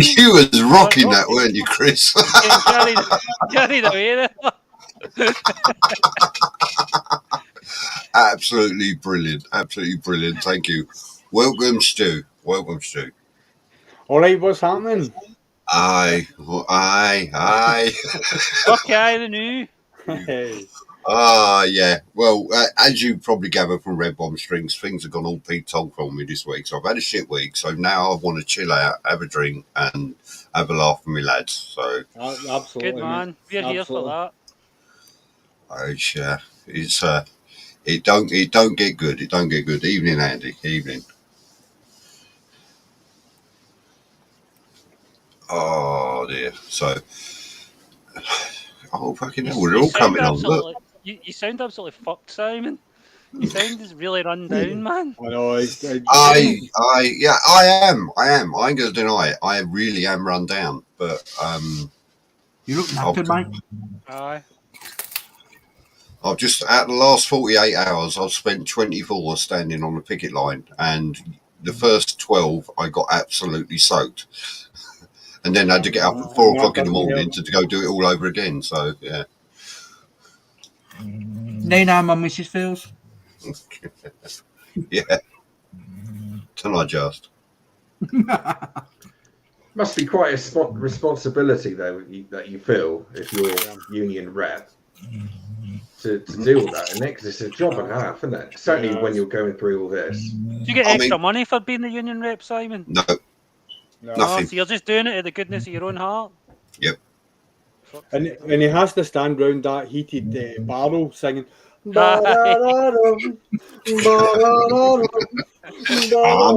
You was rocking that, weren't you, Chris? Carried away there. Absolutely brilliant. Absolutely brilliant. Thank you. Welcome, Stu. Welcome, Stu. All right, what's happening? Aye. Okay, the new. Hey. Yeah. Well, as you probably gather from Red Bomb Strings, things have gone all Pete Tong for me this week. So I've had a shit week. So now I want to chill out, have a drink, and have a laugh with my lads. So Absolutely, Good man. We're here for that. it's it don't get good. It don't get good. Evening, Andy. Evening. Oh dear. So fucking hell, we're all coming on. Look. You sound absolutely fucked, Simon. You sound just really run down, man. I know. I am. I ain't gonna deny it. I really am run down. But you look knackered, mate. Aye. I've just out of the last 48 hours, I've spent 24 standing on the picket line, and the first 12 I got absolutely soaked, and then had to get up at 4 o'clock in the morning to go do it all over again. So yeah. Nina, my missus feels. Yeah. Can I just? Must be quite a responsibility though that you feel if you're union rep to deal with that, and because it's a job and a half, isn't it? Certainly when you're going through all this. Do you get extra money for being the union rep, Simon? No. Nothing. Oh, so you're just doing it out of the goodness of your own heart? Yep. And he has to stand round that heated barrel singing. I'm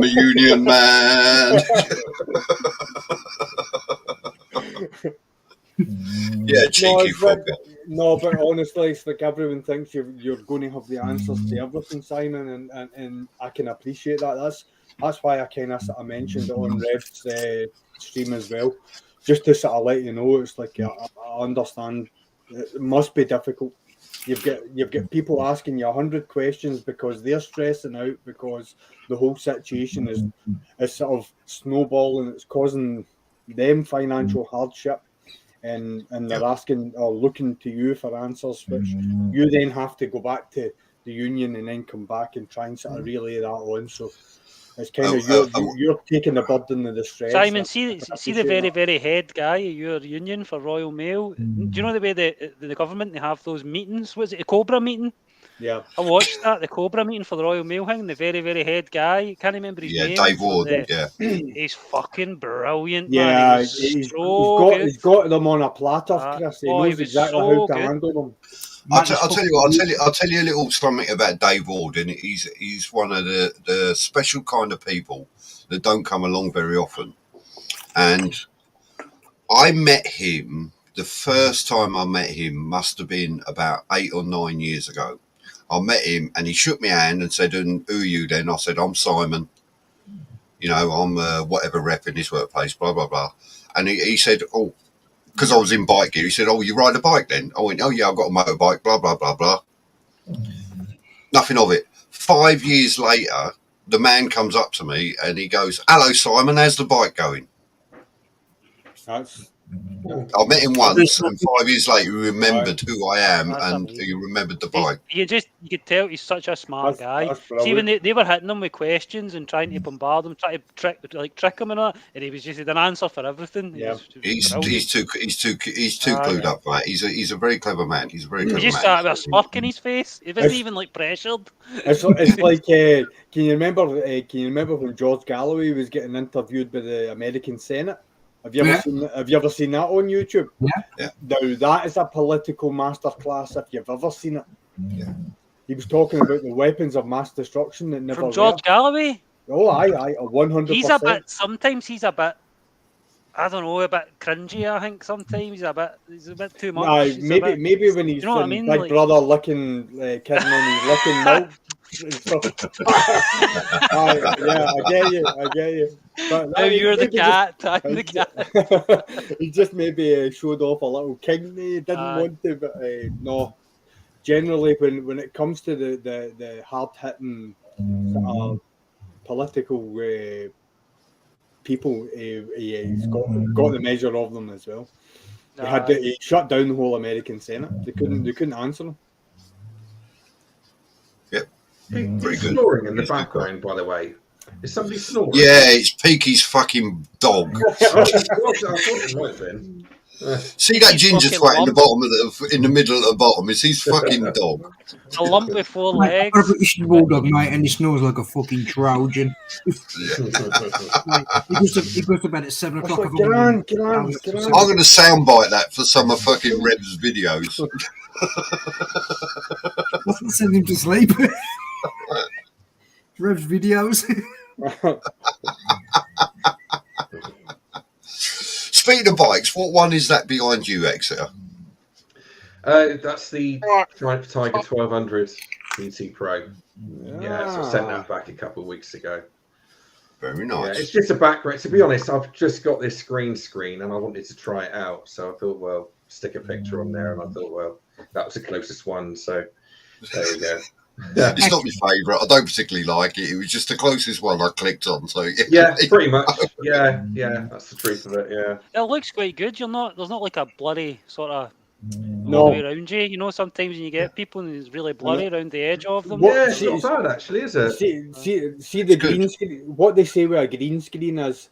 a union man. Yeah, cheeky fucker. No, but honestly, it's like everyone thinks you're going to have the answers to everything, Simon, and I can appreciate that. That's why I kind of sort of mentioned it on Rev's stream as well, just to sort of let you know. It's like I understand it must be difficult. You've got people asking you 100 questions because they're stressing out because the whole situation is sort of snowballing. It's causing them financial hardship. And they're asking or looking to you for answers, which you then have to go back to the union and then come back and try and sort of relay that on. So it's kind of you're taking the burden of the stress. Simon, see the very, very head guy of your union for Royal Mail. Do you know the way the government, they have those meetings? Was it a Cobra meeting? Yeah. I watched that, the Cobra meeting for the Royal Mail thing. The very, very head guy, can't remember his name. Yeah, Dave Ward. Yeah. He's fucking brilliant, yeah, man. He's got them on a platter, Chris. He knows exactly how to handle them. I'll tell you a little something about Dave Ward, and he's one of the special kind of people that don't come along very often. And I met him, the first time I met him must have been about 8 or 9 years ago. I met him and he shook my hand and said, "And who are you then?" I said, "I'm Simon. You know, I'm whatever rep in this workplace, blah, blah, blah." And he said, "Oh," because I was in bike gear, he said, "Oh, you ride a bike then?" I went, "Oh, yeah, I've got a motorbike, blah, blah, blah, blah." Nothing of it. 5 years later, the man comes up to me and he goes, "Hello, Simon, how's the bike going?" I met him once, and 5 years later, he remembered who I am, and he remembered the bike. You could tell he's such a smart guy. See, when they were hitting him with questions and trying to bombard him, trying to trick him and all, and he had an answer for everything. Yeah, he's too clued up for that. He's a very clever man. He's a very clever man. He just sat with a smirk in his face. He wasn't even like pressured. It's like can you remember when George Galloway was getting interviewed by the American Senate? Have you ever seen that on YouTube? Yeah. Now that is a political masterclass if you've ever seen it. Yeah. He was talking about the weapons of mass destruction that never From George Galloway? Oh, aye, 100%. Sometimes he's a bit, I don't know, a bit cringy. I think sometimes he's a bit too much. Aye, maybe when he's Big Brother licking, kidding on his licking milk. Yeah, I get you. But now you're the cat. I'm the cat. He just maybe showed off a little king. He didn't want to, but no. Generally, when it comes to the hard hitting political people. He's got the measure of them as well. He shut down the whole American Senate. They couldn't answer him. Yep. He's snoring in the background, by the way. Is somebody snoring? Yeah, it's Peaky's fucking dog. I thought it might have been. See that ginger twat in the bottom in the middle at the bottom? It's his fucking dog. A lump with 4 legs. I've got a British bulldog, mate, and he snores like a fucking Trojan. Mate, he goes to bed at 7 o'clock. Like, get on. I'm going to soundbite that for some of fucking Rev's videos. I'll send him to sleep. Rev's videos. Speaking of bikes, what one is that behind you, Exeter? That's the Triumph Tiger 1200 GT Pro. Yeah, so I sent that back a couple of weeks ago. Very nice. Yeah, it's just a background. To be honest, I've just got this green screen and I wanted to try it out. So I thought, well, stick a picture on there. And I thought, well, that was the closest one. So there you go. It's not my favourite. I don't particularly like it. It was just the closest one I clicked on. So yeah, pretty much. Yeah, that's the truth of it. Yeah, it looks quite good. There's not like a blurry sort of no around you. You know, sometimes when you get people and it's really blurry around the edge of them. Yeah, it's not bad actually, is it? See the green screen. What they say with a green screen is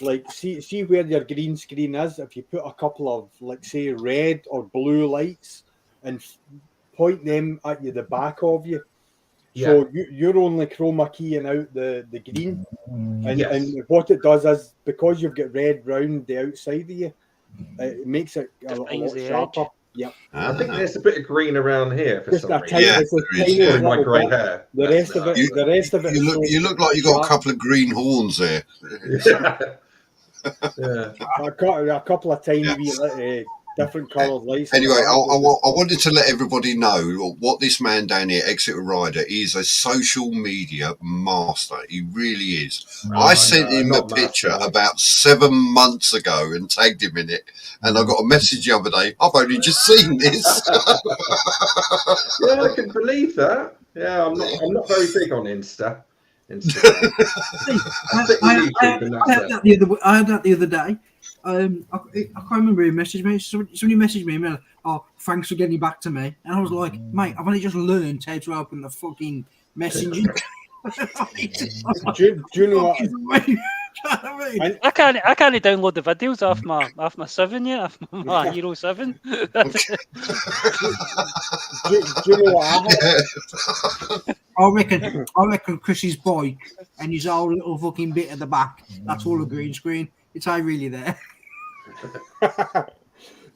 like see where your green screen is. If you put a couple of, like, say, red or blue lights and point them at the back of you. Yeah. So you're only chroma keying out the green. And what it does is, because you've got red round the outside of you, it makes it a lot sharper. Yep. I think there's a bit of green around here for some reason. Yeah, my grey hair. The rest of it. You look like you got a couple of green horns there. Yeah. A couple of tiny wee different coloured lights. Anyway, I wanted to let everybody know what this man down here, Exeter Rider, is a social media master. He really is. I sent him a picture about 7 months ago and tagged him in it, and I got a message the other day. I've only just seen this. Yeah, I can believe that. Yeah, I'm not very big on Instagram. I had that the other day. I can't remember who messaged me. Somebody messaged me and went, "Oh, thanks for getting back to me." And I was like, "Mate, I've only just learned how to open the fucking messenger." do you know what? I can't download the videos off my 7 yet, off my Hero 7. do you know what I reckon Chris's bike and his whole little fucking bit at the back, that's all a green screen. It's really there.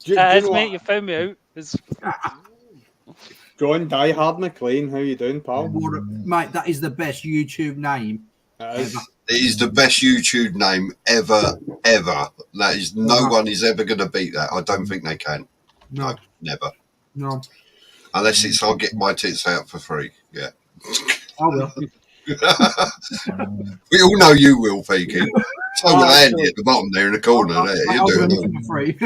Mate, you found me out. John Die Hard McLean, how you doing, pal? Mate, that is the best YouTube name ever. It is the best YouTube name ever. That is no one is ever going to beat that. I don't think they can. No, never. No, unless it's I'll get my tits out for free. Yeah, I will. We all know you will, Peaky. So will Andy at the bottom there in the corner. You're doing it for free.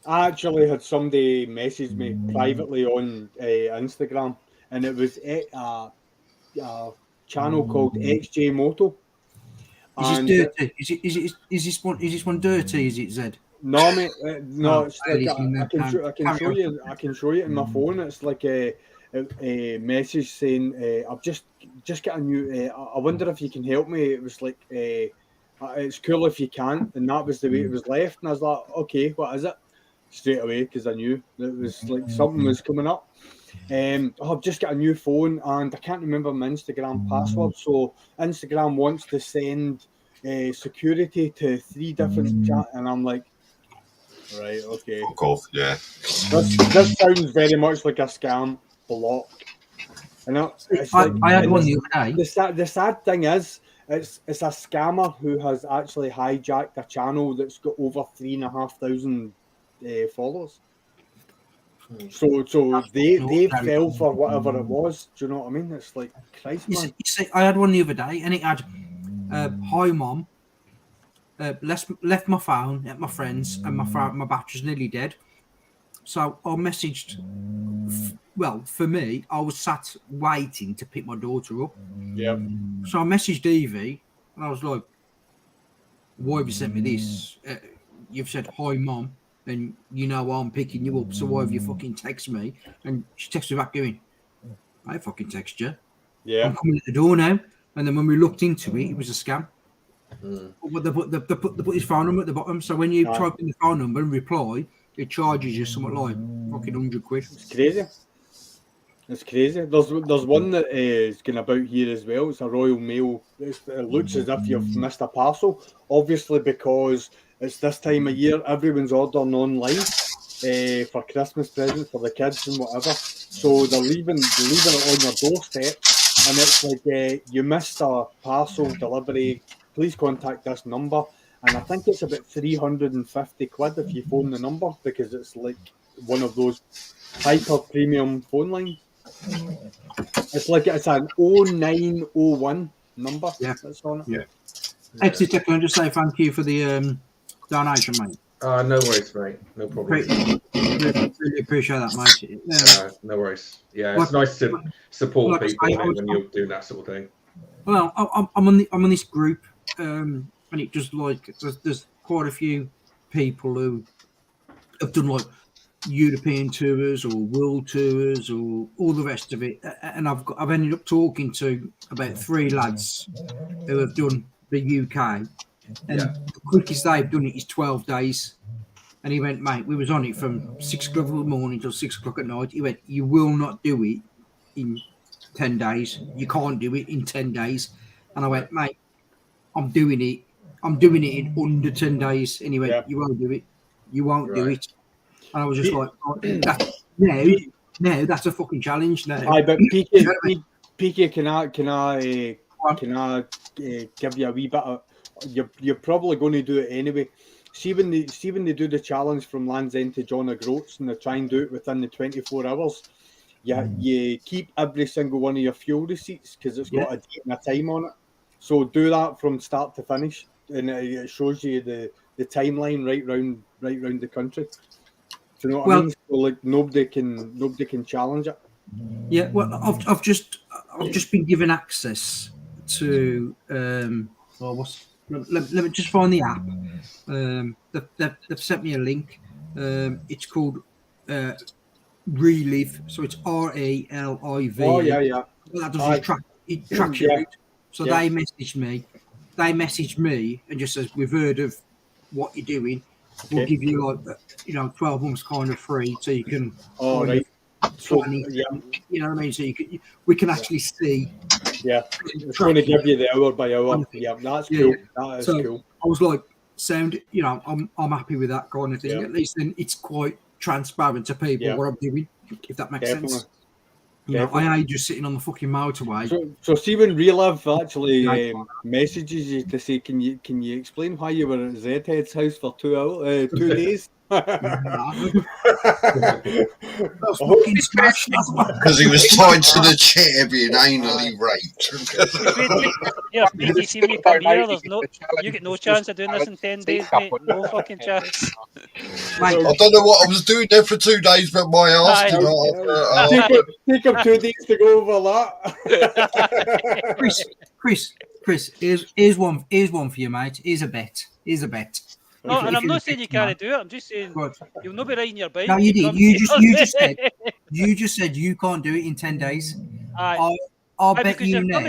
I actually had somebody message me privately on Instagram, and it was a channel called XJ Moto. Is this dirty? Is this one dirty? Is it Zed? No, mate. No, it's like I can show you in my phone. It's like a message saying, "I've just got a new. I wonder if you can help me." It was like, "It's cool if you can," and that was the way it was left. And I was like, "Okay, what is it?" Straight away, because I knew it was like something was coming up. I've just got a new phone and I can't remember my Instagram password. So Instagram wants to send security to 3 different chats, and I'm like, right, okay. Fuck off, yeah. This sounds very much like a scam. Block. And I had one the other day. The sad thing is, it's a scammer who has actually hijacked a channel that's got over 3,500 followers. So they fell for whatever it was. Do you know what I mean? It's like, Christ, man. You see, I had one the other day, and it had, "Hi, Mom. Left my phone at my friend's, and my battery's nearly dead." So I messaged. Well, for me, I was sat waiting to pick my daughter up. Yeah. So I messaged Evie, And I was like, why have you sent me this? You've said, hi, Mom, and you know I'm picking you up, so why have you fucking texted me? And she texted me back going, I fucking text you. Yeah. I'm coming at the door now. And then when we looked into it, it was a scam. But they put his phone number at the bottom. So when you type in the phone number and reply, it charges you something like fucking £100. It's crazy. It's crazy. There's one that is going about here as well. It's a Royal Mail. It looks as if you've missed a parcel. Obviously, because it's this time of year, everyone's ordering online for Christmas presents for the kids and whatever. So they're leaving it on your doorstep, and it's like you missed a parcel delivery. Please contact this number. And I think it's about 350 quid if you phone the number, because it's like one of those hyper premium phone lines. It's an 0901 number. Yeah. That's on it. Yeah. Exeter, can I just say thank you for the donation, mate? No worries, mate. No problem. Really appreciate that, mate. No worries. Yeah, it's nice to support people when you're doing that sort of thing. Well, I'm on this group, and it just like there's quite a few people who have done like European tours or world tours or all the rest of it, and I've ended up talking to about 3 lads who have done the UK, and the quickest they've done it is 12 days. And he went, mate, we was on it from 6 o'clock in the morning till 6 o'clock at night. He went, you will not do it in 10 days. You can't do it in 10 days. And I went, mate, I'm doing it in under 10 days. And he went, you won't do it. You won't do it. And I was just like, no, that's a fucking challenge now. Aye, but Picket, can I give you a wee bit of? You're probably going to do it anyway. See when they do the challenge from Land's End to John O'Groats, and they try and do it within the 24 hours. You keep every single one of your fuel receipts because it's got a date and a time on it. So do that from start to finish, and it shows you the timeline right round the country. Do you know what I mean? So like nobody can challenge it. Yeah, well, I've just been given access to let me just find the app. They've sent me a link. It's called Relive, so it's RALIV. Oh yeah. That does it tracks your route. So they messaged me and just says, we've heard of what you're doing. We'll give you 12 months kind of free, so you can. Oh right. So, you know what I mean? So we can actually see. Yeah, it's going to give you the hour by hour. Yeah, that's cool. Yeah. That is cool. I was like, I'm happy with that kind of thing. Yeah. At least then it's quite transparent to people what I'm doing, if that makes sense. I ain't just sitting on the fucking motorway. So see when Relive actually messages you to say, can you explain why you were at Zedhead's house for 2 days? Because he was tied to the chair being anally raped. See when you come here, you get no chance of doing this in 10 days, mate. No fucking chance. I don't know what I was doing there for 2 days, but my ass did not. Take him 2 days to go over that. Chris, here's one for you, mate. Here's a bet. No, and I'm not saying you can't do it. I'm just saying you'll not be riding your bike. No, you did. You just said you can't do it in 10 days. I'll bet you now.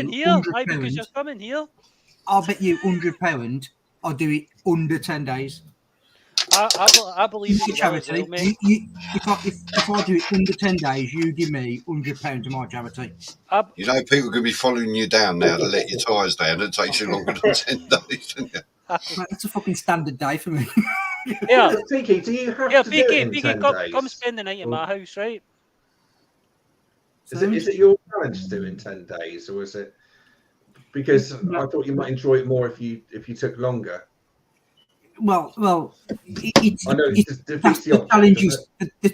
Because you're coming here. I'll bet you £100 I'll do it under 10 days. I believe in charity. If I do it under 10 days, you give me £100 to my charity. People could be following you down now to let your tyres down. It takes you longer than 10 days. That's a fucking standard day for me. Yeah, Picky, do you have to do it in 10 days? Come spend the night at my house, right? Is it your challenge to do in 10 days, or is it because I thought you might enjoy it more if you took longer? Well, the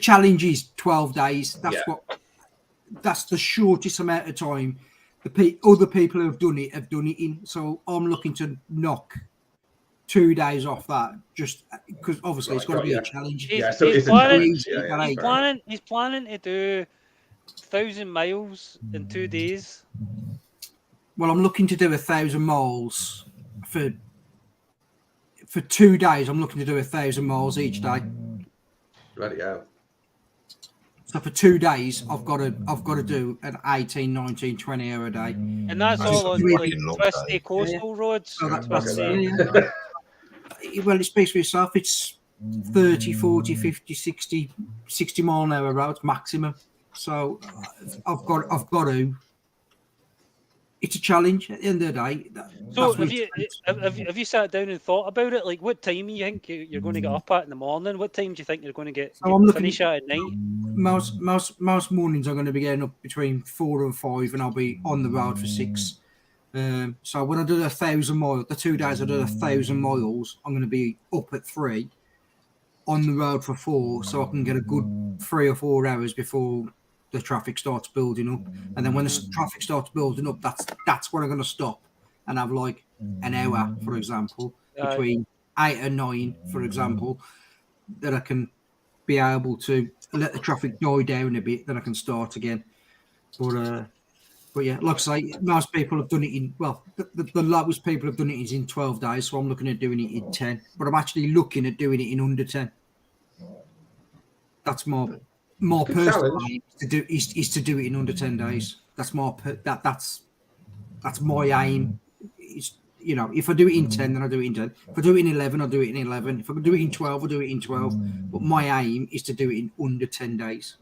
challenge is 12 days. That's the shortest amount of time other people who have done it in. So I'm looking to knock 2 days off that, just because obviously it's got to be a challenge. He's planning to do 1,000 miles in 2 days. Well, I'm looking to do 1,000 miles for 2 days, I'm looking to do 1,000 miles each day. Bloody hell. So for 2 days, I've got to do an 18, 19, 20 hour a day. And that's That's all a on fucking like long twisty day. coastal roads. So that's Twisty. Well, it speaks for itself. It's 30, 40, 50, 60 mile an hour roads maximum. So I've got to. It's a challenge at the end of the day. So have you sat down and thought about it? Like, what time you think you're going to get up at in the morning? What time do you think you're going to finish at night? Most mornings I'm going to be getting up between 4 and 5, and I'll be on the road for 6. So when I do 1,000 miles, the 2 days I do 1,000 miles, I'm going to be up at 3, on the road for 4, so I can get a good 3 or 4 hours before the traffic starts building up. And then when the traffic starts building up, that's when I'm going to stop and have like an hour, for example, between 8 and 9, for example, that I can be able to let the traffic die down a bit, then I can start again. But yeah, like I say, most people have done it in, well, the lowest people have done it is in 12 days, so I'm looking at doing it in 10. But I'm actually looking at doing it in under 10. That's more personal aim is to do it in under 10 days. That's that's my aim. It's, you know, if I do it in 10, then I do it in 10. If I do it in 11, I'll do it in 11. If I do it in 12, I'll do it in 12. But my aim is to do it in under 10 days.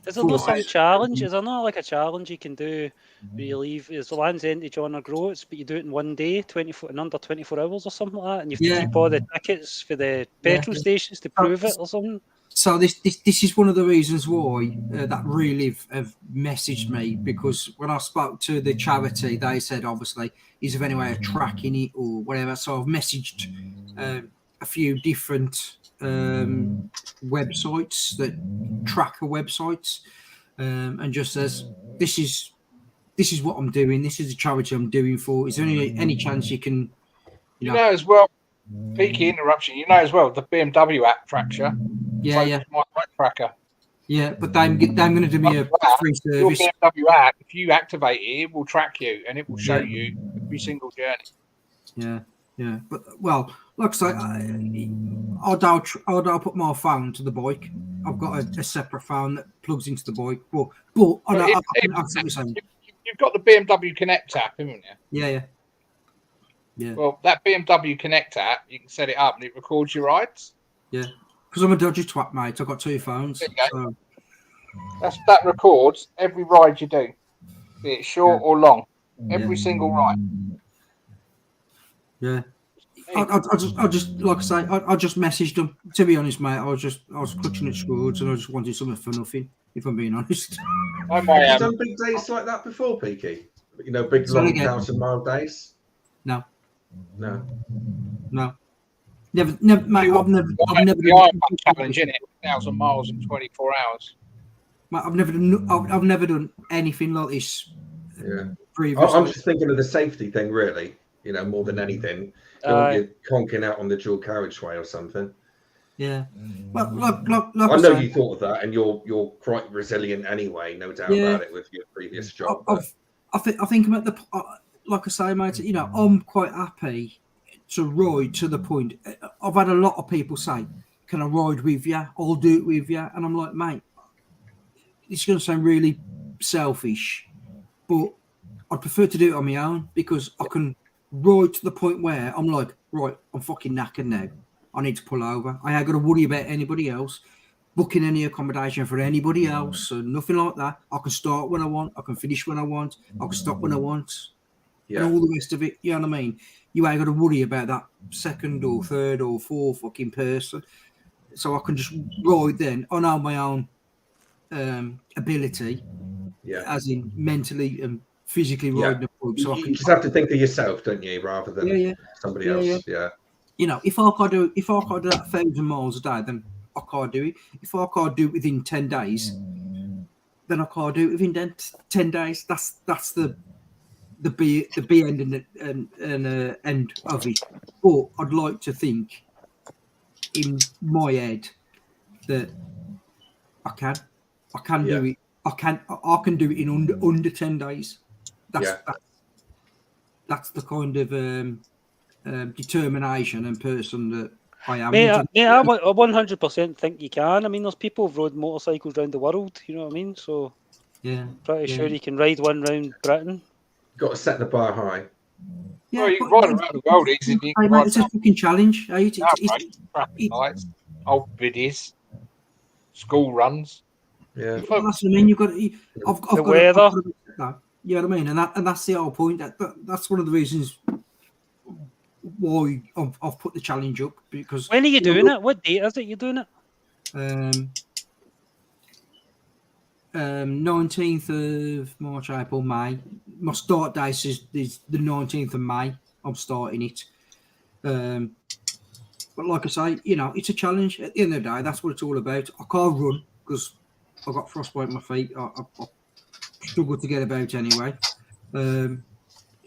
Is there not some challenge? Is there not like a challenge you can do where you leave as the Land's End to John O'Groats, but you do it in one day, 24 in under 24 hours or something like that, and you have to keep all the tickets for the petrol stations to prove it or something? So this is one of the reasons why that Relive have messaged me, because when I spoke to the charity, they said obviously is there any way of tracking it or whatever. So I've messaged a few different websites, that tracker websites, and just says this is what I'm doing. This is the charity I'm doing for. Is there any chance you can? You know as well. Peaky interruption. You know as well the BMW app tracker. Yeah. My tracker. Yeah, but they're going to do me a free service. Your BMW app, if you activate it, it will track you and it will show you every single journey. Yeah. But well, like I say, I'll put my phone to the bike. I've got a separate phone that plugs into the bike. But you've got the BMW Connect app, haven't you? Yeah. Well, that BMW Connect app, you can set it up and it records your rides. Yeah. Because I'm a dodgy twat, mate. I've got 2 phones. So. That records every ride you do, be it short or long. Every single ride. Yeah. I just like I say, I just messaged them. To be honest, mate, I was clutching at straws and I just wanted something for nothing, if I'm being honest. Have you done big days like that before, Peaky? You know, big long 1,000-mile days? No. Never, mate. I've never done the challenge in it. 1,000 miles in 24 hours. Mate, I've never done anything like this. Yeah. Previously. I'm just thinking of the safety thing, really. You know, more than anything. You're conking out on the dual carriageway or something. Yeah. Well, like I know you thought of that, and you're quite resilient anyway. No doubt about it with your previous job. I think I'm at the like I say, mate. You know, I'm quite happy to ride to the point. I've had a lot of people say, "Can I ride with you? I'll do it with you," and I'm like, mate, it's going to sound really selfish, but I'd prefer to do it on my own because I can ride to the point where I'm like, right, I'm fucking knackered now. I need to pull over. I ain't got to worry about anybody else, booking any accommodation for anybody else, or nothing like that. I can start when I want. I can finish when I want. I can stop when I want. Yeah. And all the rest of it, you know what I mean? You ain't got to worry about that second or third or fourth fucking person. So I can just ride then on my own ability, as in mentally and physically riding a bike. So you just have to think of yourself, don't you, rather than somebody else. Yeah. You know, if I can't do that 1,000 miles a day, then I can't do it. If I can't do it within 10 days, then I can't do it within 10 days. That's the B end and end of it. But I'd like to think in my head that I can do it. I can do it in under 10 days. That's the kind of determination and person that I am. Mate, I 100% think you can. I mean, there's people who've rode motorcycles around the world, you know what I mean? So, yeah, pretty sure you can ride one round Britain. Got to set the bar high. Yeah, Well, you can ride around the world easy. You can ride it's a fucking challenge. Traffic lights, old biddies, school runs. Yeah. That's what I mean. You've got. I've The got weather. You know what I mean? And that's the whole point. That's one of the reasons why I've put the challenge up, because When are you doing it? What date is it you're doing it? 19th of March, April, May. My start date is the 19th of May. I'm starting it. But like I say, you know, it's a challenge. At the end of the day, that's what it's all about. I can't run because I've got frostbite in my feet. I struggle to get about anyway.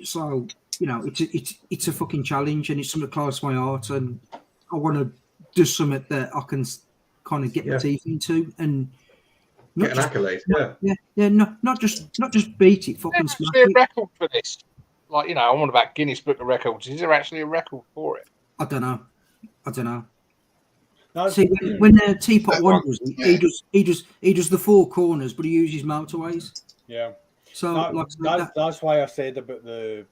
So, you know, it's a fucking challenge, and it's something close to my heart, and I want to do something that I can kind of get my teeth into and not Get an just, accolade, not just beat it, fucking Is smash there a it. record for this? Like, you know, I want about Guinness Book of Records. Is there actually a record for it? I don't know. That's, See, when Teapot That One one, does it, yeah. he does the four corners, but he uses motorways. yeah. So That's why I said about the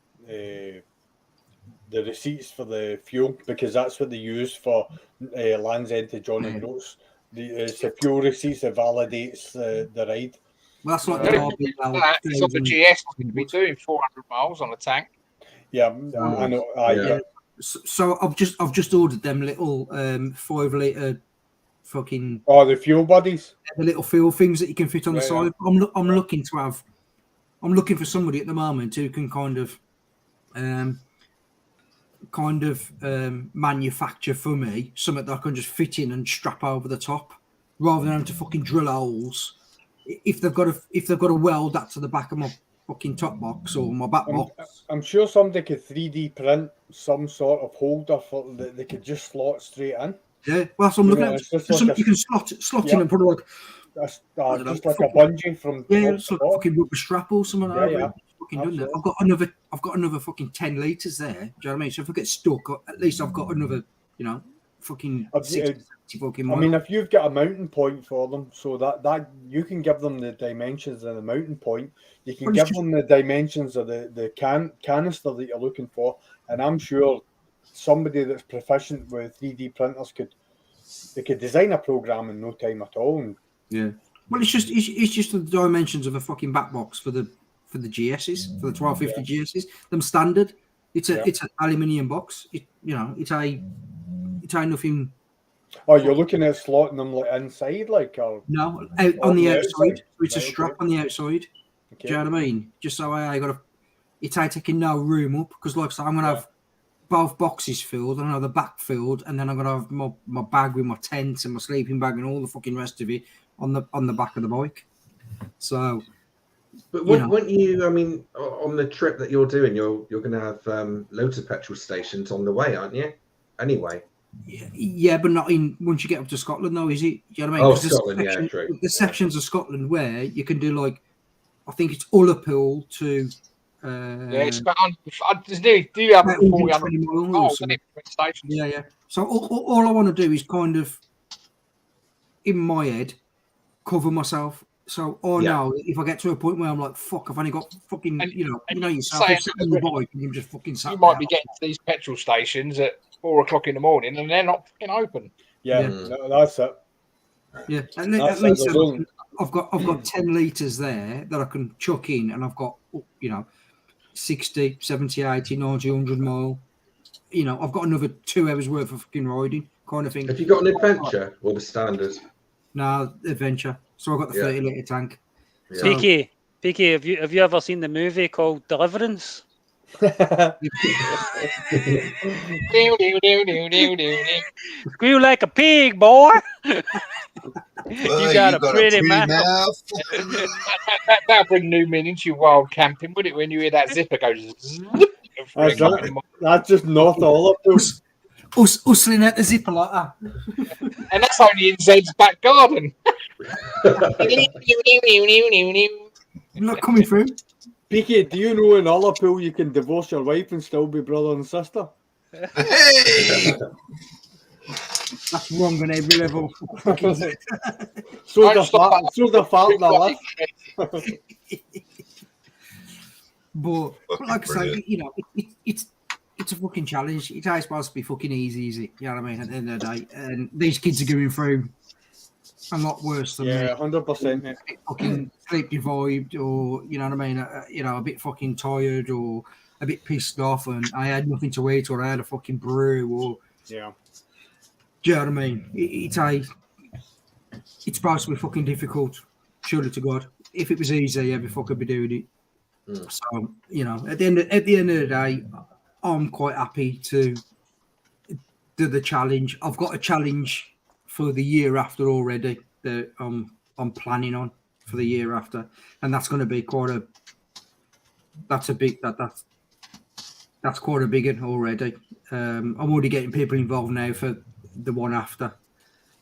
receipts for the fuel, because that's what they use for Land's End to John and Groats. It's the fuel receipts that validates the ride. well, that's like The the only RB thing with that is on the GS, I'm going to be doing 400 miles on a tank. Yeah, I know. Yeah. So I've just ordered them little 5 litre fucking The fuel buddies. the little fuel things that you can fit on the Yeah, side. I'm looking to have. I'm looking for somebody at the moment who can kind of manufacture for me something that I can just fit in and strap over the top, rather than having to fucking drill holes. If they've got a weld that to the back of my fucking top box or my back box. I'm sure somebody could 3D print some sort of holder for that they could just slot straight in. Yeah, well, that's what I'm looking at. It's just Something like you can slot in and put like just like a bungee from it's like a fucking rubber strap or something. Yeah. Fucking done that. I've got another fucking 10 litres there. Do you know what I mean? So if I get stuck, at least I've got another, you know, fucking 60 fucking miles. I mean, if you've got a mountain point for them, so that you can give them the dimensions of the mountain point, you can give them the dimensions of the canister that you're looking for, and I'm sure somebody that's proficient with 3D printers could design a program in no time at all. And, yeah. Well, it's just the dimensions of a fucking back box for the GSs, for the 1250 GSs. Them standard. It's an aluminium box. It's nothing. Oh, you're looking at slotting them like inside, like or no, on the outside. It's a Right, strap okay. on the outside. Okay. Do you know what I mean? Just so I got to. It's taking no room up, because like I said, I'm gonna have both boxes filled, and another back filled, and then I'm gonna have my bag with my tent and my sleeping bag and all the fucking rest of it on the back of the bike. So. But wouldn't you? I mean, on the trip that you're doing, you're going to have loads of petrol stations on the way, aren't you? Anyway. Yeah, but not in once you get up to Scotland, though, is it? You know what I mean? Oh, Scotland, true. There's sections of Scotland where you can do like, I think it's Ullapool to. It's about do you have 400 miles stations? Yeah. So all I want to do is kind of, in my head, cover myself. So know if I get to a point where I'm like, fuck, I've only got fucking, yourself, on the bike, and you just fucking you might be getting to these petrol stations at 4 o'clock in the morning, and they're not fucking open. Yeah. That's it. Yeah, and at least I've got 10 litres there that I can chuck in, and I've got 60, 70, 80, 90, 100 mile. I've got another 2 hours worth of fucking riding kind of thing. Have you got an adventure or the standard? No, adventure. So I've got the 30 litre tank. Yeah. Picky, have you ever seen the movie called Deliverance? Squeal like a pig, boy. You got a pretty mouth. That'll bring new meaning to your wild camping, would it? When you hear that zipper go. That's just not all of those. Hustling out the zipper like that. And that's only in Zed's back garden. Not coming through. Picket, do you know in Ullapool you can divorce your wife and still be brother and sister? Hey! That's wrong on every level. Throw Don't the stop fart, that. throw the fart, the left. But like I say, brilliant. you know, it's a fucking challenge. It ain't supposed to be fucking easy, is it? You know what I mean? At the end of the day, and these kids are going through a lot worse than me. 100%. Mate. Fucking sleep deprived, or you know what I mean? You know, a bit fucking tired, or a bit pissed off, and I had nothing to eat, or I had a fucking brew, or Yeah. do you know what I mean? It's supposed to be fucking difficult, surely to God. If it was easy, every fuck would be doing it. So you know, at the end of the day, I'm quite happy to do the challenge. I've got a challenge for the year after already that I'm planning on for the year after, and that's going to be quite a. That's quite a big one already. I'm already getting people involved now for the one after.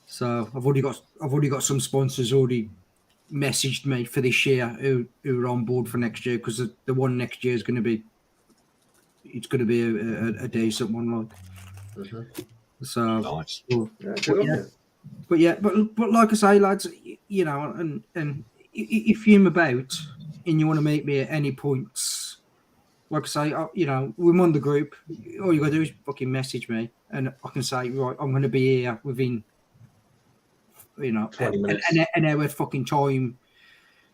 So I've already got some sponsors already messaged me for this year who are on board for next year, because the one next year is going to be a decent one, like. So Nice. but like I say, lads, you know, and if you're about and you want to meet me at any points, like I say, you know, we're on the group. All you got to do is fucking message me, and I can say, right, I'm going to be here within, you know, 20 minutes. an hour fucking time.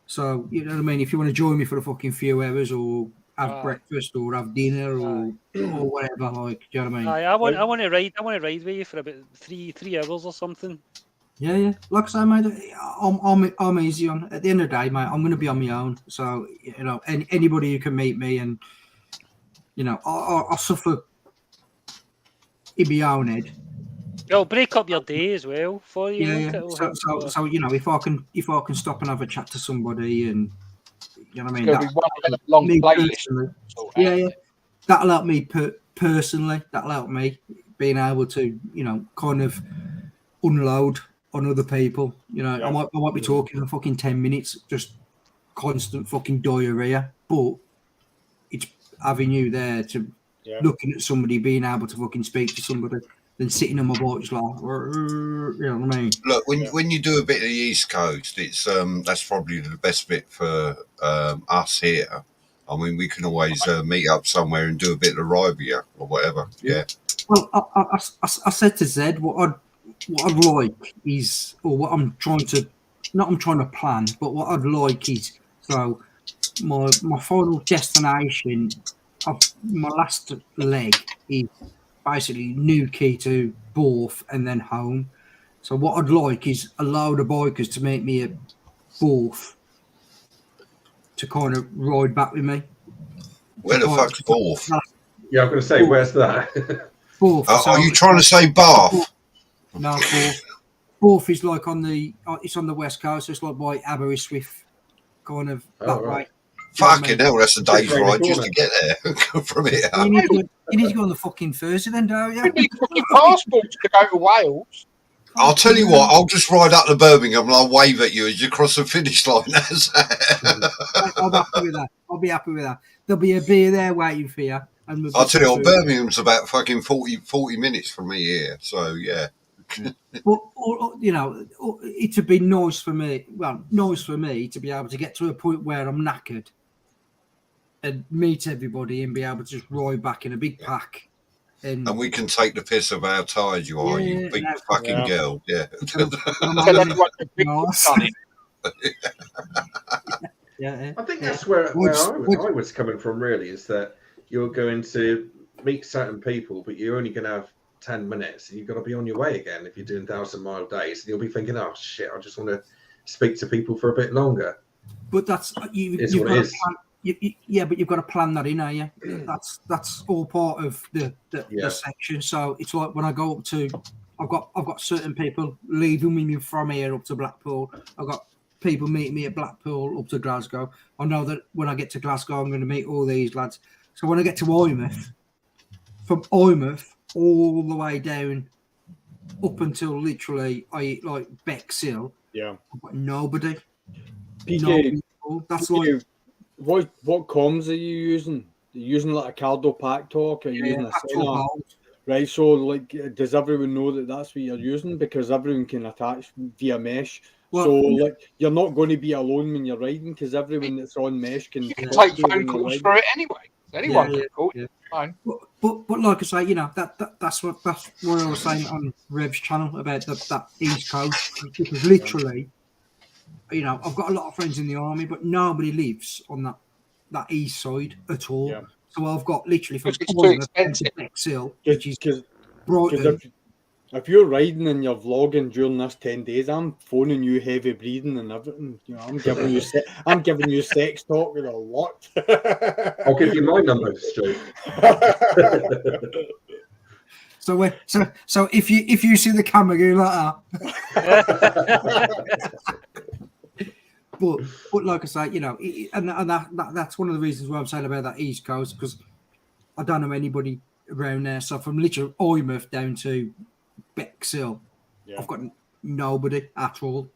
So, you know what I mean? If you want to join me for a fucking few hours, or have breakfast, or have dinner, or whatever, like, do you know what I mean? I want to ride with you for about three hours or something. Yeah. Like I say, mate, I'm easy on. At the end of the day, mate, I'm going to be on my own. So, you know, anybody who can meet me, and you know, I suffer in my own head. It'll break up your day as well for you. Yeah. So you know, if I can stop and have a chat to somebody, and you know what I mean, It's going to be one of them long playlists. Yeah. That'll help me personally. That'll help me being able to, you know, kind of unload on other people. You know, I might be talking for fucking 10 minutes, just constant fucking diarrhea, but it's having you there to looking at somebody, being able to fucking speak to somebody, then sitting on my bike just like, you know what I mean? Look, when you do a bit of the East Coast, it's that's probably the best bit for us here. I mean, we can always meet up somewhere and do a bit of ride with you or whatever. Yeah. Well, I said to Zed, what I'd like is, or what I'm trying to plan, but what I'd like is, so my final destination of my last leg is basically Newquay to Borth and then home. So what I'd like is a load of bikers to meet me at Borth to kind of ride back with me. Where the fuck's Borth? Yeah, I'm going to say, where's that? Borth. Are you trying to say Bath? No, Borth is like it's on the west coast. So it's like by Aberystwyth, kind of that way. Fucking hell, that's a day's ride just to get there from here. You need to go on the fucking Thursday then, don't you? You need fucking passports to go to Wales. I'll tell you what, I'll just ride up to Birmingham and I'll wave at you as you cross the finish line. I'll be happy with that. There'll be a beer there waiting for you. And I'll tell you what, Birmingham's about fucking 40 minutes from me here. So, yeah. But, you know, it would be nice for me to be able to get to a point where I'm knackered and meet everybody and be able to just ride back in a big pack. And we can take the piss of how tired you are, you big fucking girl. Yeah. I think that's where I was coming from, really, is that you're going to meet certain people, but you're only going to have 10 minutes and you've got to be on your way again if you're doing 1,000-mile days. And you'll be thinking, oh, shit, I just want to speak to people for a bit longer. But that's you've got to plan. But you've got to plan that in, are you? That's all part of the section. So it's like when I go up to, I've got certain people leaving me from here up to Blackpool. I've got people meeting me at Blackpool up to Glasgow. I know that when I get to Glasgow, I'm going to meet all these lads. So when I get to Weymouth, from Weymouth all the way down up until literally like Bexhill, I've got nobody. PK, that's like. What comms are you using? Are you using like a Cardo Pack Talk? Or are you using a Right, so like, does everyone know that that's what you're using? Because everyone can attach via mesh. Well, so like, you're not going to be alone when you're riding, because everyone that's on mesh can You can talk take to you phone when you're calls riding. through it anyway. Anyone Yeah, can call yeah. you. Fine. But like I say, you know, that's what I was saying on Rev's channel about that East Coast, because literally, you know, I've got a lot of friends in the army, but nobody lives on that east side at all. Yeah. So I've got literally from Because it's too Oliver to expensive. Bexhill, which is Because Brighton. if you're riding and you're vlogging during this 10 days, I'm phoning you heavy breathing and everything. You know, I'm giving you sex talk with a lot. I'll give you my number, Stu. So if you see the camera go like that, but like I say, you know, and that's one of the reasons why I'm saying about that East Coast, because I don't know anybody around there. So from literally Oymonth down to Bexhill, I've got nobody at all.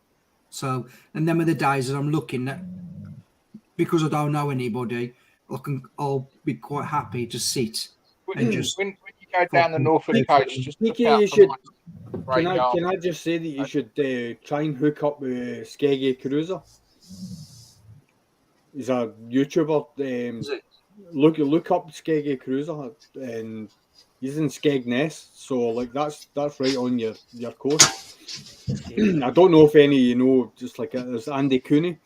So, and them are the days that I'm looking at, because I don't know anybody. I'll be quite happy to sit and just. When you go down the Norfolk coast, just look Nicky, out you for should. my Can I just say that you should try and hook up with Skeggy Cruiser? He's a YouTuber. Look up Skeggy Cruiser, and he's in Skegness, so like that's right on your coast. I don't know if any you know, just like there's Andy Cooney.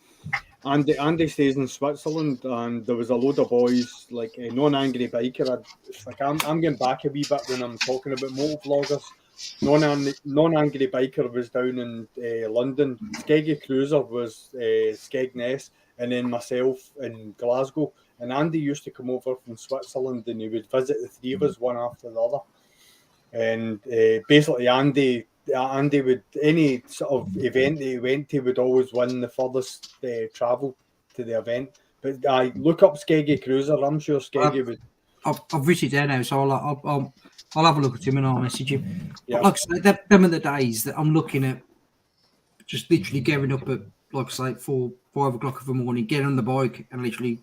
Andy stays in Switzerland, and there was a load of boys like a non-angry biker. It's like I'm getting back a wee bit when I'm talking about motovloggers. Non-angry biker was down in London. Skeggy Cruiser was Skegness, and then myself in Glasgow. And Andy used to come over from Switzerland, and he would visit the three of us one after the other. And basically, Andy would, any sort of event that he went to, would always win the furthest travel to the event. But I look up Skeggy Cruiser. I'm sure Skeggy would. I've written it there now, so I'll have a look at him and I'll message him. Yeah. But like I say, them are the days that I'm looking at, just literally getting up at, like I say, 4, 5 o'clock in the morning, getting on the bike and literally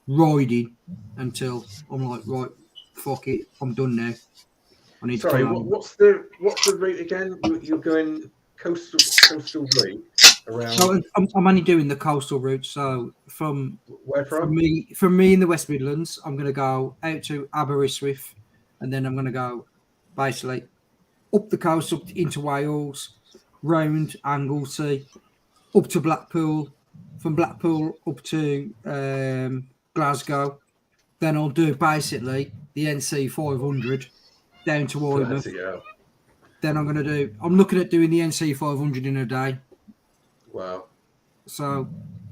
riding until I'm like, right, fuck it, I'm done now. I need Sorry, to come home. what's the route again? You're going coastal route around. So I'm only doing the coastal route. So from me in the West Midlands, I'm going to go out to Aberystwyth, and then I'm going to go basically up the coast up into Wales, round Anglesey, up to Blackpool, from Blackpool up to Glasgow. Then I'll do basically the NC 500 down to Oymonth. Then I'm looking at doing the NC 500 in a day. Wow. So,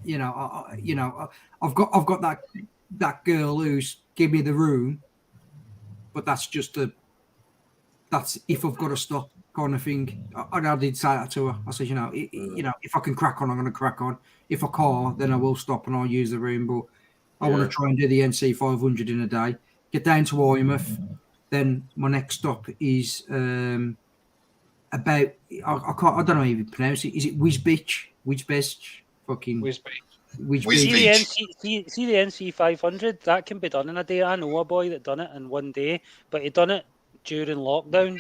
I've got that girl who's give me the room, but that's just that's if I've got to stop kind of thing. I did say that to her. I said, if I can crack on, I'm going to crack on. If I can't, then I will stop and I'll use the room. But I want to try and do the NC 500 in a day. Get down to Oymonth. Then my next stop is about I don't know how you pronounce it. Is it Wisbech? Fucking Wisbech. See the NC 500, that can be done in a day. I know a boy that done it in one day, but he done it during lockdown.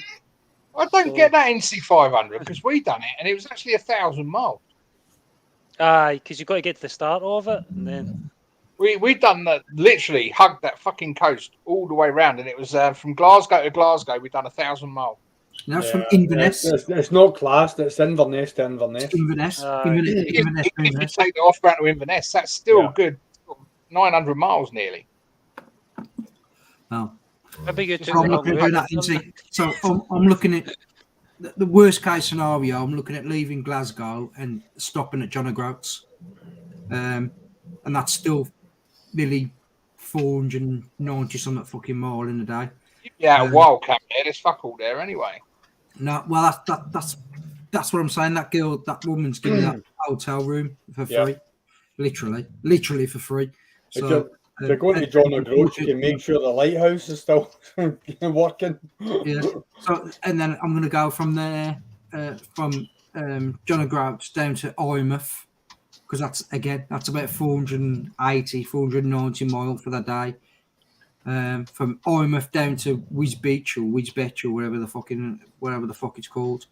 I don't get that NC 500 because we done it and it was actually 1,000 miles. Aye, because you got to get to the start of it, and then we done that. Literally hugged that fucking coast all the way around, and it was from Glasgow to Glasgow. We done 1,000 miles. And that's from Inverness. It's not classed. It's Inverness to Inverness. Inverness. If you take the off-ramp to Inverness, that's still good. 900 miles nearly. Oh. So I'm looking at that. So I'm looking at the worst case scenario. I'm looking at leaving Glasgow and stopping at John O'Groats, and that's still nearly 490 something fucking mile in a day. Yeah, Wildcat there. There's fuck all there anyway. No, well that's what I'm saying. That woman's giving that hotel room for free, literally for free. So if you're going to John O'Groats, you can make sure the lighthouse is still working. Yeah. So and then I'm going to go from there, from John O'Groats down to Oymonth, because that's about 490 miles for the day. from Eyemouth down to Wisbech or whatever the fuck it's called.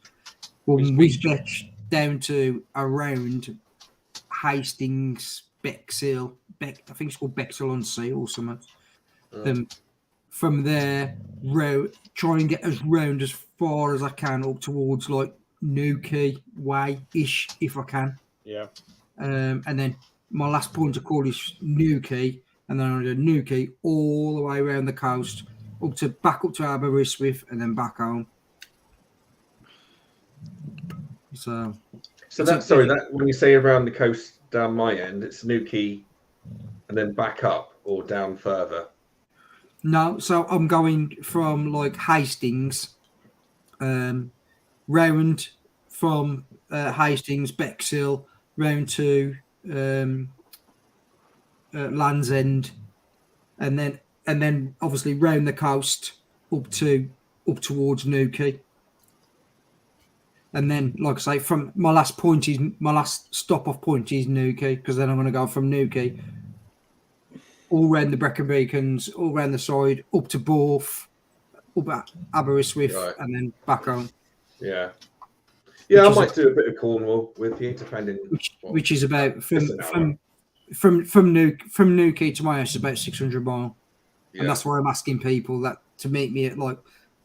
Well, Wisbech down to around Hastings, Bexhill, I think it's called Bexhill on Sea or something. From there, try and get as round as far as I can up towards like Newquay way-ish, if I can. Yeah. And then my last point of call is Newquay, and then I do Newquay all the way around the coast, back up to Aberystwyth, and then back home. So that when you say around the coast down my end, it's Newquay, and then back up or down further. No, so I'm going from like Hastings, round from Hastings, Bexhill, round to Land's End, and then obviously round the coast up towards Newquay. And then, like I say, from my last stop off point is Newquay, because then I'm going to go from Newquay all round the Brecon Beacons, all round the side, up to Borth, up at Aberystwyth, and then back home. Yeah. Yeah, I might do a bit of Cornwall with you, depending. Which is about from Newquay to my house is about 600 miles, and that's why I'm asking people that to meet me at like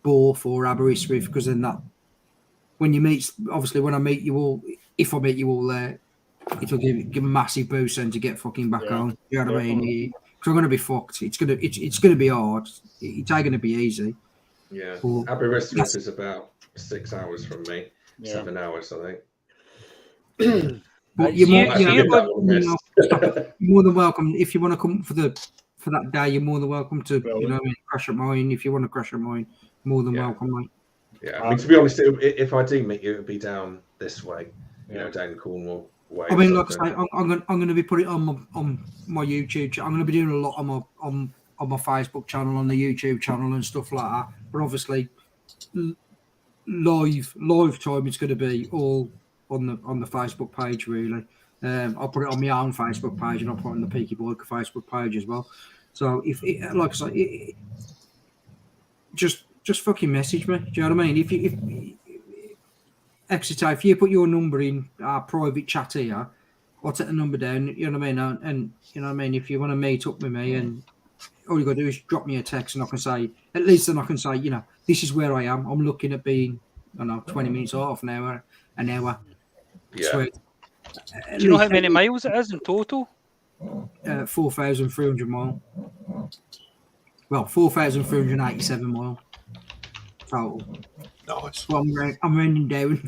Borth or Aberystwyth, because then that when I meet you all, if I meet you all there, it'll give a massive boost and to get fucking back on. You know what I mean? Because I'm going to be fucked. It's going to be hard. It's not going to be easy. Yeah, Aberystwyth is about 6 hours from me. 7 hours, I think. But you're more than welcome if you want to come for that day. You're more than welcome to crash at mine. If you want to crash at mine, more than welcome, mate. Yeah, I mean, to be honest, if I do meet you, it would be down this way, down Cornwall way. I mean, like I say, I'm going to be putting it on my YouTube channel. I'm going to be doing a lot on my Facebook channel, on the YouTube channel, and stuff like that. But obviously, live time it's going to be all on the Facebook page, really. I'll put it on my own Facebook page, and I'll put it on the Peaky Boy Facebook page as well. So like I say, just fucking message me. Do you know what I mean? If Exeter, if you put your number in our private chat here, I'll take the number down. You know what I mean? And you know what I mean. If you want to meet up with me, and all you got to do is drop me a text, and I can say, at least then I can say, this is where I am. I'm looking at being, 20 minutes or half an hour. Yeah. Do you know how many miles it is in total? 4,300 miles. Well, 4,387 miles total. Nice. Well, I'm rounding down.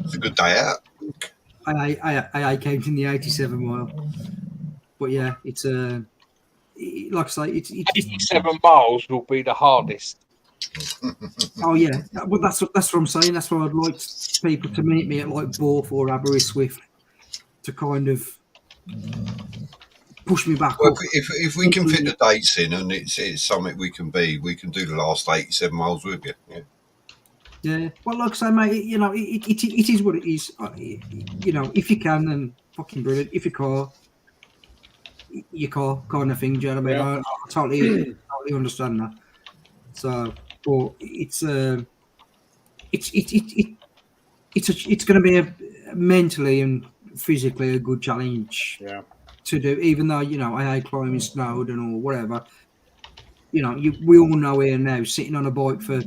It's a good day out. I came in the 87 mile, but yeah, it's like I say, it's 87 miles will be the hardest. Oh yeah, well that's what I'm saying. That's why I'd like people to meet me at like Borth or Aberystwyth to kind of push me back. Well, if we can fit the dates in and it's something we can do the last 87 miles with you. Yeah. Yeah. Well, like I say, mate, it is what it is. If you can, then fucking brilliant. If you can't, your car kind of thing. Do you know what I mean? I totally understand that. So, but it's going to be a mentally and physically a good challenge to do. Even though I hate climbing Snowdon or whatever. We all know here now, sitting on a bike for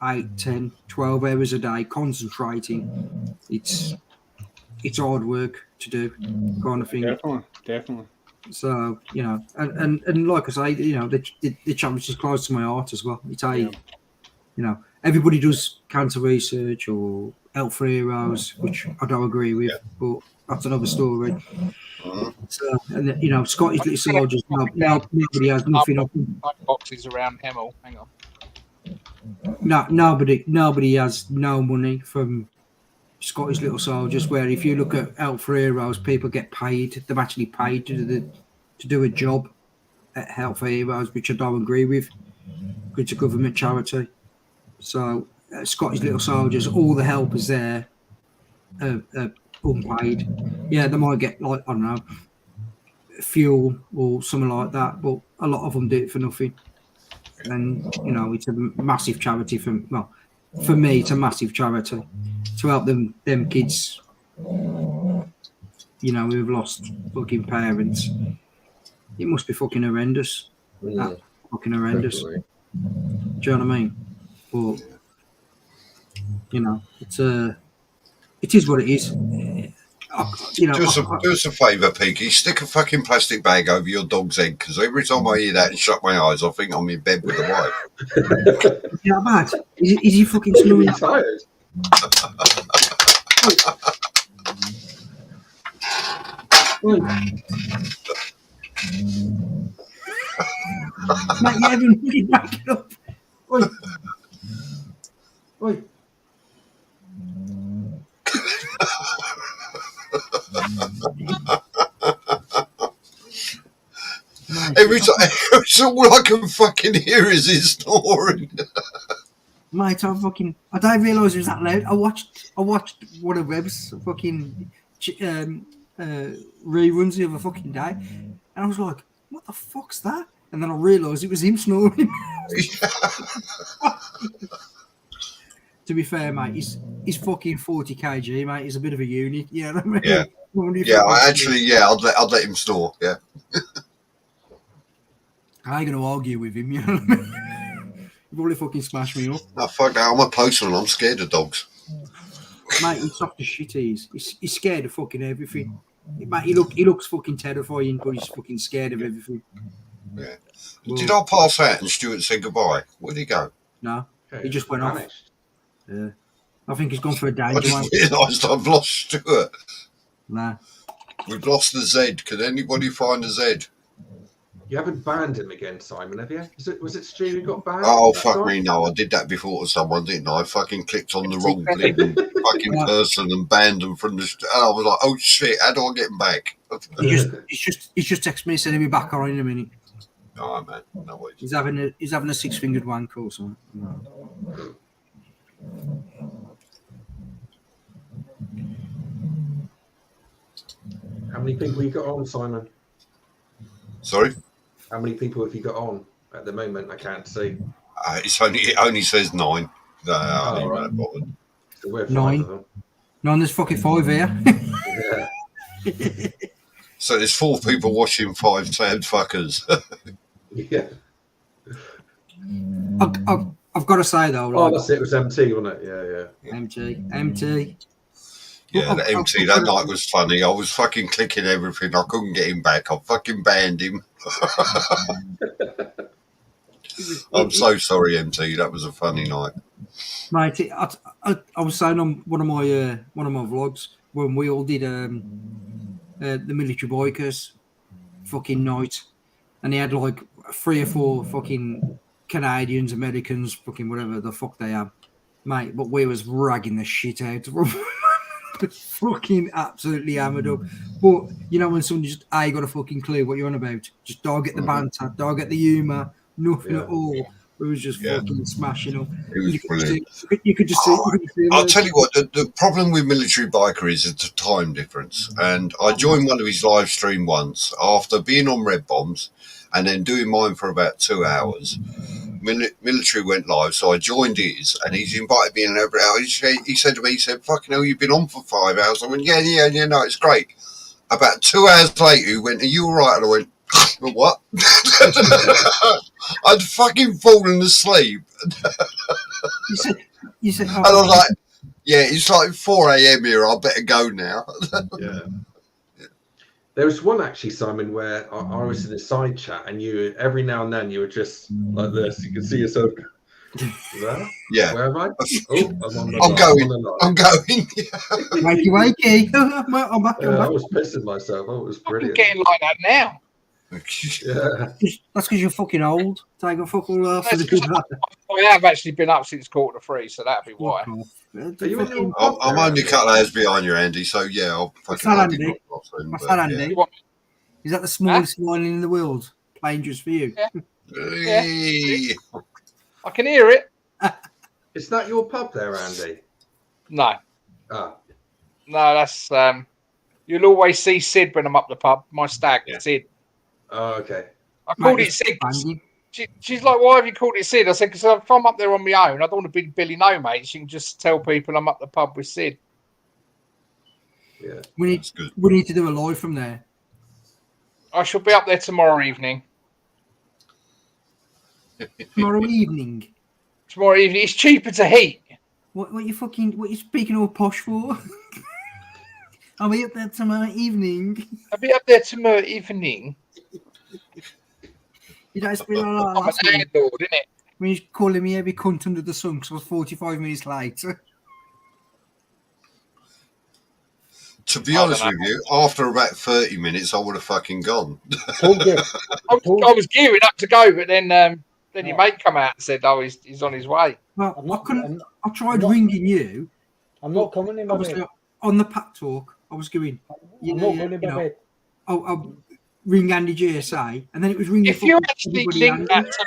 8, 10, 12 hours a day, concentrating. It's hard work to do, kind of thing. Definitely. So and like I say, the challenge is close to my heart as well. It's everybody does cancer research or Help for Heroes, which I don't agree with, but that's another story. So and Scottish Little Soldiers. Nobody has nothing. Boxes around Hemel. Hang on. No, nobody has no money from Scottish Little Soldiers. Where if you look at Help for Heroes, people get paid. They're actually paid to do a job at Help for Heroes, which I don't agree with. It's a government charity. So Scottish Little Soldiers, all the helpers there are unpaid. Yeah, they might get like, I don't know, fuel or something like that, but a lot of them do it for nothing. And, you know, it's a massive charity for me, it's a massive charity to help them kids, you know, who've lost fucking parents. It must be fucking horrendous. Yeah. Fucking horrendous. Definitely. Do you know what I mean? But, you know, it is what it is. You know, do us a favour, Peaky. Stick a fucking plastic bag over your dog's head, because every time I hear that and shut my eyes, I think I'm in bed with the wife. Yeah, bad. Is he fucking snoring? He's tired. Mate, you haven't really back it up. Oi. Oi. Every time, it's all I can fucking hear is his snoring. Mate, I don't realise it was that loud. I watched one of Webb's fucking reruns the other fucking day, and I was like, "What the fuck's that?" And then I realised it was him snoring. To be fair, mate, he's fucking 40 kg, mate. He's a bit of a unit. You know what I mean? Yeah. I'd let him snore. Yeah. I ain't gonna argue with him. You know what I mean? He'll probably fucking smash me up. No, fuck that. I'm a postman. I'm scared of dogs. Mate, he's soft as shit. He's scared of fucking everything. Mate, he looks fucking terrifying, but he's fucking scared of everything. Yeah. Well, did I pass out and Stuart said goodbye? Where'd he go? No, he just went off. Yeah. I think he's gone for a danger. I just realised I've lost Stuart. Nah. We've lost the Z. Can anybody find the Z? You haven't banned him again, Simon, have you? Was it Stu who got banned? Oh, fuck me, no. I did that before to someone, didn't I? I fucking clicked on the wrong bleeding fucking person and banned them from the... And I was like, oh, shit, how do I get him back? He's just texted me saying he'll be back on in a minute. All right, man. No worries. He's having a six-fingered wank or something. No. How many people you got on, Simon? Sorry? How many people have you got on at the moment? I can't see. It only says 9. No, I ain't right. bothered. So we're 9. 5 of them. 9, there's fucking 5 here. Yeah. So there's 4 people watching 5 sad fuckers. Yeah. I've got to say though. Like, that's it. It was MT, wasn't it? Yeah. MT. Yeah, the MT that night was funny. I was fucking clicking everything. I couldn't get him back. I fucking banned him. I'm so sorry, MT. That was a funny night, mate. I was saying on one of my vlogs when we all did the military bikers fucking night, and he had like 3 or 4 fucking Canadians, Americans, fucking whatever the fuck they are, mate. But we was ragging the shit out. Fucking absolutely hammered up. But you know when someone just got a fucking clue what you're on about, just don't get the banter, don't get the humour, nothing at all. It was just fucking smashing up. It was brilliant. You could just see. I'll tell you what, the problem with military biker is the time difference. And I joined one of his live stream once after being on Red Bombs and then doing mine for about 2 hours. Military went live, so I joined his, and he's invited me in every hour. He said to me, fucking hell, you've been on for 5 hours. I went, yeah, no, it's great. About 2 hours later, he went, are you all right? And I went, what? I'd fucking fallen asleep. You said, and I was like, yeah, it's like 4 a.m. here, I better go now. Yeah. There was one actually, Simon, where I was in a side chat, and you every now and then you were just like this. You could see yourself. Yeah. Where am I? Oh, I'm going. Wakey. I'm back. I was pissing myself. Oh, it was brilliant. I'm getting like that now. Yeah. That's because you're fucking old. Take a fuck all off. I have actually been up since 2:45, so that'd be why. I'm only a couple of hours behind you, Andy. So yeah, I'll fucking. Andy. Is that the smallest line in the world? Dangerous for you. Yeah. I can hear it. Is that your pub there, Andy? No. Ah. No, that's you'll always see Sid when I'm up the pub. My stag, Sid. Oh, okay. I called it Sid. She's like, why have you called it Sid? I said, because if I'm up there on my own, I don't want to be Billy No Mates. You can just tell people I'm up the pub with Sid. Yeah, we need to do a live from there. I shall be up there tomorrow evening. Tomorrow evening. Tomorrow evening. It's cheaper to heat. What you speaking all posh for? I'll be up there tomorrow evening. I'll be up there tomorrow evening. You don't speak like that. I'm an landlord, isn't it? When he's calling me every cunt under the sun because I was 45 minutes late. To be honest with you, after about 30 minutes, I would have fucking gone. Told you. I was gearing up to go, but then your mate come out and said, "Oh, he's on his way." Well, I tried ringing you. I'm not coming in my bed. On the Pack Talk, I was going. I'm not going in my bed. I'll ring Andy GSA, and then it was ringing. If you actually link that to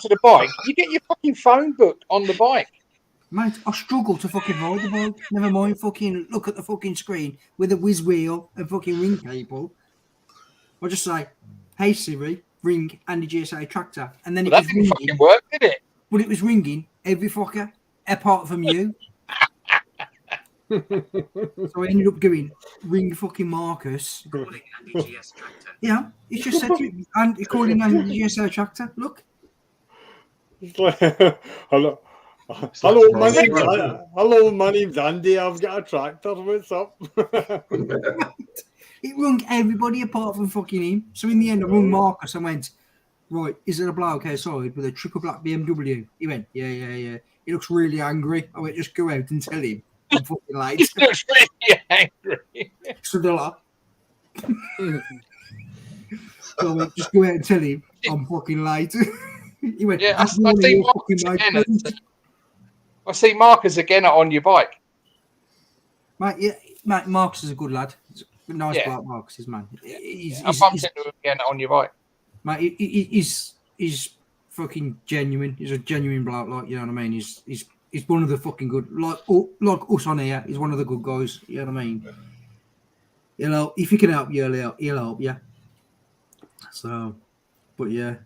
the bike, you get your fucking phone book on the bike. Mate, I struggle to fucking ride the bike. Never mind fucking look at the fucking screen with a whiz wheel and fucking ring cable. I just say, "Hey Siri, ring Andy GSA tractor," and then that didn't fucking work, did it? But it was ringing every fucker apart from you. So I ended up going ring fucking Marcus. Calling Andy GS tractor. Yeah, he just said to me, and calling Andy GSA tractor. Look. Hello. My name's Andy. I've got a tractor. What's up? It rung everybody apart from fucking him. So in the end, I rung Marcus and went, right, is it a bloke outside with a triple black BMW? He went, yeah. He looks really angry. I went, just go out and tell him I'm fucking late. He looks really angry. So they're like, so I went, just go out and tell him I'm fucking late. He went, yeah, I see Marcus again on your bike. Mate, Marcus is a good lad. He's a nice bloke, Marcus is, man. I bumped into him again on your bike. Mate, he's fucking genuine. He's a genuine bloke, like, you know what I mean? He's one of the fucking good, like us on here. He's one of the good guys. You know what I mean? He'll help, if he can help you, he'll help you. So, but yeah.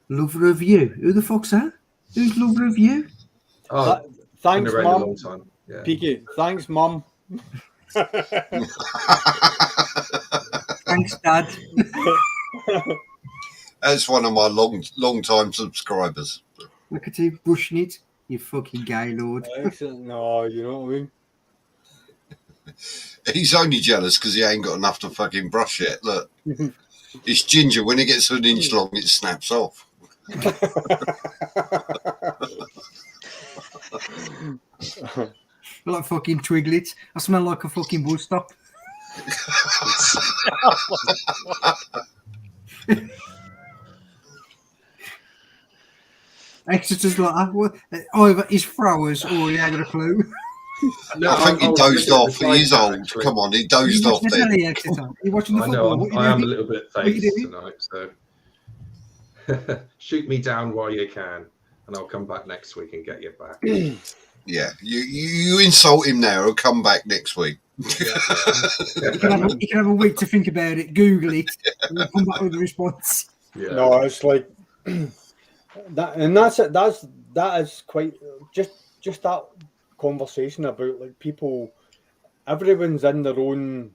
Lover of you. Who the fuck's that? Who's lover of you? Oh, thanks, Mum. Yeah. Picket. Thanks, Mum. Thanks, Dad. That's one of my long time subscribers. Look at him brushing it. You fucking gay lord. Excellent. No, you know what I mean? He's only jealous because he ain't got enough to fucking brush yet. Look. It's ginger. When it gets an inch long, it snaps off. Like fucking Twiglets. I smell like a fucking bull stop. Exeter's like either his throwers or he ain't got a clue. No, I think he dozed off. He is old. Actually. Come on, he dozed off then. You watching the football? I am a little bit phased tonight, so shoot me down while you can, and I'll come back next week and get you back. Yeah, you insult him now. He'll come back next week. You can have a week to think about it, Google it, and then come back with a response. Yeah. No, it's like that, and that's it. That is quite just that conversation about like people. Everyone's in their own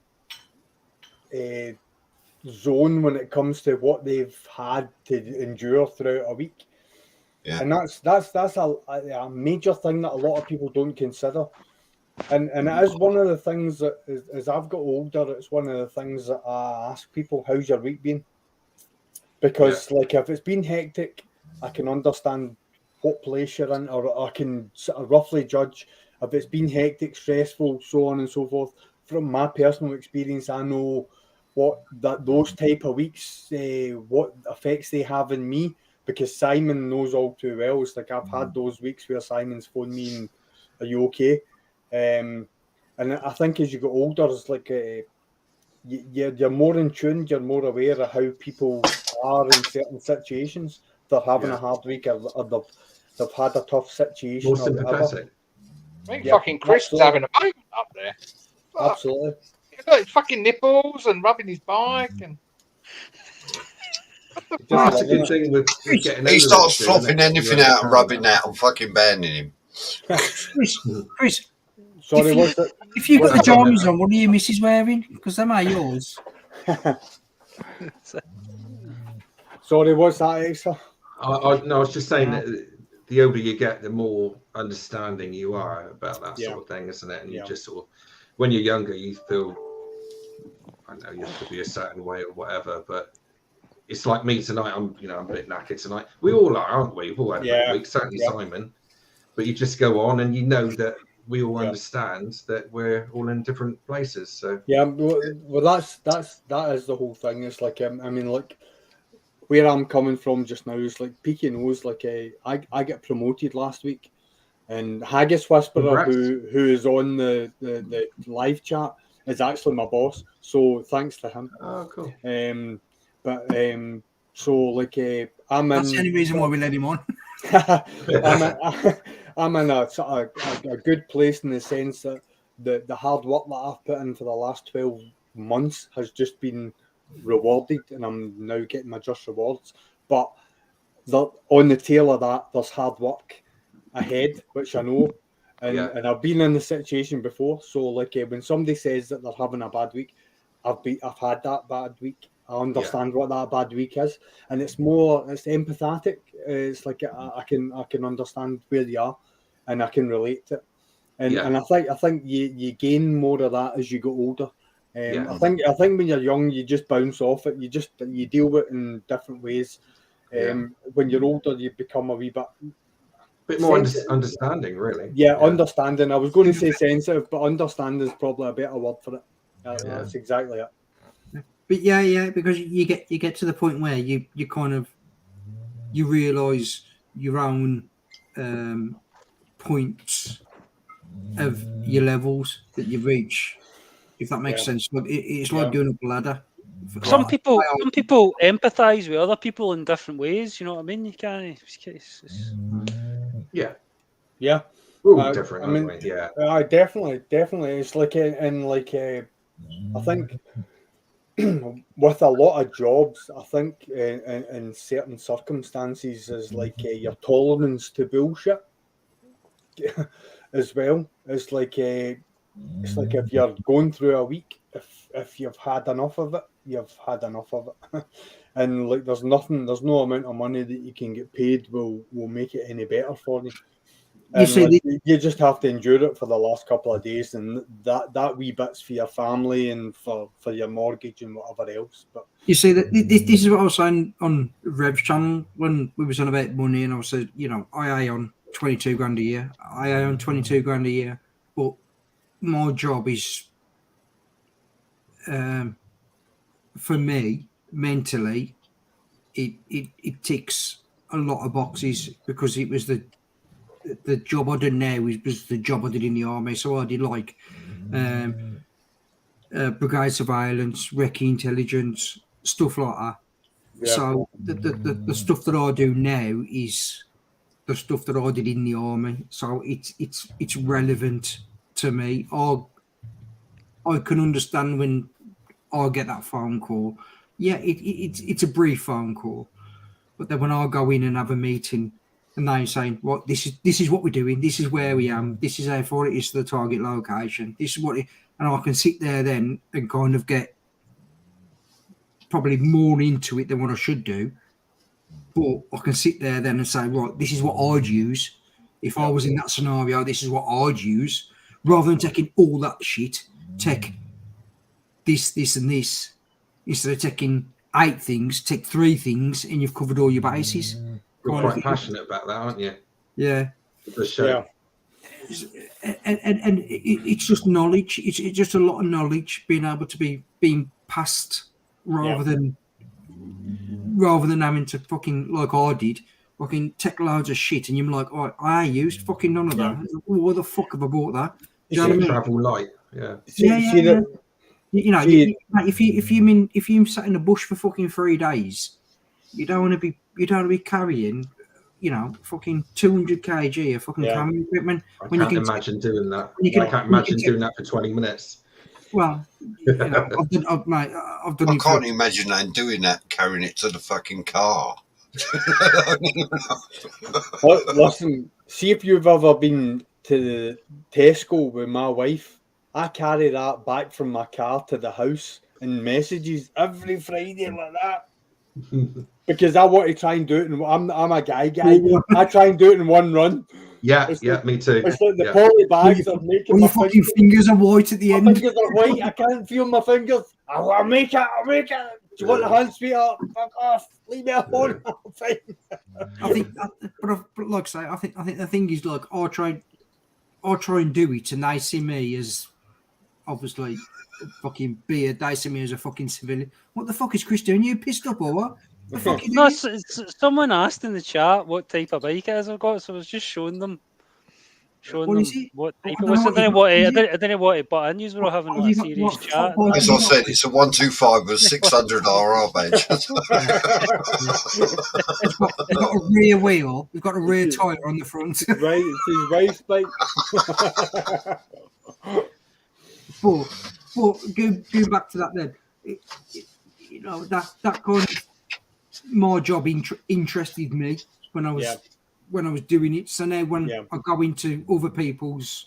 zone when it comes to what they've had to endure throughout a week. Yeah. And that's a major thing that a lot of people don't consider. And it is one of the things that as I've got older, it's one of the things that I ask people, how's your week been? Because like if it's been hectic, I can understand what place you're in, or I can sort of roughly judge if it's been hectic, stressful, so on and so forth. From my personal experience, I know what those type of weeks, what effects they have in me, because Simon knows all too well. It's like I've had those weeks where Simon's phoned me and, are you okay? And I think as you get older, it's like you're more in tune, you're more aware of how people are in certain situations. They're having a hard week, or they've had a tough situation. More sympathetic. I think fucking Chris is having a moment up there. Absolutely. Look, fucking nipples and rubbing his bike and. That's a good thing with getting He older, starts too, flopping isn't it? anything You out and rubbing understand that. I'm fucking banning him. Chris, Sorry, what's it? if you've got What's the that on pajamas there? on, what are your missus wearing? Because them are yours. Sorry, what's that, Extra? No, I was just saying that the older you get, the more understanding you are about that sort of thing, isn't it? And you just sort of, when you're younger, you feel, I know you have to be a certain way or whatever, but it's like me tonight. I'm a bit knackered tonight. We all are, aren't we? We've all had a big week, certainly Simon. But you just go on, and you know that we all understand that we're all in different places. So well, that is the whole thing. It's like I mean, like where I'm coming from just now is like Picket knows. Like I get promoted last week, and Haggis Whisperer, who is on the live chat, is actually my boss. So thanks to him. Oh, cool. So like I'm That's in. the only reason why we let him on. I'm in a good place in the sense that the hard work that I've put in for the last 12 months has just been rewarded, and I'm now getting my just rewards. But on the tail of that, there's hard work ahead, which I know, and I've been in the situation before. So like when somebody says that they're having a bad week, I've had that bad week. I understand what that bad week is, and it's empathetic. It's like I can understand where they are, and I can relate to it. And I think you gain more of that as you get older. I think when you're young, you just bounce off it. You deal with it in different ways. When you're older, you become a wee bit more understanding, really. Understanding. I was going to say sensitive, but understanding is probably a better word for it. That's exactly it. But because you get to the point where you kind of you realise your own points of your levels that you reach, if that makes sense. But it's like going up a ladder. Some people empathise with other people in different ways. You know what I mean? You can't. Yeah. We're all different, aren't we? Yeah. Definitely. It's like I think with a lot of jobs, I think in certain circumstances is like your tolerance to bullshit as well. It's like if you're going through a week, if you've had enough of it, you've had enough of it. And like there's no amount of money that you can get paid will make it any better for you. And you just have to endure it for the last couple of days, and that wee bit's for your family and for your mortgage and whatever else. But you see that this is what I was saying on Rev's channel when we was on about money, and I was saying, I own 22 grand a year. I own 22 grand a year, but my job is for me mentally, it ticks a lot of boxes because it was the job I do now was the job I did in the army. So I did like brigade surveillance, recce intelligence, stuff like that. Yeah. So the stuff that I do now is the stuff that I did in the army. So it's relevant to me. I can understand when I get that phone call. Yeah, it's a brief phone call, but then when I go in and have a meeting. And they're saying, "Well, this is what we're doing. This is where we am. This is how far it is to the target location. This is what," and I can sit there then and kind of get probably more into it than what I should do. But I can sit there then and say, "Right, this is what I'd use if I was in that scenario. This is what I'd use," rather than taking all that shit. Take this, and this instead of taking 8 things. Take 3 things, and you've covered all your bases. You're quite passionate about that, aren't you? Yeah. The show. Yeah. And it's just knowledge. It's just a lot of knowledge being able to being passed rather than having to fucking like I did. Fucking take loads of shit and you're like, oh, I used fucking none of that. Why the fuck have I bought that? Do you know what I mean? Travel light. Yeah. If you sat in a bush for fucking 3 days, you don't want to be carrying, fucking 200 kg of fucking camera equipment. I can't imagine doing that. I can't imagine doing that for 20 minutes. Well, you know, I've done I it. can't imagine them doing that, carrying it to the fucking car. Listen, see if you've ever been to the Tesco with my wife. I carry that back from my car to the house in messages every Friday like that. Because I want to try and do it, and I'm a guy. I try and do it in one run. Yeah, It's yeah, like, me too. It's like the Yeah. poly bags are making All my your fucking fingers are white at the My end. fingers are white. I can't feel my fingers. I'll make it. I'll make it. Do you want the hand sweetheart? Fuck off. Leave me alone. I'm fine. I think, but like I say, I think the thing is, like, I try and do it, and they see me as obviously fucking beard. They see me as a fucking civilian. What the fuck is Chris doing? You pissed up or what? The fuck you No, doing? someone asked in the chat what type of bike it is I've got, so I was just showing them What is it? what I type don't it was. know I what didn't you- want is to. it? I didn't want to butt in. You were all having What like a have you got- serious what chat. fuck- As I said, it's a 125 with 600 RR badge. We've got a rear wheel. We've got a rear tyre on the front. Right, it's his wife's bike. But going back to that then, you know, that kind of my job interested me when I was doing it. So now when I go into other people's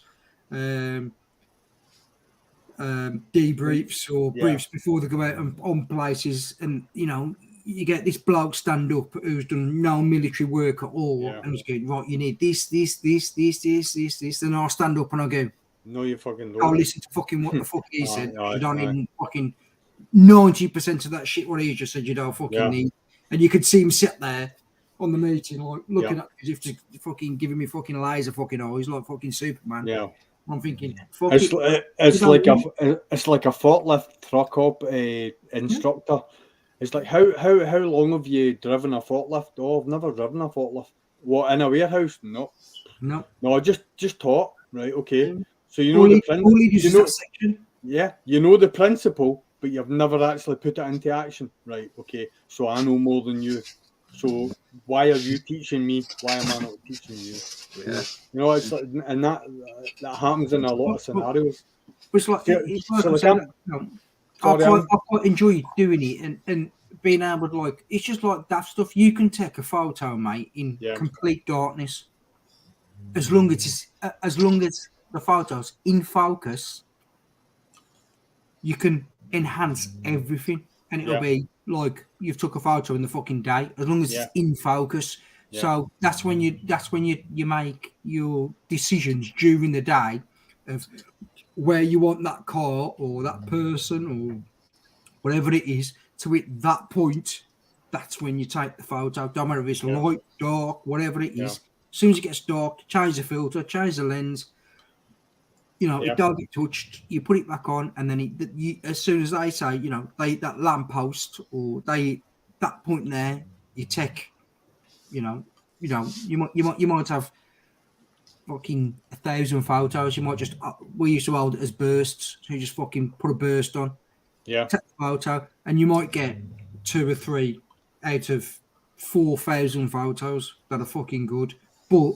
debriefs or briefs before they go out on places, and you know, you get this bloke stand up who's done no military work at all, and he's going, right, you need this, and I'll stand up and I go, no, you fucking don't. I'll listen to fucking what the fuck he said. Aye, You don't aye. even fucking 90% of that shit what he just said you don't fucking need. And you could see him sit there on the meeting, like looking at as if to fucking giving me fucking laser fucking eyes like fucking Superman. Yeah. I'm thinking, It's like a forklift truck up instructor. It's like how long have you driven a forklift? Oh, I've never driven a forklift. What, in a warehouse? No, I just taught. Right, okay. So you know the principle. Yeah, you know the principle, but you've never actually put it into action. Right, okay. So I know more than you. So why are you teaching me? Why am I not teaching you? Yeah. You know, it's like, and that happens in a lot of scenarios. It's like, I quite enjoy doing it and being able to, like, it's just like that stuff. You can take a photo, mate, in complete darkness, as long as the photo's in focus. You can enhance everything, and it'll be like you've took a photo in the fucking day, as long as it's in focus. So that's when you make your decisions during the day of where you want that car or that person or whatever it is to hit that point. That's when you take the photo. Don't matter if it's light, dark, whatever it is. As soon as it gets dark, change the filter, change the lens. You know, it don't get touched. You put it back on, and then as soon as they say, you know, they hit that lamppost or they hit that point there, you take, you might have fucking 1,000 photos. You might just we used to hold it as bursts, so you just fucking put a burst on, take the photo, and you might get 2 or 3 out of 4,000 photos that are fucking good, but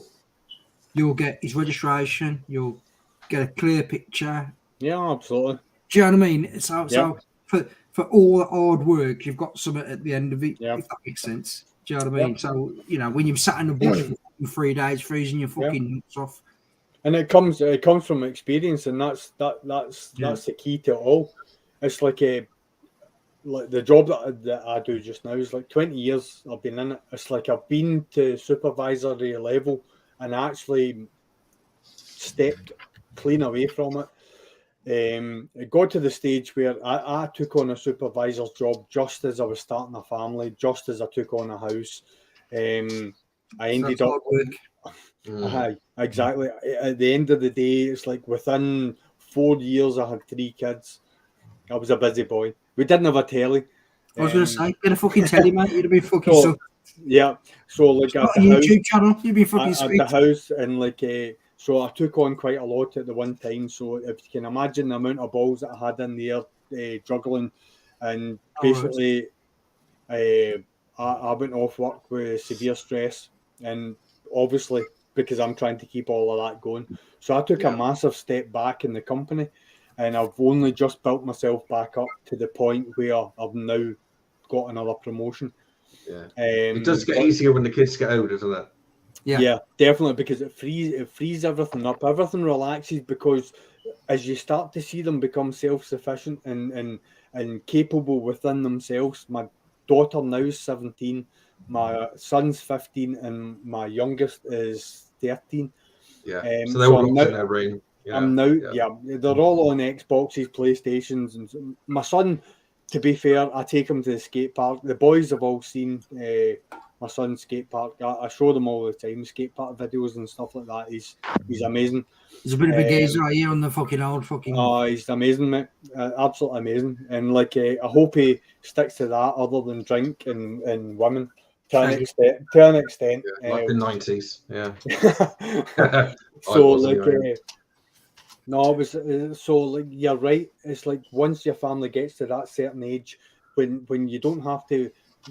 you'll get his registration, you'll get a clear picture. Yeah, absolutely. Do you know what I mean? So for all the hard work, you've got something at the end of it, if that makes sense. Do you know what I mean? So, you know, when you've sat in the bush for 3 days, freezing your fucking nuts off. And it comes from experience, and that's the key to it all. It's like the job that I do just now is like 20 years I've been in it. It's like I've been to supervisory level and actually stepped clean away from it. It got to the stage where I took on a supervisor's job just as I was starting a family, just as I took on a house. I ended up exactly at the end of the day. It's like within 4 years I had 3 kids. I was a busy boy. We didn't have a telly. I was going to say, get a fucking telly, mate. You'd have been fucking so like at the YouTube channel, you'd be fucking at the house, and like so I took on quite a lot at the one time. So if you can imagine the amount of balls that I had in there juggling, and basically I went off work with severe stress, and obviously because I'm trying to keep all of that going. So I took a massive step back in the company, and I've only just built myself back up to the point where I've now got another promotion. Yeah, it does get easier when the kids get older, doesn't it? Yeah, definitely, because it frees everything up. Everything relaxes because as you start to see them become self-sufficient and capable within themselves. My daughter now is 17, my son's 15, and my youngest is 13. Yeah, so they're all in their ring. Yeah, I'm now, they're all on Xboxes, PlayStations, and my son, to be fair, I take him to the skate park. The boys have all seen my son's skate park. I show them all the time, skate park videos and stuff like that. He's amazing. He's a bit of a geezer right here on the fucking old fucking. Oh, he's amazing, mate. Absolutely amazing. And like, I hope he sticks to that, other than drink and women, to an extent. Yeah, like the 90s. Yeah. So like. No, it was so like you're right. It's like once your family gets to that certain age, when you don't have to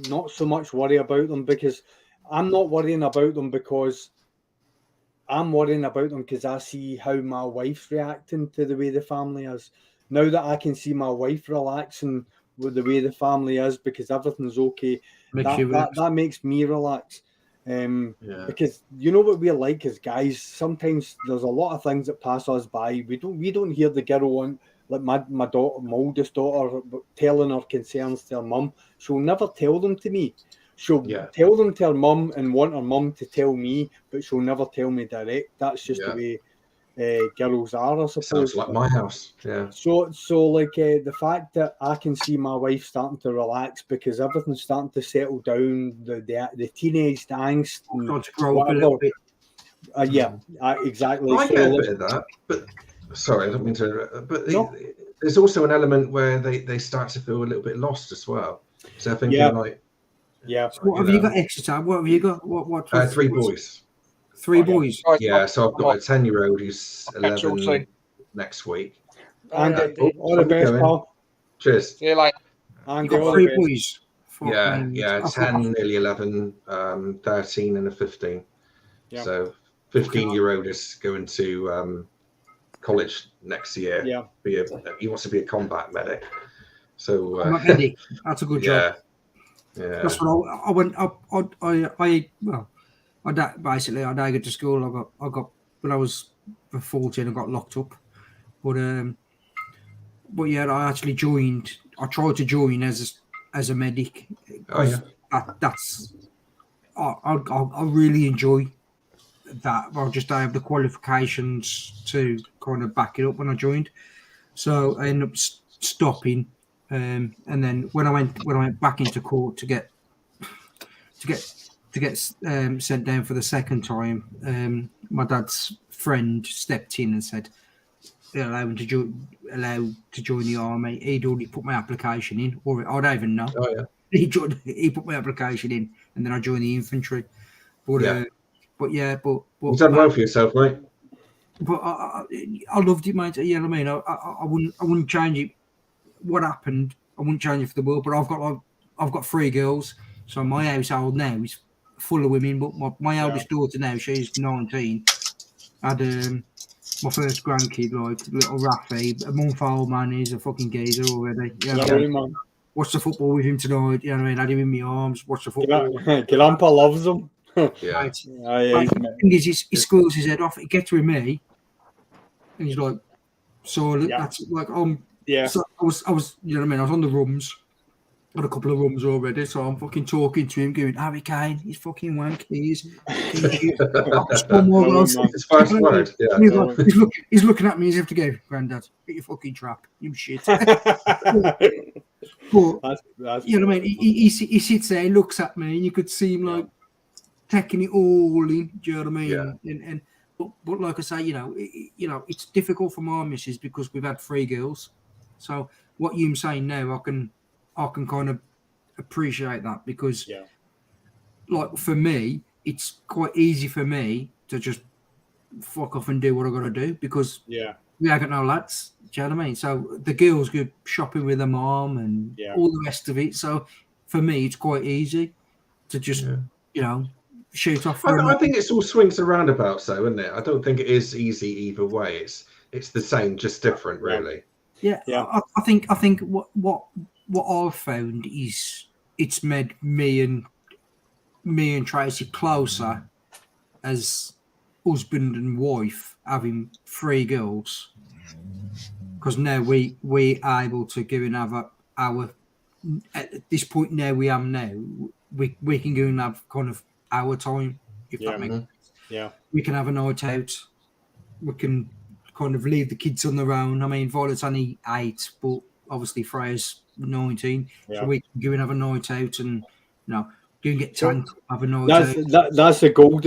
not so much worry about them, because I'm not worrying about them because I'm worrying about them because I see how my wife's reacting to the way the family is. Now that I can see my wife relaxing with the way the family is because everything's okay, that makes me relax. Because you know what we're like as guys, sometimes there's a lot of things that pass us by. We don't hear the girl on, like my oldest daughter, telling her concerns to her mum. She'll never tell them to me. She'll tell them to her mum and want her mum to tell me, but she'll never tell me direct. That's just the way girls are, I suppose. Sounds like my house. Yeah. So like the fact that I can see my wife starting to relax because everything's starting to settle down, the teenage angst, and to grow up a little bit. Exactly. I get a bit of that, but sorry, I don't mean to. But there's also an element where they start to feel a little bit lost as well. So I think like. Yeah. So what have you got extra time? What have you got? What? 3 boys. 3 boys. Yeah, so I've got a 10-year-old who's 11 next week. And all the best, pal. Cheers. See you later. And you got 3 boys. Yeah, 10, nearly 11, 13, and a 15. Yeah. So 15-year-old is going to college next year. Yeah. He wants to be a combat medic. So combat medic. That's a good job. Yeah. That's what I went. Basically, I didn't get to school. I got when I was 14. I got locked up, but yeah, I actually joined. I tried to join as a medic. Oh yeah, that's I really enjoy that. I just don't have the qualifications to kind of back it up when I joined, so I ended up stopping. And then when I went back into court to get sent down for the second time, my dad's friend stepped in and said, allowed to join the army. He'd already put my application in, or I don't even know. Oh yeah. He put my application in, and then I joined the infantry. But you've done well for yourself, mate. But I loved it, mate. You know what I mean? I wouldn't change it. What happened? I wouldn't change it for the world. But I've got 3 girls, so my household now is full of women. But my eldest daughter now, she's 19. Had my first grandkid, like little Rafi, a month old man. He's a fucking geezer already. Watch the football with him tonight. You know what I mean? Had him in my arms. Watch the football. Grandpa loves him. Yeah. The thing is, he screws his head off. He gets with me, and he's like, "So that's like Yeah. So I was, you know what I mean? I was on the rums. Got a couple of rums already, so I'm fucking talking to him, going, Harry Kane, he's fucking wanky. He's first word. Yeah. He's looking at me as if to go, Granddad, get your fucking trap, you shit. But that's you know what I mean? He sits there, he looks at me, and you could see him like taking it all in. Do you know what I mean? Yeah. But like I say, you know, it's difficult for my missus because we've had 3 girls. So what you're saying now, I can kind of appreciate that because, like for me, it's quite easy for me to just fuck off and do what I got to do because we ain't got no lads. Do you know what I mean? So the girls go shopping with their mom and all the rest of it. So for me, it's quite easy to just shoot off. I think it's all swings and roundabouts, though, isn't it? I don't think it is easy either way. It's the same, just different, really. Yeah. I think what I've found is it's made me and Tracy closer as husband and wife, having 3 girls, because now we are able to go and have our at this point now we can go and have kind of our time, if that makes sense. Yeah, we can have a night out, we can kind of leave the kids on their own. I mean, Violet's only 8, but obviously Freya's 19, so we can go and have a night out and go and get tanked, have a night out. That's the gold,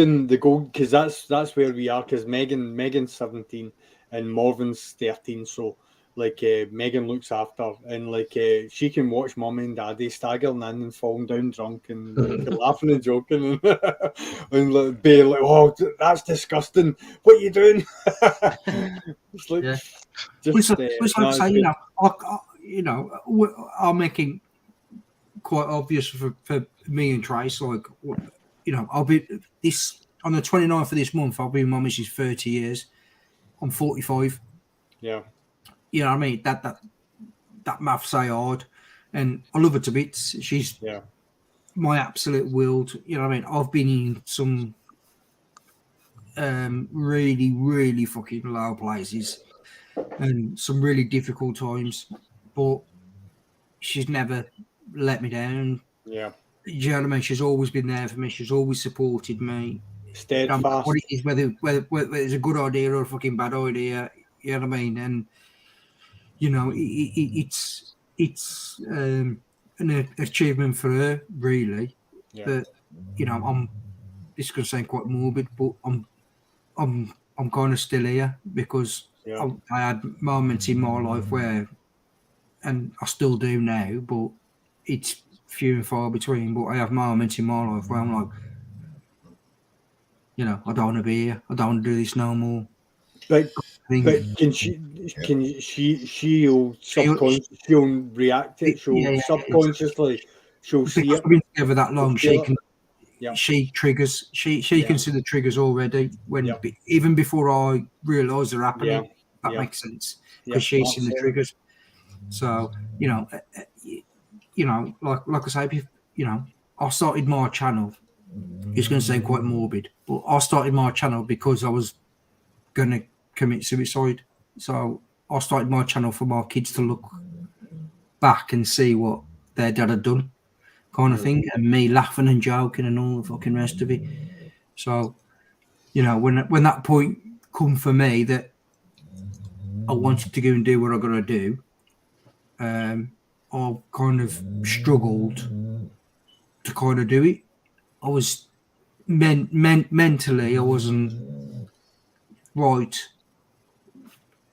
because that's where we are. Because Megan's 17 and Morven's 13, so like Megan looks after, and like she can watch mummy and daddy staggering in and falling down drunk and laughing and joking and like, be like, oh, that's disgusting, what are you doing? It's like I'm making quite obvious for me and Trace, like, I'll be this on the 29th of this month, I'll be with my missus 30 years. I'm 45. Yeah. You know what I mean? That maths say hard, and I love her to bits. She's my absolute world. You know what I mean? I've been in some really, really fucking low places and some really difficult times, but she's never let me down. Yeah. You know what I mean? She's always been there for me. She's always supported me. Steadfast. What it is, whether it's a good idea or a fucking bad idea, you know what I mean? And it's an achievement for her, really. Yeah. That this is going to sound quite morbid, but I'm kind of still here because I had moments in my life where, and I still do now, but it's few and far between. But I have moments in my life where I'm like, I don't want to be here. I don't want to do this no more. But can she'll subconsciously she'll react it. She'll subconsciously she'll see it. We've been together that long. She triggers. She can see the triggers already even before I realise they're happening. That makes sense because she's seen the triggers. So like I say, I started my channel. It's going to sound quite morbid, but I started my channel because I was going to commit suicide. So I started my channel for my kids to look back and see what their dad had done, kind of thing, and me laughing and joking and all the fucking rest of it. So, when that point come for me that I wanted to go and do what I got to do, I kind of struggled to kind of do it. I was mentally, I wasn't right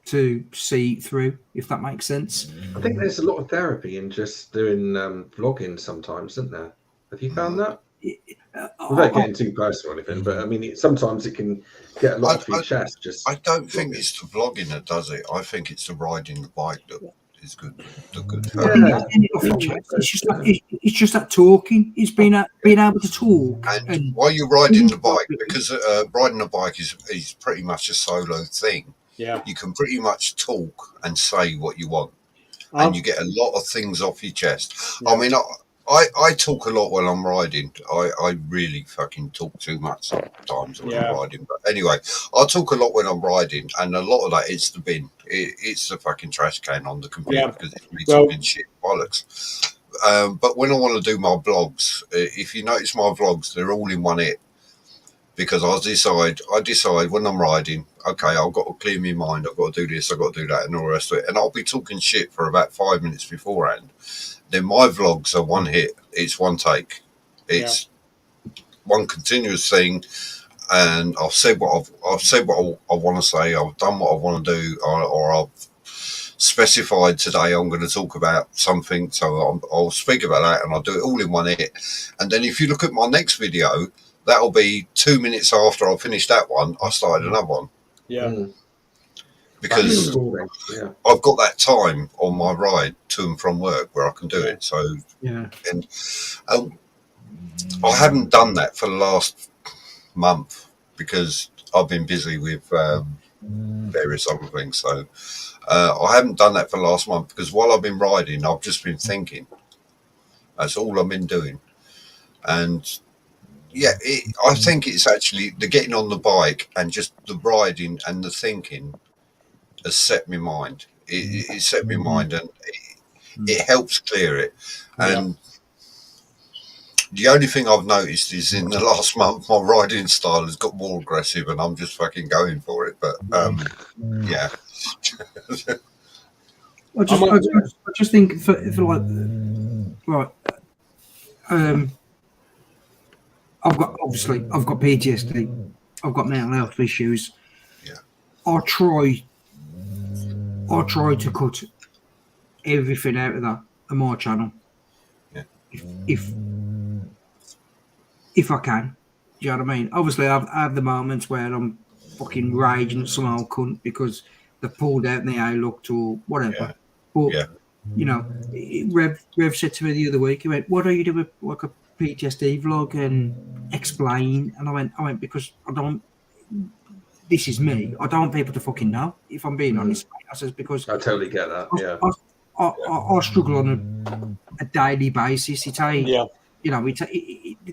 to see it through, if that makes sense. I think there's a lot of therapy in just doing vlogging sometimes, isn't there? Have you found that? Without getting too personal or anything, but I mean, sometimes it can get a lot off your chest. I don't think it's the vlogging that does it. I think it's the riding the bike that is good. It's just that talking. It's being able to talk. And while you're riding the bike, because riding the bike is pretty much a solo thing. Yeah, you can pretty much talk and say what you want, and you get a lot of things off your chest. Yeah. I mean, I talk a lot when I'm riding. I really fucking talk too much sometimes when I'm riding. But anyway, I talk a lot when I'm riding, and a lot of that it's the bin. It's the fucking trash can on the computer because it's me talking shit bollocks. But when I want to do my vlogs, if you notice my vlogs, they're all in one hit. Because I decide when I'm riding, okay, I've got to clear my mind, I've got to do this, I've got to do that, and all the rest of it. And I'll be talking shit for about 5 minutes beforehand. Then my vlogs are one hit. It's one take. It's one continuous thing. And I've said what I want to say. I've done what I want to do, or I've specified today I'm going to talk about something. So I'll speak about that, and I'll do it all in one hit. And then if you look at my next video, that'll be 2 minutes after I finished that one, I started another one. Yeah. Because I've got that time on my ride to and from work where I can do it. So, and I haven't done that for the last month because I've been busy with various other things. So I haven't done that for last month because while I've been riding, I've just been thinking. That's all I've been doing. And yeah, I think it's actually the getting on the bike and just the riding and the thinking has set my mind. It set my mind, and it helps clear it. And the only thing I've noticed is in the last month, my riding style has got more aggressive, and I'm just fucking going for it. But yeah. I just think for like right. I've got PTSD. I've got mental health issues. Yeah. I try to cut everything out of that on my channel. Yeah. If I can. Do you know what I mean? Obviously, I have the moments where I'm fucking raging at some old cunt because they've pulled out and the eye looked or whatever. Yeah. But you know, Rev said to me the other week, he went, "Why don't you do like a PTSD vlog and explain?" And I went because I don't. This is me. I don't want people to fucking know. If I'm being honest, I says because I totally get that. I struggle on a daily basis. It's you know,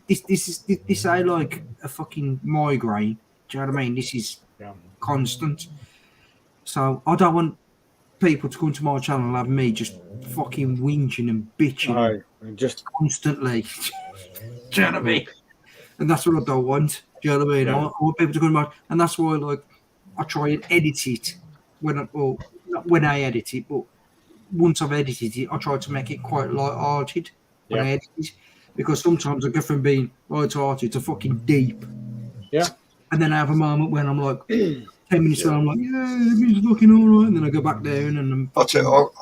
this ain't like a fucking migraine. Do you know what I mean? This is constant. So I don't want people to come to my channel and have me just fucking whinging and bitching just constantly. Do you know what I mean? And that's what I don't want. Do you know what I mean? I want people to come to my, and that's why like I try and edit it not when I edit it, but once I've edited it, I try to make it quite light-hearted when I edit it, because sometimes I go from being light-hearted to fucking deep. Yeah. And then I have a moment when I'm like 10 minutes when I'm like, it's looking all right, and then I go back down and I'll tell you,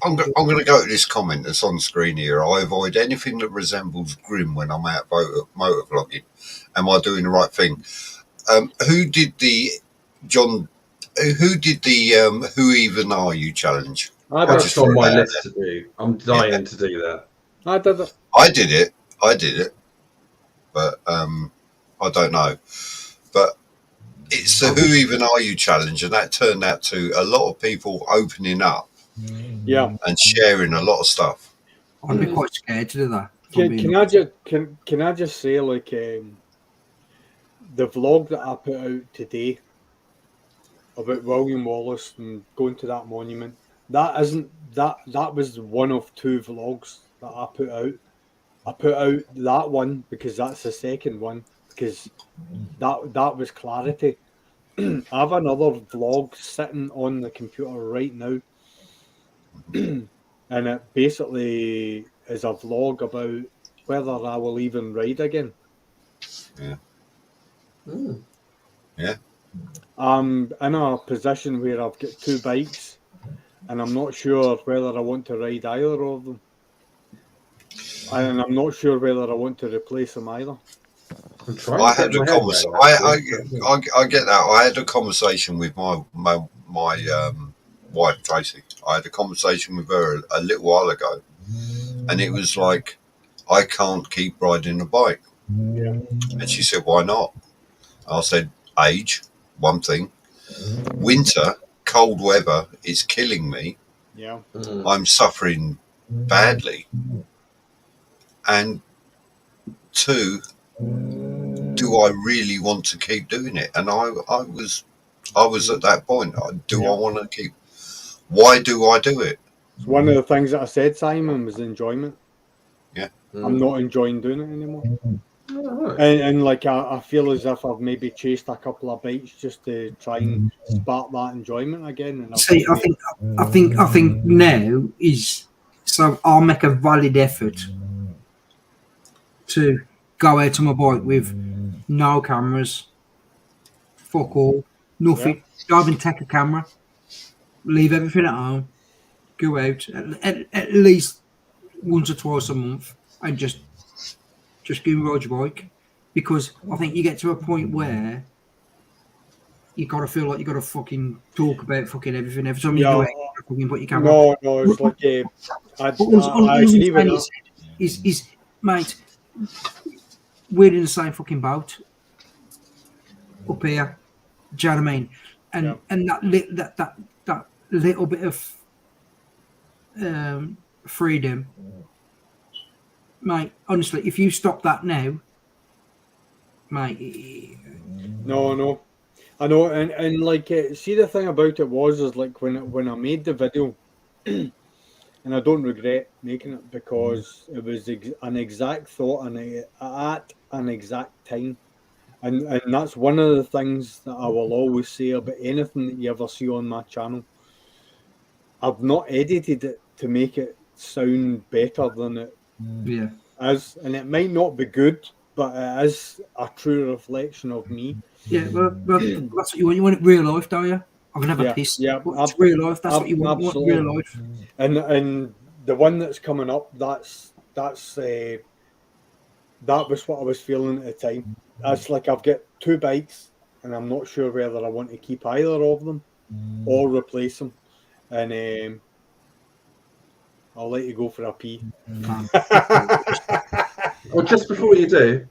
I'm going to go to this comment that's on screen here. I avoid anything that resembles grim when I'm out motor vlogging. Am I doing the right thing? Who did the Who Even Are You challenge? That's on my list to do. I'm dying to do that. I did it. I did it. But I don't know. But it's the Who Even Are You challenge, and that turned out to a lot of people opening up and sharing a lot of stuff. I'd be quite scared to do that. Can I just say, like, the vlog that I put out today about William Wallace and going to that monument, that was one of 2 vlogs that I put out. I put out that one because that's the second one, because that was clarity. I have another vlog sitting on the computer right now, and it basically is a vlog about whether I will even ride again. Yeah. Yeah. I'm in a position where I've got 2 bikes, and I'm not sure whether I want to ride either of them. And I'm not sure whether I want to replace them either. I had a conversation. I get that. I had a conversation with my wife Tracy. I had a conversation with her a little while ago, and it was like, I can't keep riding a bike. Yeah. And she said, "Why not?" I said, "Age, one thing. Winter, cold weather is killing me. Yeah. I'm suffering badly. And 2, do I really want to keep doing it?" And I was at that point. Do I want to keep? Why do I do it? It's one of the things that I said, Simon, was enjoyment. Yeah. I'm not enjoying doing it anymore. And like I feel as if I've maybe chased a couple of bites just to try and spark that enjoyment again. And see, I think now is, so I'll make a valid effort to go out on my bike with no cameras, fuck all, nothing. Don't even take a camera. Leave everything at home. Go out at least once or twice a month and just go and ride your bike, because I think you get to a point where you gotta feel like you gotta fucking talk about fucking everything every time you go out. Fucking put your camera. No, it's like I agree with that. Is mate, we're in the same fucking boat up here. Do you know what I mean? and that little bit of freedom, mate. Honestly, if you stop that now, mate. No, I know, and like, see, the thing about it is like when I made the video, and I don't regret making it because it was an exact thought and at an exact time, and that's one of the things that I will always say about anything that you ever see on my channel. I've not edited it to make it sound better than it is, and it might not be good, but it is a true reflection of me. Yeah, well, that's what you want. You want it real life, don't you? I'm gonna have a piss. Yeah, it's real life. That's what you want. Absolutely. Real life. And the one that's coming up, that was what I was feeling at the time. It's like I've got 2 bikes, and I'm not sure whether I want to keep either of them or replace them. And I'll let you go for a pee. Well, just before you do.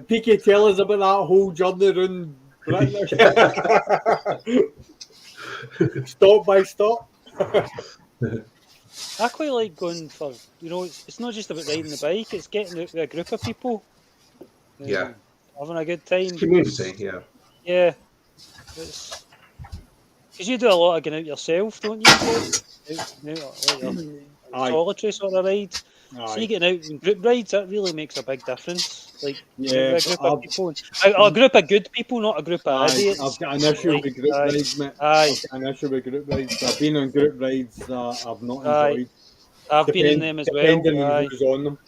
Picket, tell us about that whole journey around Britain. Stop by stop. I quite like going for, it's not just about riding the bike, it's getting out with a group of people. Having a good time. It's community, yeah. Yeah. Because you do a lot of going out yourself, don't you? Solitary sort of ride. So you getting out in group rides, that really makes a big difference. Like, a group of people, a group of good people, not a group of idiots. I've got an issue with group rides, mate. I've got an issue with group rides. I've been on group rides that I've not enjoyed. I've been in them as well. Depending on who's on them.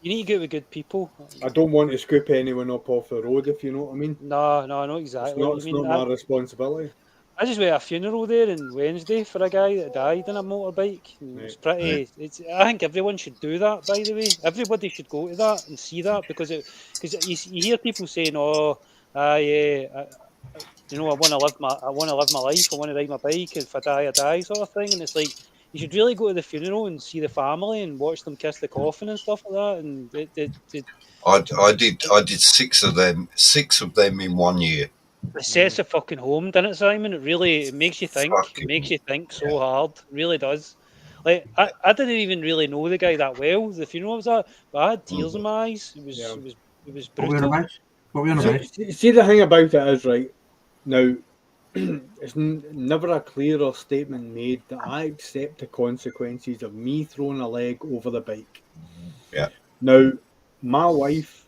You need to get with good people. I don't want to scoop anyone up off the road, if you know what I mean. No, not exactly. It's not my responsibility. I just went to a funeral there on Wednesday for a guy that died on a motorbike. It's pretty. I think everyone should do that. By the way, everybody should go to that and see that because you hear people saying, "Oh, I want to live my life. I want to ride my bike. If I die, sort of thing." And it's like you should really go to the funeral and see the family and watch them kiss the coffin and stuff like that. And I did 6 of them in 1 year. It sets a fucking home, doesn't it, Simon? It makes you think. It makes you think so hard. It really does. Like I didn't even really know the guy that well. The funeral was that, but I had tears in my eyes. It was brutal. What were we on about? See, the thing about it is, right now, it's never a clearer statement made that I accept the consequences of me throwing a leg over the bike. Yeah. Now, my wife,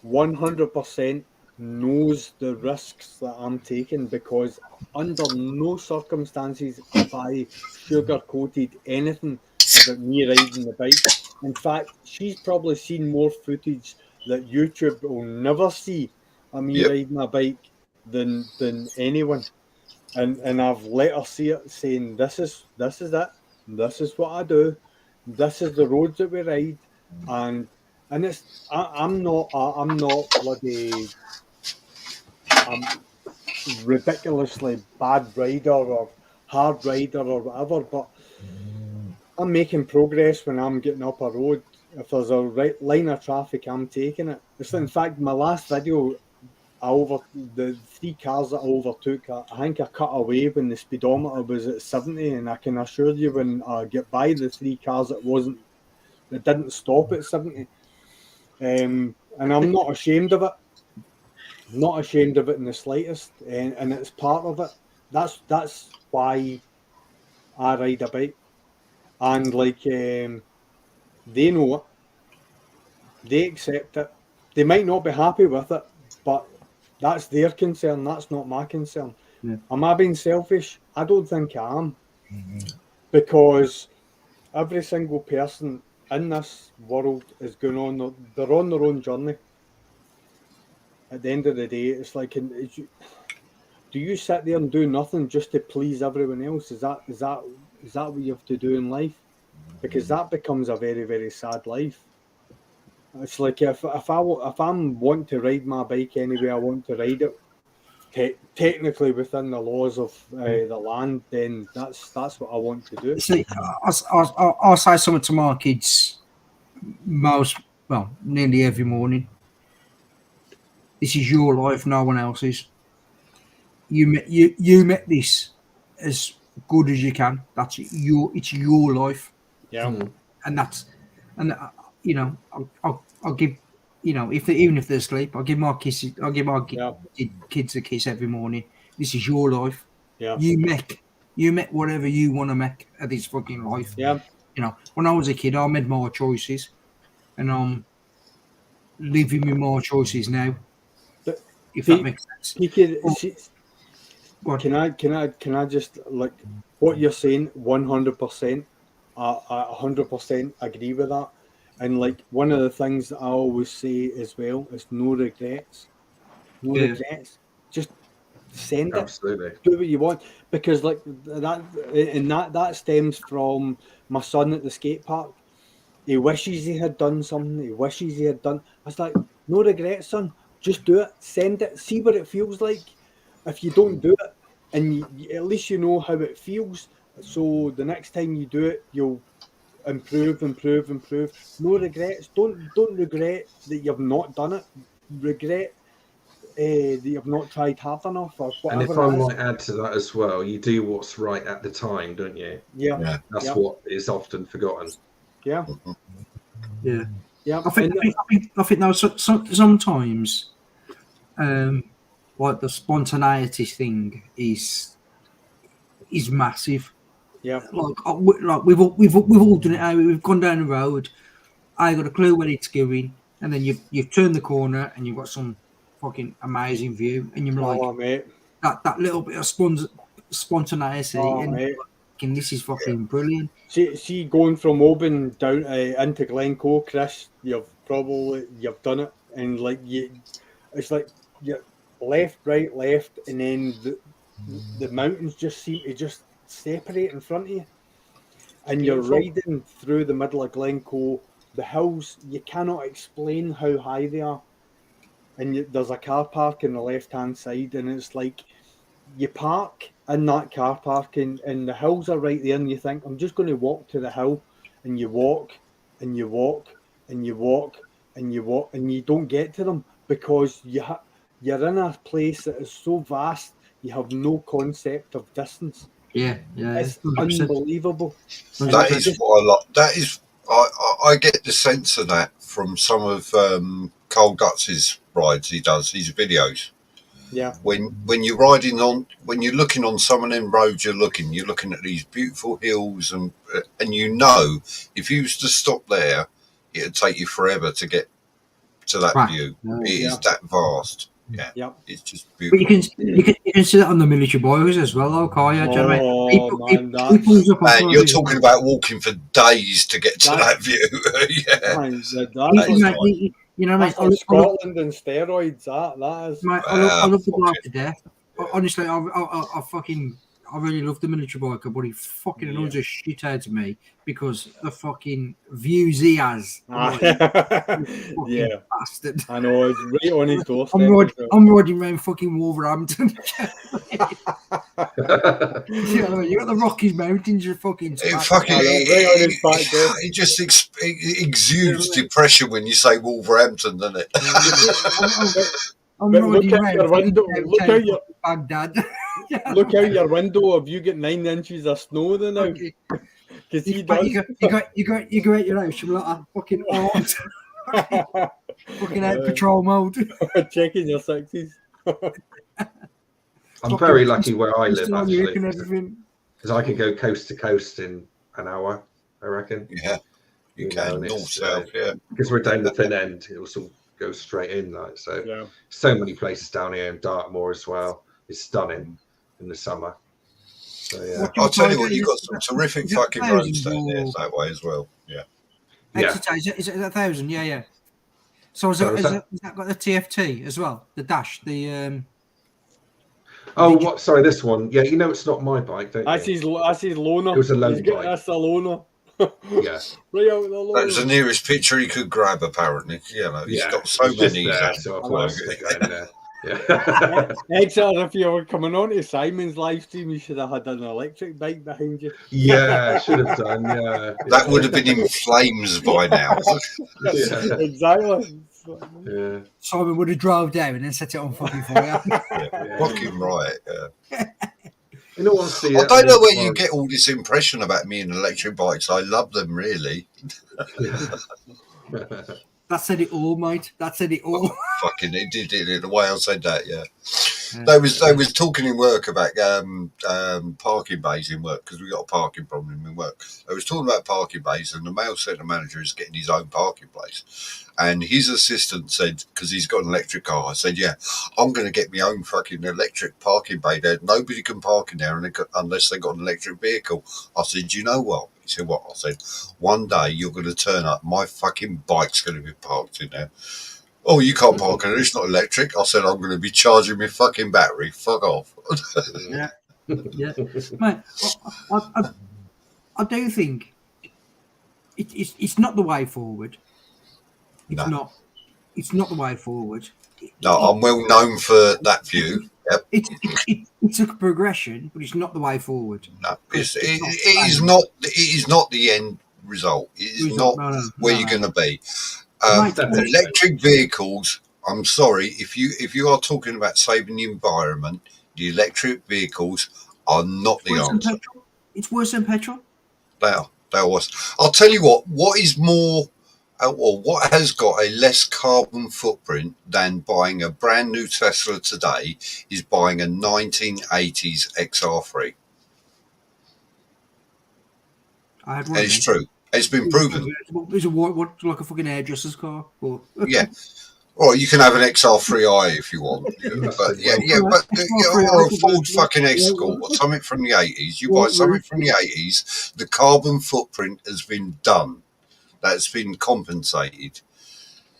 100%. Knows the risks that I'm taking because under no circumstances have I sugar-coated anything about me riding the bike. In fact, she's probably seen more footage that YouTube will never see of me riding a bike than anyone. And I've let her see it, saying this is it, this is what I do, this is the roads that we ride, and it's I'm not bloody ridiculously bad rider or hard rider or whatever, but I'm making progress when I'm getting up a road. If there's a right line of traffic, I'm taking it. It's, in fact, my last video, the 3 cars that I overtook, I think I cut away when the speedometer was at 70, and I can assure you when I get by the 3 cars, it didn't stop at 70. And I'm not ashamed of it. Not ashamed of it in the slightest, and it's part of it. That's why I ride a bike, and like they know it, they accept it. They might not be happy with it, but that's their concern. That's not my concern. Yeah. Am I being selfish? I don't think I am, because every single person in this world is going on. They're on their own journey. At the end of the day, it's like, do you sit there and do nothing just to please everyone else? Is that what you have to do in life? Because that becomes a very, very sad life. It's like if I'm wanting to ride my bike anyway, I want to ride it technically within the laws of the land. Then that's what I want to do. See, I say something to my kids nearly every morning. This is your life, no one else's. You make this as good as you can. It's your life. Yeah. And you know, I'll give, you know, even if they're asleep, I'll give my kids a kiss every morning. This is your life. Yeah. You make whatever you want to make of this fucking life. Yeah. You know, when I was a kid, I made more choices, and I'm living with more choices now. If that makes sense. Can I just, like, what you're saying? 100%. I 100% agree with that. And like, one of the things that I always say as well is no regrets. No regrets. Just send it. Absolutely. Do what you want, because like that stems from my son at the skate park. He wishes he had done something. He wishes he had done. I was like, no regrets, son. Just do it. Send it. See what it feels like. If you don't do it, and at least you know how it feels. So the next time you do it, you'll improve. No regrets. Don't regret that you've not done it. Regret that you've not tried hard enough or whatever. And if I might add to that as well, you do what's right at the time, don't you? Yeah. That's what is often forgotten. Yeah. Yeah. Yeah. I think now sometimes, like the spontaneity thing is massive. Yeah. Like we've all done it. We've gone down the road. I got a clue where it's going, and then you've turned the corner and you've got some fucking amazing view, and you're like, mate. that little bit of spontaneity, and this is fucking brilliant. See, going from Oban down into Glencoe, Chris, you've done it, and like it's like you left, right, left, and then the mountains just seem to just separate in front of you, and you're riding through the middle of Glencoe. The hills, you cannot explain how high they are, and there's a car park on the left-hand side, and it's like you park in that car park, and the hills are right there, and you think, I'm just going to walk to the hill, and you walk, and you walk, and you walk, and you walk, and you don't get to them because you're in a place that is so vast, you have no concept of distance. Yeah, It's 100%. Unbelievable. That is what I love. That is, I get the sense of that from some of Carl Guts's rides he does, his videos. Yeah. When you're riding on, when you're looking on some of them roads, you're looking at these beautiful hills, and you know, if you was to stop there, it'd take you forever to get to that view. It is that vast. Yeah. It's just beautiful. But you can see that on the military boys as well, though, can't you? Man, you're talking about walking for days to get to that view. You know, mate, Scotland and steroids. That is. Mate, I love the guy to death. Honestly, I really love the military biker, but he fucking annoys the shit out of me because the fucking views he has. Bastard. I know, it's right on his doorstep. I'm riding around fucking Wolverhampton. You know, you got the Rockies Mountains, you're fucking. It just exudes depression when you say Wolverhampton, doesn't it? Look out your window. Baghdad. Look out your window. Have you got 9 inches of snow then now? Because he does. You go out your house, you're like a fucking aunt. Fucking out patrol mode. Checking your 60s. I'm very lucky where I live, actually. Because I can go coast to coast in an hour, I reckon. Yeah. You can, north, south, Because we're down the thin end, it also goes straight in. Like, so many places down here in Dartmoor as well. It's stunning in the summer. So, yeah. I'll tell you what, you've got some terrific fucking roads down there that way as well. Yeah. Is it 1,000? Yeah. So has that got the TFT as well? The dash, the Oh, what? Sorry, this one. Yeah, you know it's not my bike, don't you? That's his loaner. It was a loan bike. That's a loaner. Yeah. Right out the loaner. That was the nearest picture he could grab, apparently. You know, he's got so many. So I thought I'd stick that in there. Yeah. Exeter, if you were coming on to Simon's live stream, you should have had an electric bike behind you. Yeah, should have done. Yeah, that would have been in flames by now. Exactly. Yeah. Simon would have drove down and then set it on fucking fire. Fucking right. In all honesty, I don't know where you get all this impression about me and electric bikes. I love them, really. That said it all, mate. That said it all. Fucking, it did it in the way I said that, yeah. They was talking in work about parking bays in work, because we got a parking problem in work. They was talking about parking bays, and the male centre manager is getting his own parking place. And his assistant said, because he's got an electric car, I said, yeah, I'm going to get my own fucking electric parking bay there. Nobody can park in there unless they've got an electric vehicle. I said, do you know what? He said, what? I said, one day you're going to turn up, my fucking bike's going to be parked in there. Oh, you can't park in it, it's not electric. I said, I'm going to be charging my fucking battery. Fuck off. Yeah. Mate, I do think it's not the way forward. It's not the way forward. No, I'm well known for that view. Yep. It's a progression, but it's not the way forward. No, it is not the end result. It is not where you're going to be. Electric vehicles, I'm sorry, if you are talking about saving the environment, the electric vehicles are not the answer. It's worse than petrol. They are. I'll tell you what is more, or what has got a less carbon footprint than buying a brand new Tesla today is buying a 1980s XR3. I had one. It's true. It's been proven. It's like a fucking hairdresser's car. But... Yeah. Or you can have an XR3i if you want. Or a Ford fucking Escort or something from the 80s. You buy something from the 80s, the carbon footprint has been done. That's been compensated.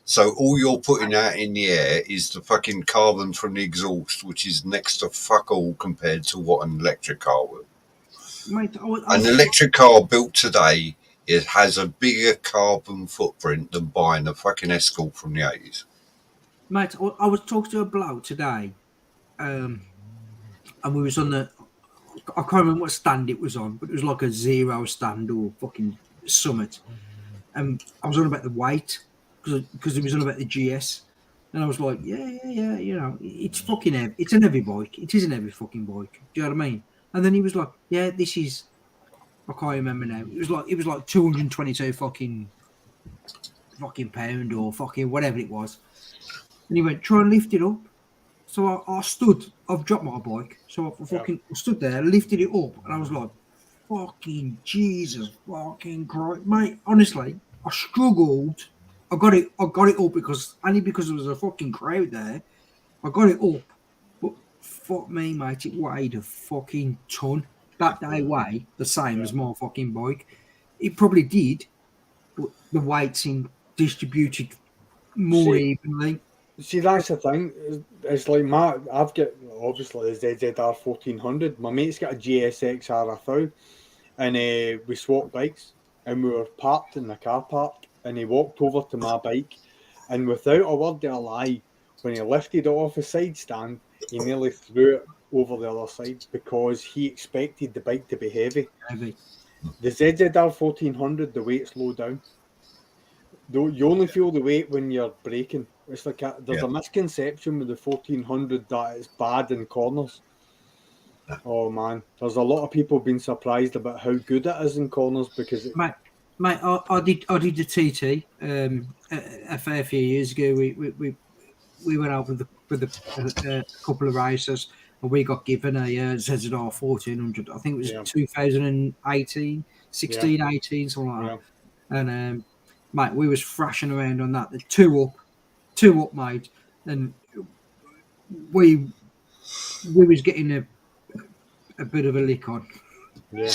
So all you're putting out in the air is the fucking carbon from the exhaust, which is next to fuck all compared to what an electric car will. Mate, an electric car built today, it has a bigger carbon footprint than buying a fucking Escort from the 80s. Mate, I was talking to a bloke today, and we was on I can't remember what stand it was on, but it was like a zero stand or fucking summit. And I was on about the weight, because it was on about the GS. And I was like, yeah, you know, it's fucking heavy. It's an heavy bike. It is an heavy fucking bike. Do you know what I mean? And then he was like, yeah, this is, I can't remember now. It was like 222 fucking pound or fucking whatever it was. And he went, try and lift it up. So I stood, I've dropped my bike. So I stood there, lifted it up, and I was like, fucking Jesus, fucking Christ. Mate, honestly, I struggled. I got it up because there was a fucking crowd there. I got it up. But fuck me, mate, it weighed a fucking ton. That day weighed the same as my fucking bike. It probably did, but the weight's distributed more evenly. See, that's the thing. It's like I've got obviously the ZZR 1400. My mate's got a GSX RFO, and we swapped bikes, and we were parked in the car park, and he walked over to my bike, and without a word of a lie, when he lifted it off his side stand, he nearly threw it over the other side because he expected the bike to be heavy. The ZZR 1400, the weight's low down. You only feel the weight when you're braking. It's like there's a misconception with the 1400 that it's bad in corners. Oh man, there's a lot of people being surprised about how good it is in corners because mate, I did the TT a fair few years ago. We went out with a couple of races and we got given a ZZR 1400. I think it was 2018, 16, 18, something like that. And mate, we was thrashing around on that. The two up, mate, and we was getting a bit of a lick on. Yeah,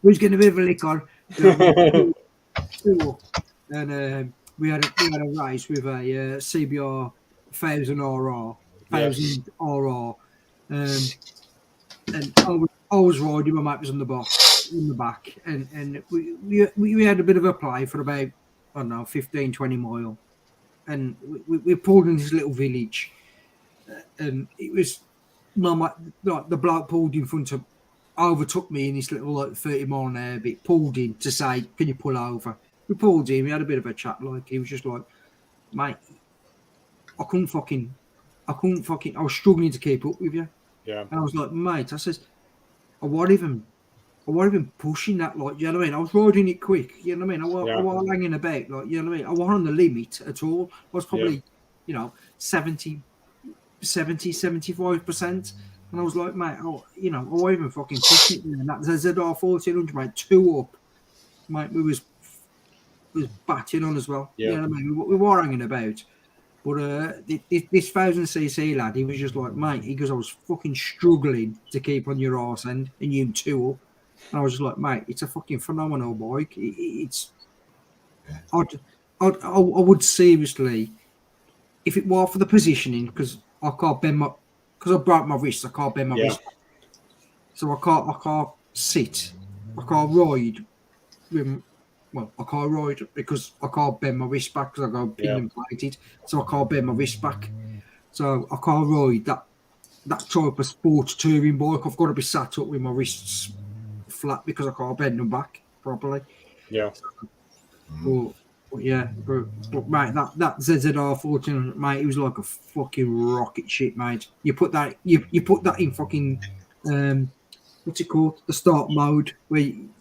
we was getting a bit of a lick on. Two up, and we had a race with a CBR 1000 RR, and I was riding. My mate was in the back, and we had a bit of a play for about, I don't know, 15, 20 mile. And we pulled in this little village. And it was, the bloke pulled in front of, overtook me in this little 30 mile an hour bit, pulled in to say, can you pull over? We pulled in, we had a bit of a chat. Like, he was just like, mate, I couldn't fucking. I was struggling to keep up with you. Yeah. And I was like, mate, I says, I wasn't even pushing that, like, you know what I mean? I was riding it quick, you know what I mean? I wasn't hanging about, like, you know what I mean? I wasn't on the limit at all. I was probably, 75%. And I was like, mate, I wasn't even fucking pushing it. And that ZR 1400, mate, 2 up, mate, we was batting on as well. Yeah. You know what I mean? We were hanging about. But this 1000cc lad, he was just like, mate, he goes, I was fucking struggling to keep on your arse end, and you 2 up. And I was just like, mate, it's a fucking phenomenal bike. I would seriously, if it were for the positioning, because I broke my wrist, I can't bend my wrist. So I can't sit, I can't ride with. Well, I can't ride because I can't bend my wrist back because I got pinned and plated. So I can't bend my wrist back. So I can't ride that type of sports touring bike. I've got to be sat up with my wrists flat because I can't bend them back properly. Yeah. But mate, that ZZR 1400, mate, it was like a fucking rocket ship, mate. You put that in fucking what's it called? The start mode where you,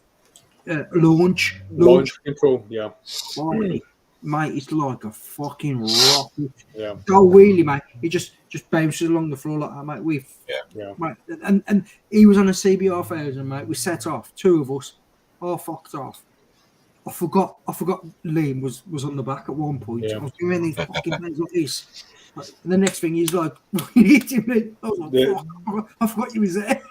launch control, yeah. Mate, it's like a fucking rocket. Yeah. Go wheelie, mate. It just bounces along the floor like that, mate. Mate, and he was on a CBR 1000, mate. We set off, 2 of us, all fucked off. I forgot Liam was on the back at one point. I was doing these fucking things like this. And the next thing he's like, hitting me. I was like, fuck, I forgot you was there.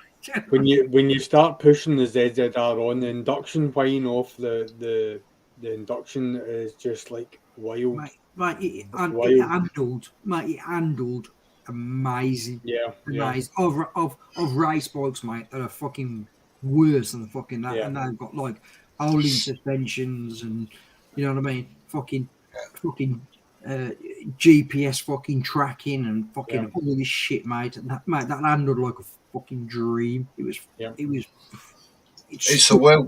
when you start pushing the ZZR on, the induction whine off the induction is just like wild. Mate, it handled amazing. Yeah, amazing. Of race bikes, mate, that are fucking worse than fucking that, and they've got like holding suspensions and you know what I mean, fucking GPS fucking tracking and fucking all this shit, mate. And that handled like a fucking dream. It's a well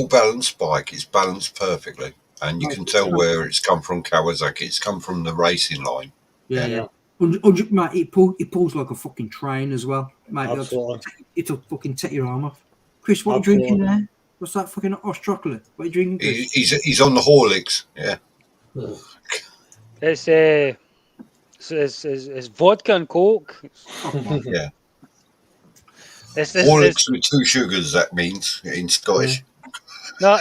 balanced bike. It's balanced perfectly, and you can tell where it's come from. Kawasaki. It's come from the racing line. Yeah. Mate, it pulls like a fucking train as well, mate. It'll fucking take your arm off. Chris, what are you drinking there? What's that fucking hot chocolate? What are you drinking, Chris? He's on the Horlicks. Yeah. It's vodka and Coke. Yeah. Horlicks with 2 sugars, that means in Scottish. No,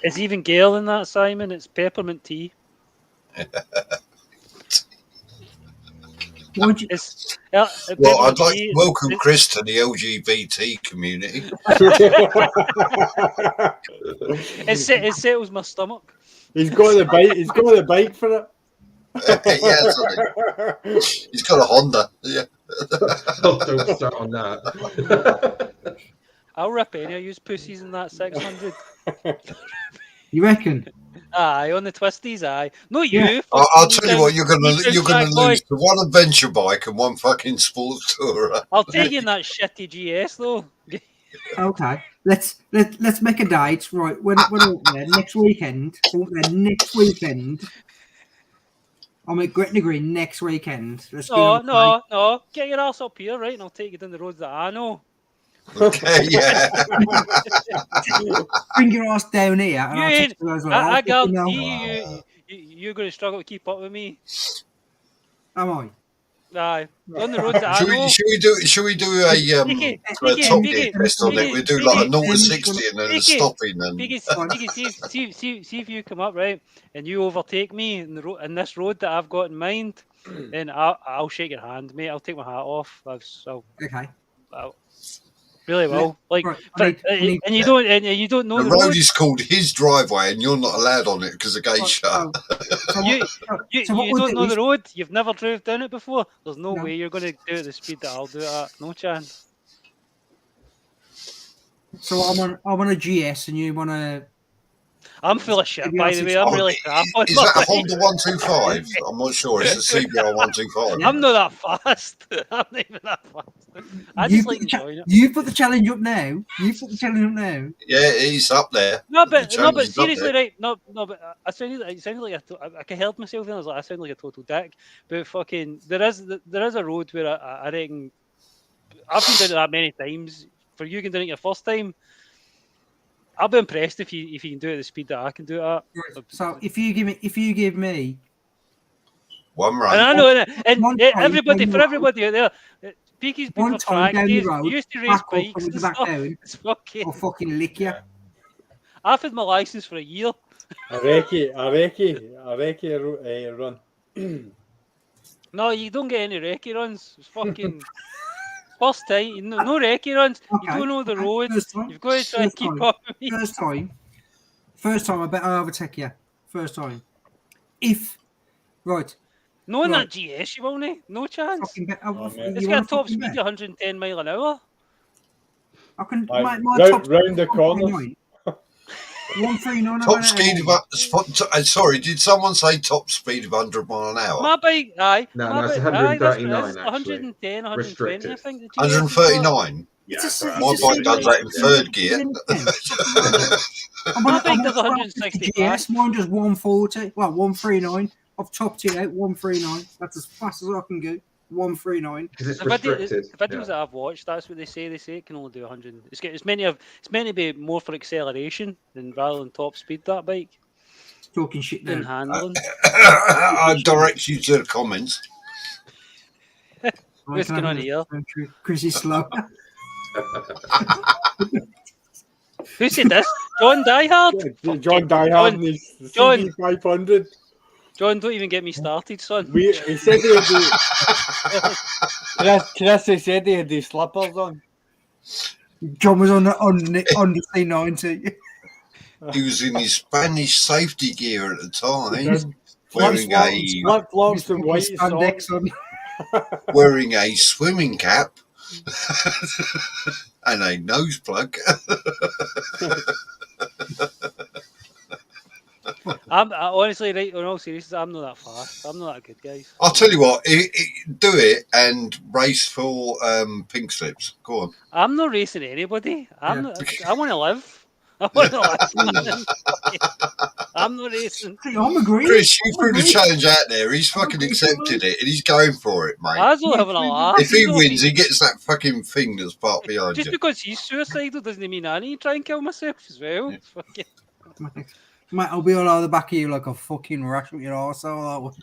it's even gayer than that, Simon. It's peppermint tea. I'd like to welcome Chris to the LGBT community. It settles my stomach. He's got the bike. He's got the bike for it. He's got a Honda. Yeah. Don't start on that. I'll rip any of you pussies in that 600. You reckon? Aye, on the twisties, aye. No, you. Yeah. I'll tell you what, you're gonna lose to one adventure bike and one fucking sports tourer. I'll take you in that shitty GS though. Okay, let's make a date. Right, when up there next weekend. I'll make Gretna Green next weekend. No. Get your ass up here, right, and I'll take you down the roads that I know. Okay, yeah. Bring your ass down here. And I guarantee you're going to struggle to keep up with me. Am I? Aye. On the roads that I know. Should we do a top gear test on it? We do like a 0 to 60 and then a stopping. And see if you come up, right, and you overtake me in this road that I've got in mind, then I'll shake your hand, mate. I'll take my hat off. Okay. Really well, like, right, and you don't know the road is called his driveway, and you're not allowed on it because the gate's shut. You don't know the road. You've never drove down it before. There's no way you're going to do it the speed that I'll do it at. No chance. So I'm on a GS, and you want a I'm full of shit, by the way. I'm really crap on Is my that a bike. Honda 125? I'm not sure. It's a CBR 125. I'm not that fast. I'm not even that fast. I just like enjoying it. You put the challenge up now. Yeah, he's up there. No, but challenge is up seriously, there. right? No, but I sounded like I held myself, and I was like, I sound like a total dick. But fucking, there is a road where I reckon I've been down it that many times. For you, can do it your first time. I'll be impressed if you can do it at the speed that I can do it at. So if you give me one run, and I know, and everybody out there, Peaky's been for track days. You used to race bikes and stuff. It's fucking. I'll fucking lick you. I've had my license for a year. A recce run. No, you don't get any recce runs. It's fucking first time. No recce runs. Okay. You don't know the road. You've got to try and keep up with me. First time, I bet I'll overtake you. First time. If right. Knowing that GS, you won't. No chance. It's got a top speed of 110 mile an hour. I can round the corner. 139. Top speed of sorry, did someone say top speed of 100 mile an hour? My bike, aye. No, it's 139 actually. 110, 120, I think. 139? Yeah, my bike does that in third gear. My bike does 165. Mine does 140. Well, 139. I've topped it out 139. That's as fast as I can go. 139. Because it's restricted. The videos that I've watched, that's what they say. They say it can only do 100. It's meant to be more for acceleration rather than top speed. That bike. Talking shit than now. handling. I direct you to the comments. What's going on here? Chris is slow. Who said this? John Diehard. John Diehard and his CD500. John, don't even get me started, son. He said he had Chris said he had these slippers on. John was on the C90. He was in his Spanish safety gear at the time, flip-flops and white socks, wearing a swimming cap and a nose plug. I honestly, right, in all seriousness, I'm not that fast. I'm not that good, guys. I'll tell you what, do it and race for pink slips. Go on. I'm not racing anybody. I want to live. I want to live. I'm not racing. I'm agreeing. Chris, you threw the challenge out there. He's fucking accepted it and he's going for it, mate. I was all having a laugh. If he wins, he gets that fucking thing that's parked behind Just you. because he's suicidal doesn't mean I need to try and kill myself as well. Yeah. Fucking... Mate, I'll be all over the back of you like a fucking rash with your arsehole.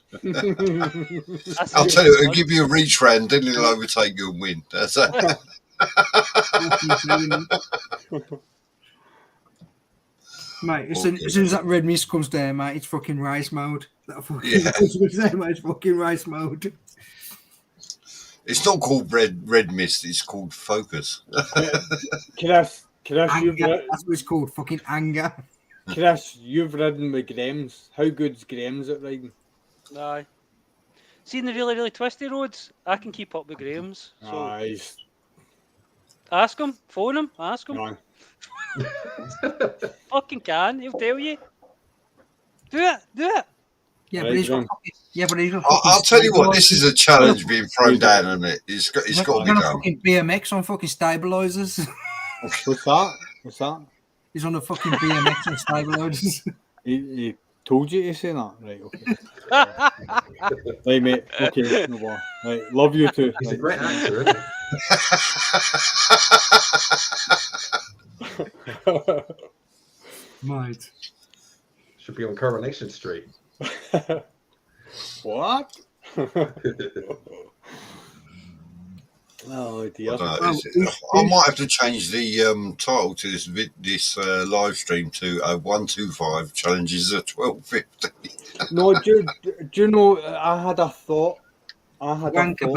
I'll tell you, it'll give you a reach round, then he'll overtake you and win. That's it. Mate, as soon as that red mist comes down, mate, it's fucking race mode. It's fucking race mode. It's not called red mist, it's called focus. Chris, that's what it's called, fucking anger. Chris, you've ridden with Grahams. How good's Grahams at riding? Aye. Seeing the really, really twisty roads, I can keep up with Graham's. So Nice. Ask him, phone him, ask him. No. Fucking can, he'll tell you. Do it. Yeah, but he's got. I'll tell you what, this is a challenge being thrown down on it. It's got to be done. Fucking BMX on fucking stabilizers. What's that? He's on a fucking BMX and stabilizers. He told you to say that? Right, okay. Right, mate. Okay, no more. Right, love you too. He's a great actor, isn't he? Mate. Should be on Coronation Street. What? Oh dear! I might have to change the title to this live stream to 125 challenges at 1250. No, do you know? I had a thought. Wanker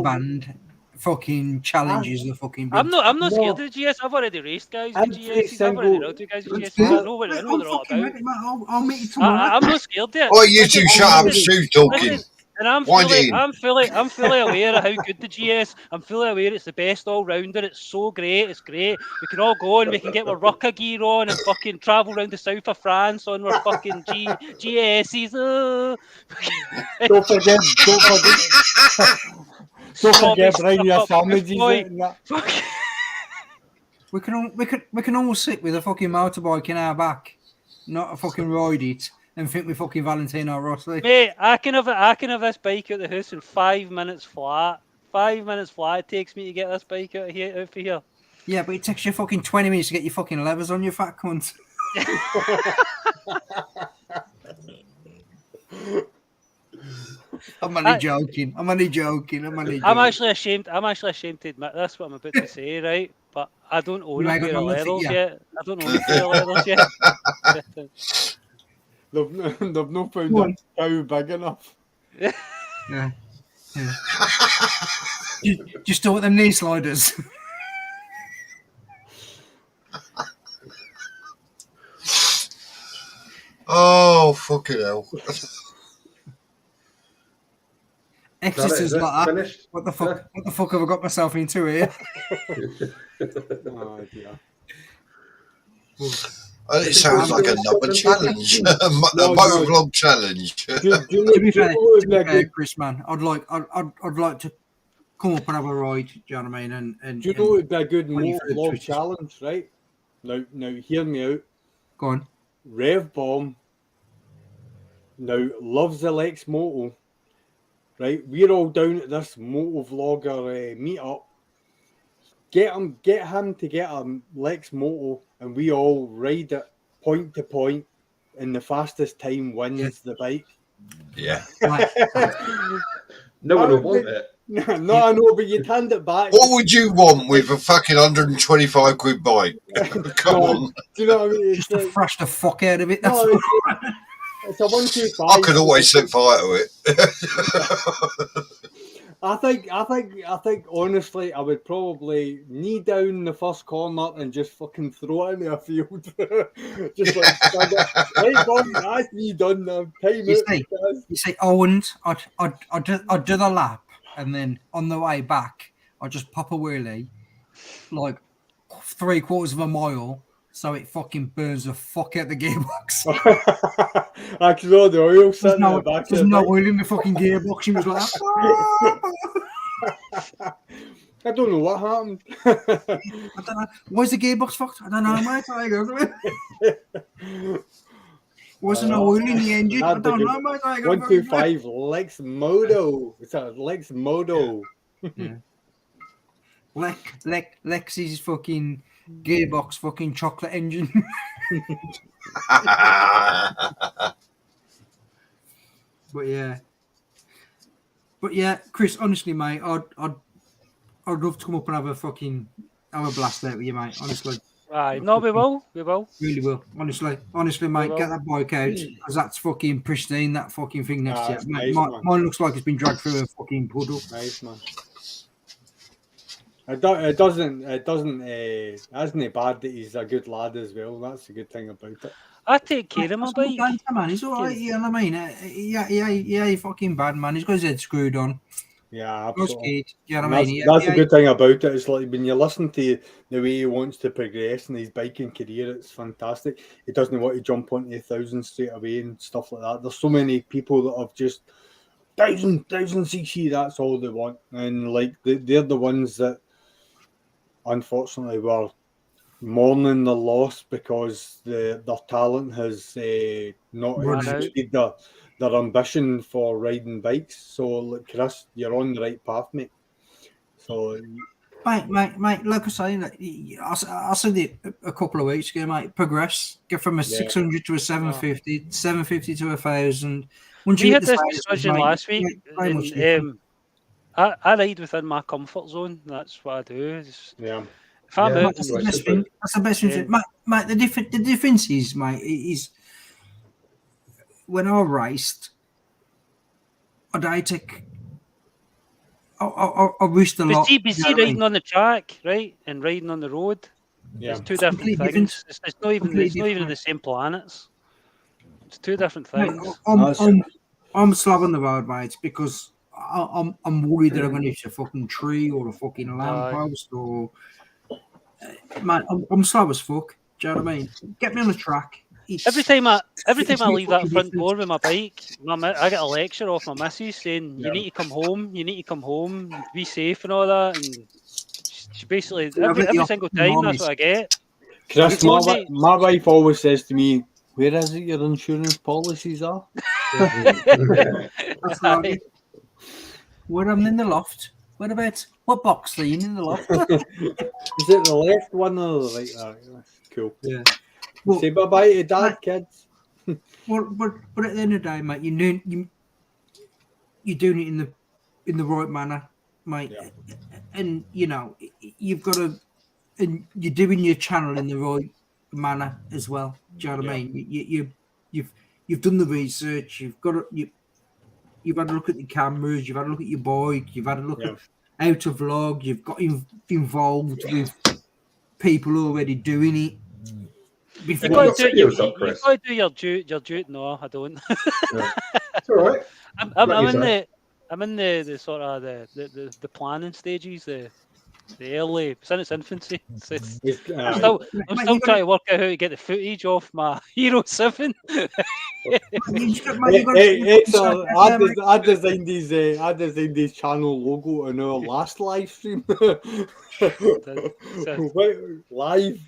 band. Fucking challenges the fucking. I'm not scared of the GS. I've already raced guys. The GS. I've already rode guys. The GS. I know what they're all about. I'll meet you tomorrow. I'm not scared yet. Oh, you two shut up, Stu talking. And I'm fully aware of how good the GS. I'm fully aware it's the best all rounder. It's so great. It's great. We can all go and we can get our rucker gear on and fucking travel around the south of France on our fucking GSs. Don't forget, bring your sandwiches out and that. We can all sit with a fucking motorbike in our back, not a fucking ride it, and think we fucking Valentino Rossi. Mate, I can have this bike out the house in 5 minutes flat. 5 minutes flat it takes me to get this bike out of here. Yeah, but it takes you fucking 20 minutes to get your fucking levers on, you fat cunt. I'm only joking. I'm actually ashamed to admit this, what I'm about to say, right? But I don't own a pair of leathers yet. They've not found a cow big enough. Yeah. Just do them knee sliders. Oh, fucking hell. Exercises like that. Finished? What the fuck have I got myself into here? Oh, dear. It sounds like another challenge. A motovlog challenge. To be fair, Chris, man, I'd like to come up and have a ride. Do you know what I mean? And do you know it'd be a good motovlog challenge, right? Now, hear me out. Go on. Rev Bomb now loves the Lex Moto. Right, we're all down at this motovlogger meetup. Get him to get a Lex Moto, and we all ride it point to point, and the fastest time wins the bike. Yeah. No one will want it. No, I know, but you'd hand it back. What would you want with a fucking 125 quid bike? Come on. Do you know what I mean? Just to thrash the fuck out of it. That's it's a 125. I could always set fire to it. I think honestly, I would probably knee down the first corner and just fucking throw it into a field. Just like stand up. Right, boy, that's me done now. Time you say, Owen, I'd do the lap, and then on the way back, I'd just pop a wheelie, like 3/4 of a mile, so it fucking burns the fuck out the gearbox. I can know the oil sitting in the back. There's no oil in the fucking gearbox. He was like, I don't know what happened. I don't know. Why's the gearbox fucked? I don't know, mate. I go wasn't no oil in the engine. I don't know, mate. 125 Lex Moto. It's a Lex Moto. Yeah. Lexi's fucking gearbox fucking chocolate engine. But yeah, Chris, honestly, mate, I'd love to come up and have a blast out with you, mate. Honestly. No, we will. Really will. Honestly, mate, get that bike out, because that's fucking pristine. That fucking thing next to you, mate. Nice, mine looks like it's been dragged through a fucking puddle. Nice, man. It isn't bad that he's a good lad as well. That's a good thing about it. I take care of my bike. Man, he's all right. You know what I mean? Yeah, he's fucking bad, man. He's got his head screwed on. Yeah, absolutely. You know what I mean? That's a good thing about it. It's like when you listen to the way he wants to progress in his biking career, it's fantastic. He doesn't want to jump onto 1,000 straight away and stuff like that. There's so many people that have just 1,000 cc. That's all they want, and like they're the ones that unfortunately were mourning the loss because their talent has not exceeded their ambition for riding bikes. So, look, Chris, you're on the right path, mate. So, mate, like I say, I said it a couple of weeks ago, mate. Progress, get from a 600 to a 750, 750 to 1,000. We had this discussion last week. I ride within my comfort zone. That's what I do. If I'm out, that's the best thing. That's the best thing. Mate, the difference is, mate, is when I raced, I take. I risked a lot. But see, riding on the track, right, and riding on the road, it's two different things. It's not even in the same planets. It's two different things. I'm slow on the road, mate, because I'm worried that I'm going to hit a fucking tree or a fucking lamppost or. Man, I'm slow as fuck. Do you know what I mean? Get me on the track. Every time I leave that front difference. door with my bike, I get a lecture off my missus saying, "You need to come home. You need to come home. Be safe and all that." And she basically every single time that's what I get. Chris, my wife always says to me, "Where is it your insurance policies are?" That's right. When I'm in the loft. What box are you in the loft? Is it the left one or the right? That's cool. Yeah. Well, say bye bye to dad, kids. But at the end of the day, mate, you're doing it in the right manner, mate. Yeah. And you know you've got to, and you're doing your channel in the right manner as well. Do you know what I mean? You've done the research. You've had a look at the cameras. You've had a look at your bike. You've had a look at how to vlog. You've got involved with people already doing it. You've got to do your duty. No, I don't. It's all right. I'm in the sort of the planning stages, the early, it's in its infancy. I'm still trying to work out how to get the footage off my Hero 7. I designed these channel logo on our last live stream. Live.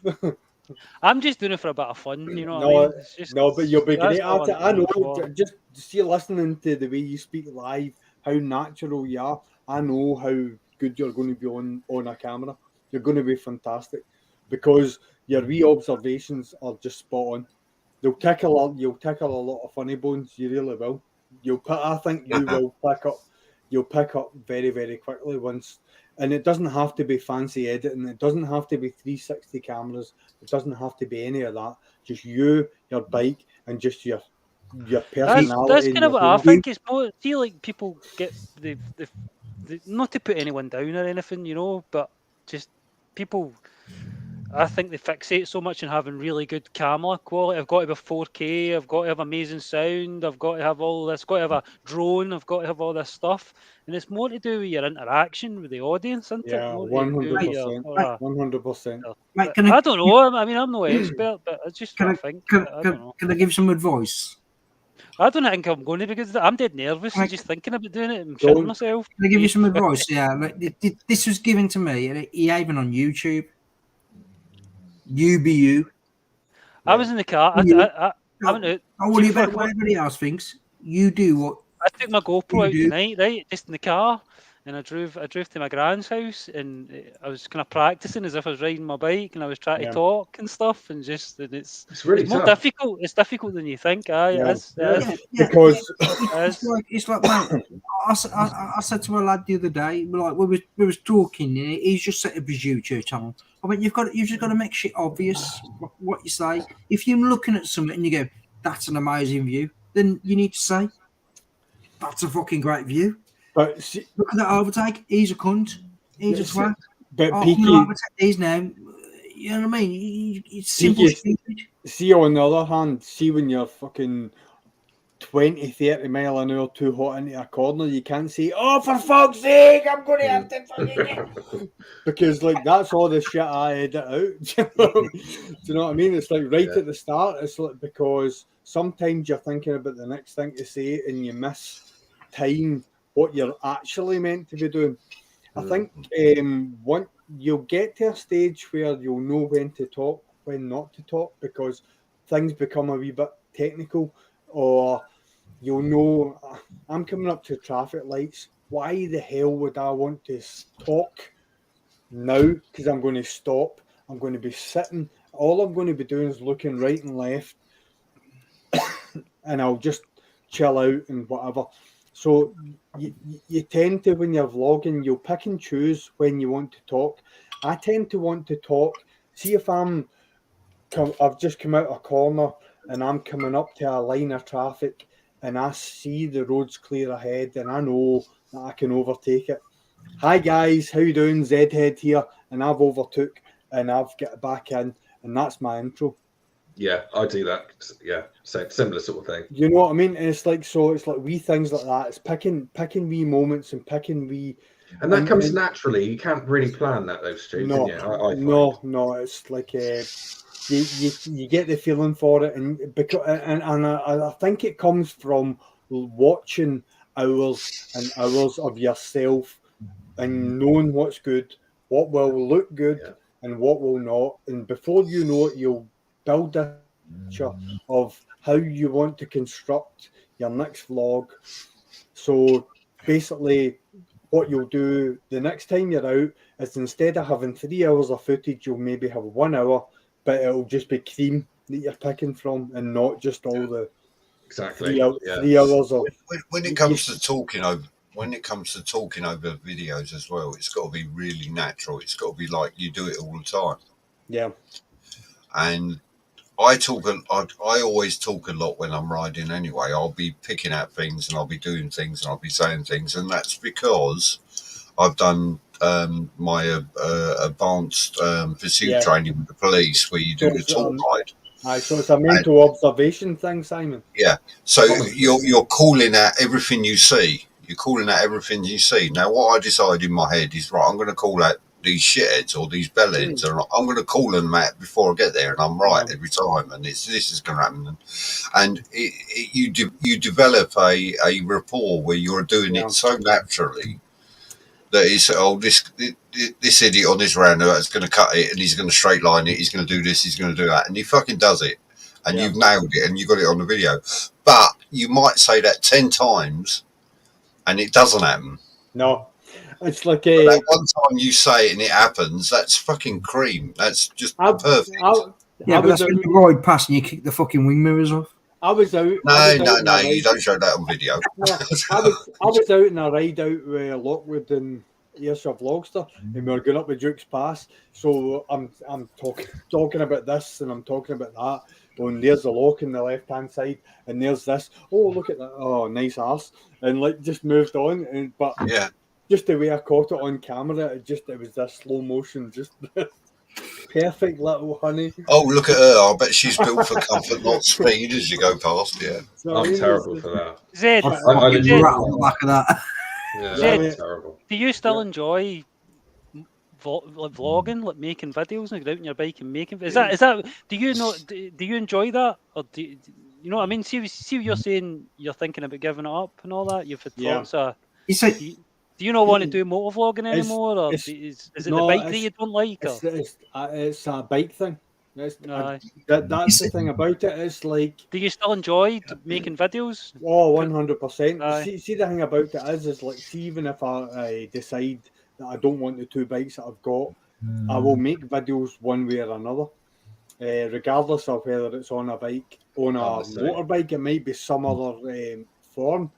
I'm just doing it for a bit of fun, you know. But you'll be great at it. I know. Just see, listening to the way you speak live, how natural you are. I know how good you're going to be on a camera. You're going to be fantastic because your wee observations are just spot on. You'll tickle a lot of funny bones. You really will. I think you will pick up. You'll pick up very, very quickly once. And it doesn't have to be fancy editing. It doesn't have to be 360 cameras. It doesn't have to be any of that. Just you, your bike, and just your personality. That's kind of what I think. It's more. I feel like people get the not to put anyone down or anything, you know, but just people. I think they fixate so much on having really good camera quality. I've got to be 4K. I've got to have amazing sound. I've got to have all this. Got to have a drone. I've got to have all this stuff. And it's more to do with your interaction with the audience, isn't it? Yeah, 100%. 100%. I don't know. I mean, I'm no expert, but I just think. Can I give some advice? I don't think I'm going to because I'm dead nervous and just thinking about doing it. I'm shitting myself. Can I give you some advice? Yeah, like, this was given to me, even on YouTube. You be you. I was in the car. I went out. What do you about what everybody else thinks? You do what? I took my GoPro out tonight, right? Just in the car, and I drove to my grand's house, and I was kind of practicing as if I was riding my bike, and I was trying to talk and stuff, and it's really more difficult. It's difficult than you think. Because it's like mate, I said to a lad the other day, like we was talking, and he's just set up his YouTube channel. I mean, you've just got to make shit obvious what you say. If you're looking at something and you go, "That's an amazing view," then you need to say, "That's a fucking great view." But look at that overtake. He's a cunt. He's a twat. But overtake these now. You know what I mean? It's simple. See, on the other hand, see when you're fucking 20, 30 mile an hour too hot into a corner, you can't say, "Oh, for fuck's sake, I'm going to have to fucking..." Because, like, that's all the shit I edit out. Do you know what I mean? It's like right at the start. It's like because sometimes you're thinking about the next thing to say and you miss time what you're actually meant to be doing. I think once you'll get to a stage where you'll know when to talk, when not to talk, because things become a wee bit technical, or you'll know I'm coming up to traffic lights. Why the hell would I want to talk now? Because I'm going to stop. I'm going to be sitting. All I'm going to be doing is looking right and left, and I'll just chill out and whatever. So you tend to, when you're vlogging, you'll pick and choose when you want to talk. I tend to want to talk. See if I've just come out a corner and I'm coming up to a line of traffic and I see the road's clear ahead and I know that I can overtake it. Hi guys, how you doing? Zhead here, and I've overtook and I've got back in, and that's my intro. Yeah, I do that. Yeah, similar sort of thing. You know what I mean? And it's like wee things like that. It's picking wee moments and picking wee. And that comes naturally. You can't really plan that, though, Stu. No, can you? I no. It's like you get the feeling for it, and because I think it comes from watching hours and hours of yourself and knowing what's good, what will look good, and what will not. And before you know it, you'll build a picture of how you want to construct your next vlog. So basically, what you'll do the next time you're out is instead of having 3 hours of footage, you'll maybe have 1 hour, but it'll just be cream that you're picking from and not just all the exactly 3 hours of. When it comes to talking over videos as well, it's got to be really natural. It's got to be like you do it all the time. Yeah. And I always talk a lot when I'm riding anyway. I'll be picking out things and I'll be doing things and I'll be saying things, and that's because I've done my advanced pursuit training with the police, where you do the talk ride. So it's a mental observation thing, Simon. Yeah. So you're calling out everything you see. You're calling out everything you see. Now, what I decide in my head is, right, I'm going to call out these shitheads or these bellheads, and I'm going to call them out before I get there, and I'm right every time, and this is going to happen. And you develop a rapport where you're doing it so naturally that it's, this idiot on this roundabout is going to cut it, and he's going to straight line it, he's going to do this, he's going to do that, and he fucking does it, and you've nailed it, and you got it on the video. But you might say that 10 times, and it doesn't happen. No. It's like that one time you say it and it happens, that's fucking cream. That's just perfect. But that's when you ride past and you kick the fucking wing mirrors off. I was out. No, you don't show that on video. No, I was out in a ride out with Lockwood and Ayrshire Vlogster, and we were going up the Duke's Pass. So I'm talking about this and I'm talking about that. And there's a lock in the left hand side, and there's this. Oh, look at that! Oh, nice arse, and like just moved on. But just the way I caught it on camera, it was this slow motion, just perfect little honey. Oh, look at her! I bet she's built for comfort, not speed. As you go past, So I'm terrible for that. Zed, I on the back of that. Yeah, Zed, terrible. Do you still enjoy vlogging, like making videos and get out on your bike and making? Is that? Do you enjoy that, or do you know what I mean? See what you're saying. You're thinking about giving it up and all that. You've had thoughts. Do you not want to do motovlogging anymore, or is it the bike that you don't like? It's a bike thing. That's the thing about it. It's like. Do you still enjoy making videos? Oh, 100%. See, the thing about it is like, see, even if I decide that I don't want the 2 bikes that I've got, I will make videos one way or another, regardless of whether it's on a bike, on a motorbike. It might be some other form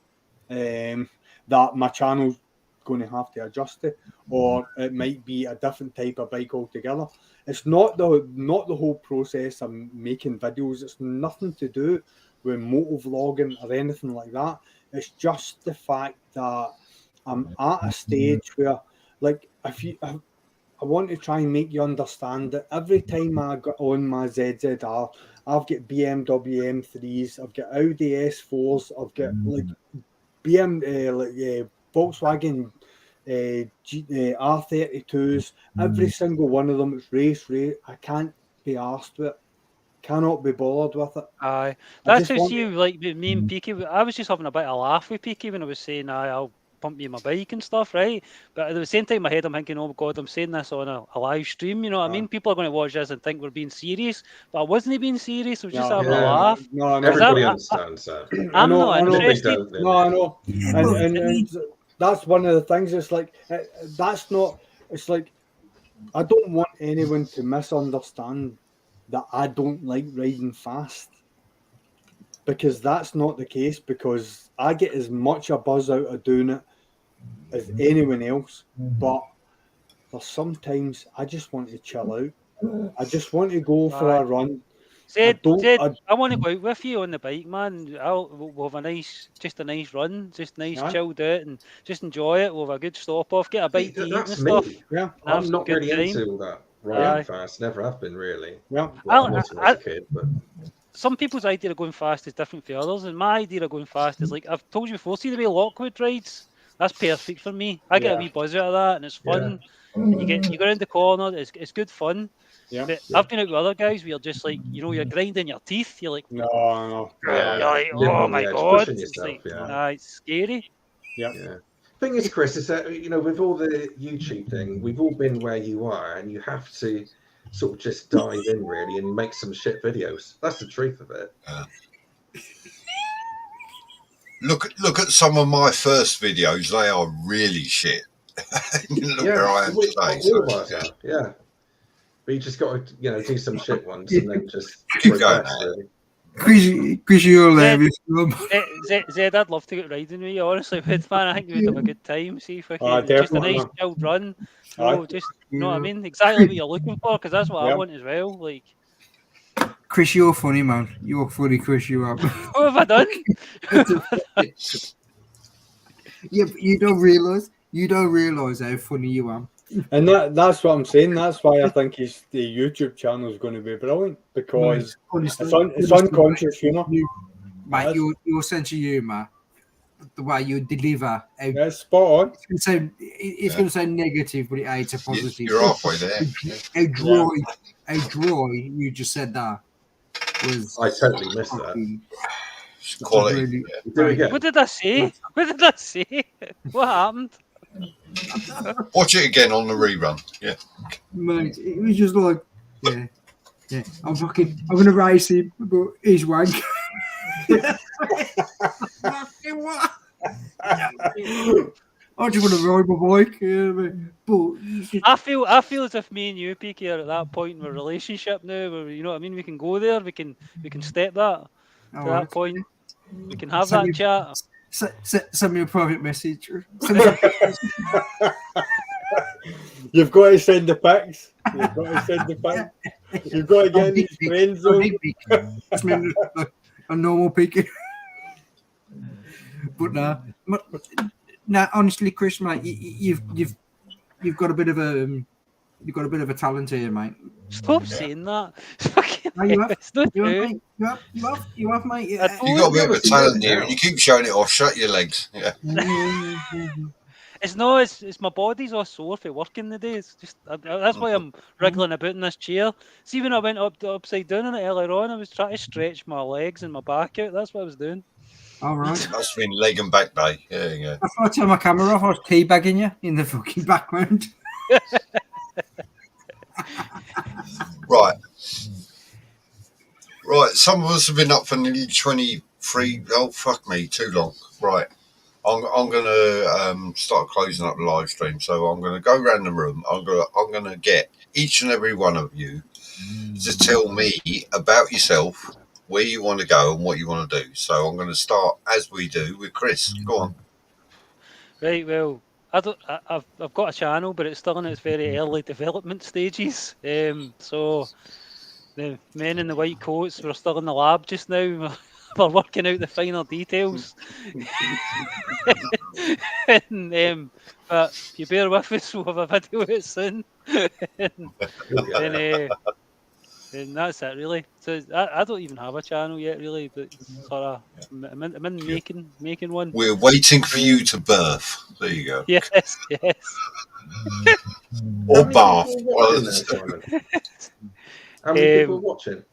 that my channel's going to have to adjust to, or it might be a different type of bike altogether. It's not the whole process of making videos. It's nothing to do with motovlogging or anything like that. It's just the fact that I'm at a stage where, like, I want to try and make you understand that every time I got on my ZZR, I've got BMW M3s, I've got Audi S4s, I've got like Volkswagen R32s. Every single one of them is race. I can't be arsed with it. Cannot be bothered with it. Aye, that's just you. Like me and Picket, I was just having a bit of a laugh with Picket when I was saying, I'll pump me my bike and stuff, right? But at the same time in my head, I'm thinking, oh God, I'm saying this on a live stream, you know what I mean? People are going to watch this and think we're being serious, but I wasn't being serious. I was just having a laugh. No, everybody understands that. I'm not interested. No, I know. And that's one of the things. It's like, that's not, it's like, I don't want anyone to misunderstand that I don't like riding fast, because that's not the case, because I get as much a buzz out of doing it as anyone else. But for sometimes I just want to chill out. I just want to go for a run. Zed, I want to go out with you on the bike, man. We'll have a nice run, just nice chilled out, and just enjoy it. We'll have a good stop off, get a bite to eat and stuff. Yeah, I'm not really into all that. riding fast. Never have been really. Yeah. Well, I wasn't as a kid, but some people's idea of going fast is different from others, and my idea of going fast is like I've told you before. See the way Lockwood rides? That's perfect for me. I get a wee buzz out of that, and it's fun. And you go around the corner. It's good fun. Yeah. But I've been out with other guys where you're just like, you're grinding your teeth. You're like, no. You're like, Living oh on my the edge, god, pushing it's yourself, like, it's scary. Yeah. Thing is, Chris, is that with all the YouTube thing, we've all been where you are, and you have to sort of just dive in really and make some shit videos. That's the truth of it. Look at some of my first videos. They are really shit. Look where I am today. Yeah. But you just got to, do some shit ones and then just keep going. Chris, you're hilarious. Zed, I'd love to get riding with you. Honestly, man, I think we'd have a good time. See if we can just a nice chilled run. No, just you know what I mean. Exactly what you're looking for, because that's what I want as well. Like, Chris, you're funny, man. You're funny, Chris. You are. What have I done? Yeah, but you don't realise how funny you are. And that's what I'm saying. That's why I think the YouTube channel is going to be brilliant, because it's unconscious humour. Mate, your sense of humour, the way you deliver, it's spot on. It's going to sound negative, but it's a positive. You're halfway there. How dry you just said that was. I totally missed that. Quality. Really, what did I say? What happened? Watch it again on the rerun. Yeah, mate, it was just like, yeah. I'm gonna race him, but he's wank. What? I just want to ride my bike. But I feel as if me and you, Picket, are at that point in a relationship now, where you know what I mean. We can go there. We can step that to that point. We can have that chat. Send me a private message. You've got to send the pics. You've got to get in these friend zone. A normal Picket. But nah, honestly, Chris, mate, you've got a bit of a talent here, mate. Stop saying that. No, you have, mate. You got a bit of a talent here, and you keep showing it off. Shut your legs. Yeah. It's my body's all sore for working the day. It's just that's why I'm wriggling about in this chair. See, when I went upside down in it earlier on, I was trying to stretch my legs and my back out. That's what I was doing. All right. That's been leg and back day. Yeah. Before I turn my camera off, I was teabagging you in the fucking background. Right. Some of us have been up for nearly 23. Oh, fuck me, too long. Right. I'm going to start closing up the live stream. So I'm going to go around the room. I'm going to get each and every one of you to tell me about yourself, where you want to go and what you want to do. So I'm going to start, as we do, with Chris. Go on. Right, well, I've got a channel, but it's still in its very early development stages. So the men in the white coats, we're still in the lab just now. We're working out the finer details. And, but if you bear with us, we'll have a video out soon. And that's it, really. So I don't even have a channel yet, really. But sort of, I'm in making one. We're waiting for you to birth. There you go. Yes. Or bath. How many people are watching?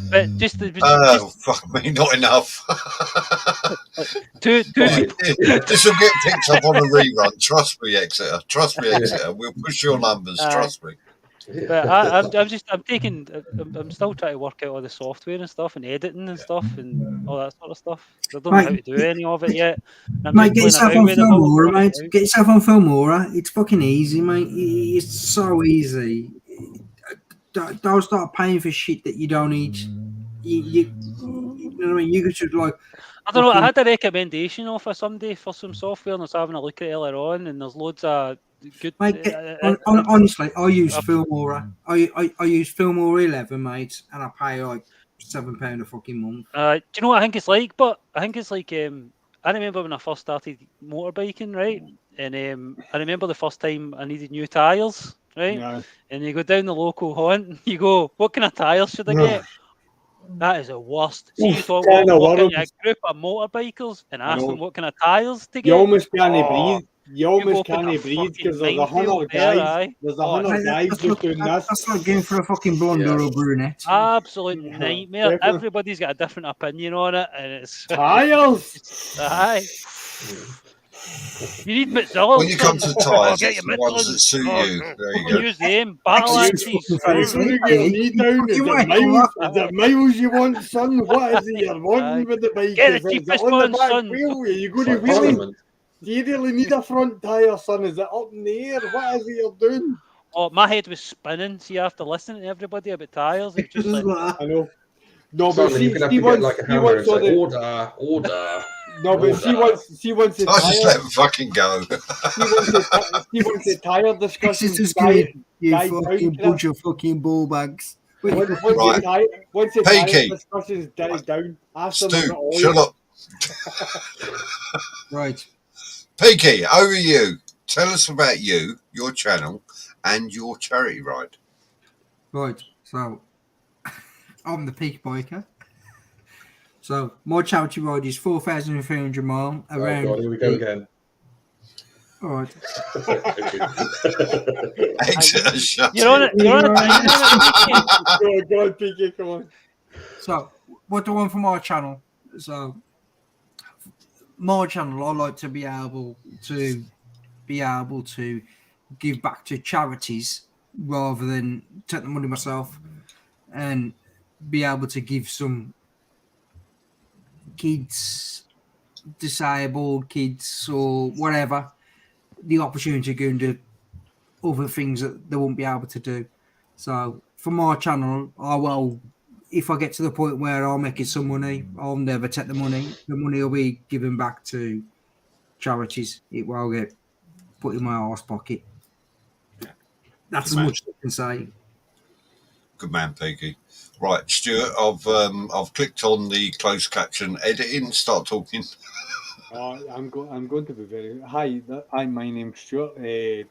But fuck me, not enough. Two people. This will get picked up on a rerun. Trust me, Exeter. We'll push your numbers. Trust me. But I'm still trying to work out all the software and stuff and editing and stuff and all that sort of stuff. I don't know how to do any of it yet. Mate, get yourself on Filmora, mate. Get yourself on Filmora. It's fucking easy, mate. It's so easy. Don't start paying for shit that you don't need. You know what I mean? You could like. I don't know. I had a recommendation off of somebody for some software, and I was having a look at it earlier on, and there's loads of good. Mate, honestly, I use Filmora. I use Filmora 11, mate, and I pay like £7 a fucking month. Do you know what I think it's like? But I think it's like I remember when I first started motorbiking, right? And I remember the first time I needed new tyres, right? Yeah. And you go down the local haunt, you go, what kind of tyres should I get? That is the worst. See, you talk Kind of walk into a worries. group of motorbikers and I ask know. them what kind of tyres to You get. almost can't Oh, breathe. You almost open can't a breathe because fucking there's a minefield hundred there, guys. aye. There's a Oh, hundred guys That's just doing this. That's like going for a fucking blonde or a brunette. absolute Yeah, nightmare. definitely. Everybody's got a different opinion on it, and it's Tires. aye. You need Mozilla. When you come to tyres, get it's your the ones that Michelin. suit you. There you go. Use them. Battle Excellent axes. fucking You're face, going to mate. get your knee down. Is You it might miles? come Is it miles you want, son? What is it you're Aye. wanting with the bike? Get the Is it cheapest on the one, back son. wheel? Are you It's going to like wheelie? Parliament. Do you really need a front tyre, son? Is it up in the air? What is it you're doing? Oh, my head was spinning. See, after listening to everybody about tyres, it was just like, I know. No, but Simon, you're going to have to get like a hammer and say, order. No, but see once the I just let tire, them fucking go. see once the tire discussion This is dies good. You down, fucking Chris. bunch of fucking ball bags. Once Right. the tire Peaky. discussions die down, ask them Stu, about oil. shut up. Right. Peaky, over you. Tell us about you, your channel, and your charity ride. Right. So, I'm the peak biker. So, my charity ride is 4,300 miles around. Oh God, here we go again. All right. Exeter, shut you're on it. You're on it. Oh God, Peaky, come on. So, what do I want for my channel? So, my channel, I like to be able to give back to charities rather than take the money myself, and be able to give some kids, disabled kids or whatever, the opportunity to go and do other things that they won't be able to do. So for my channel, if I get to the point where I'm making some money, I'll never take the money. The money will be given back to charities. It will get put in my arse pocket. That's as much as I can say. Good man, Peaky. Right, Stuart, I've clicked on the closed caption editing. Start talking. I'm going to be very. Hi, my name's Stuart. Zhead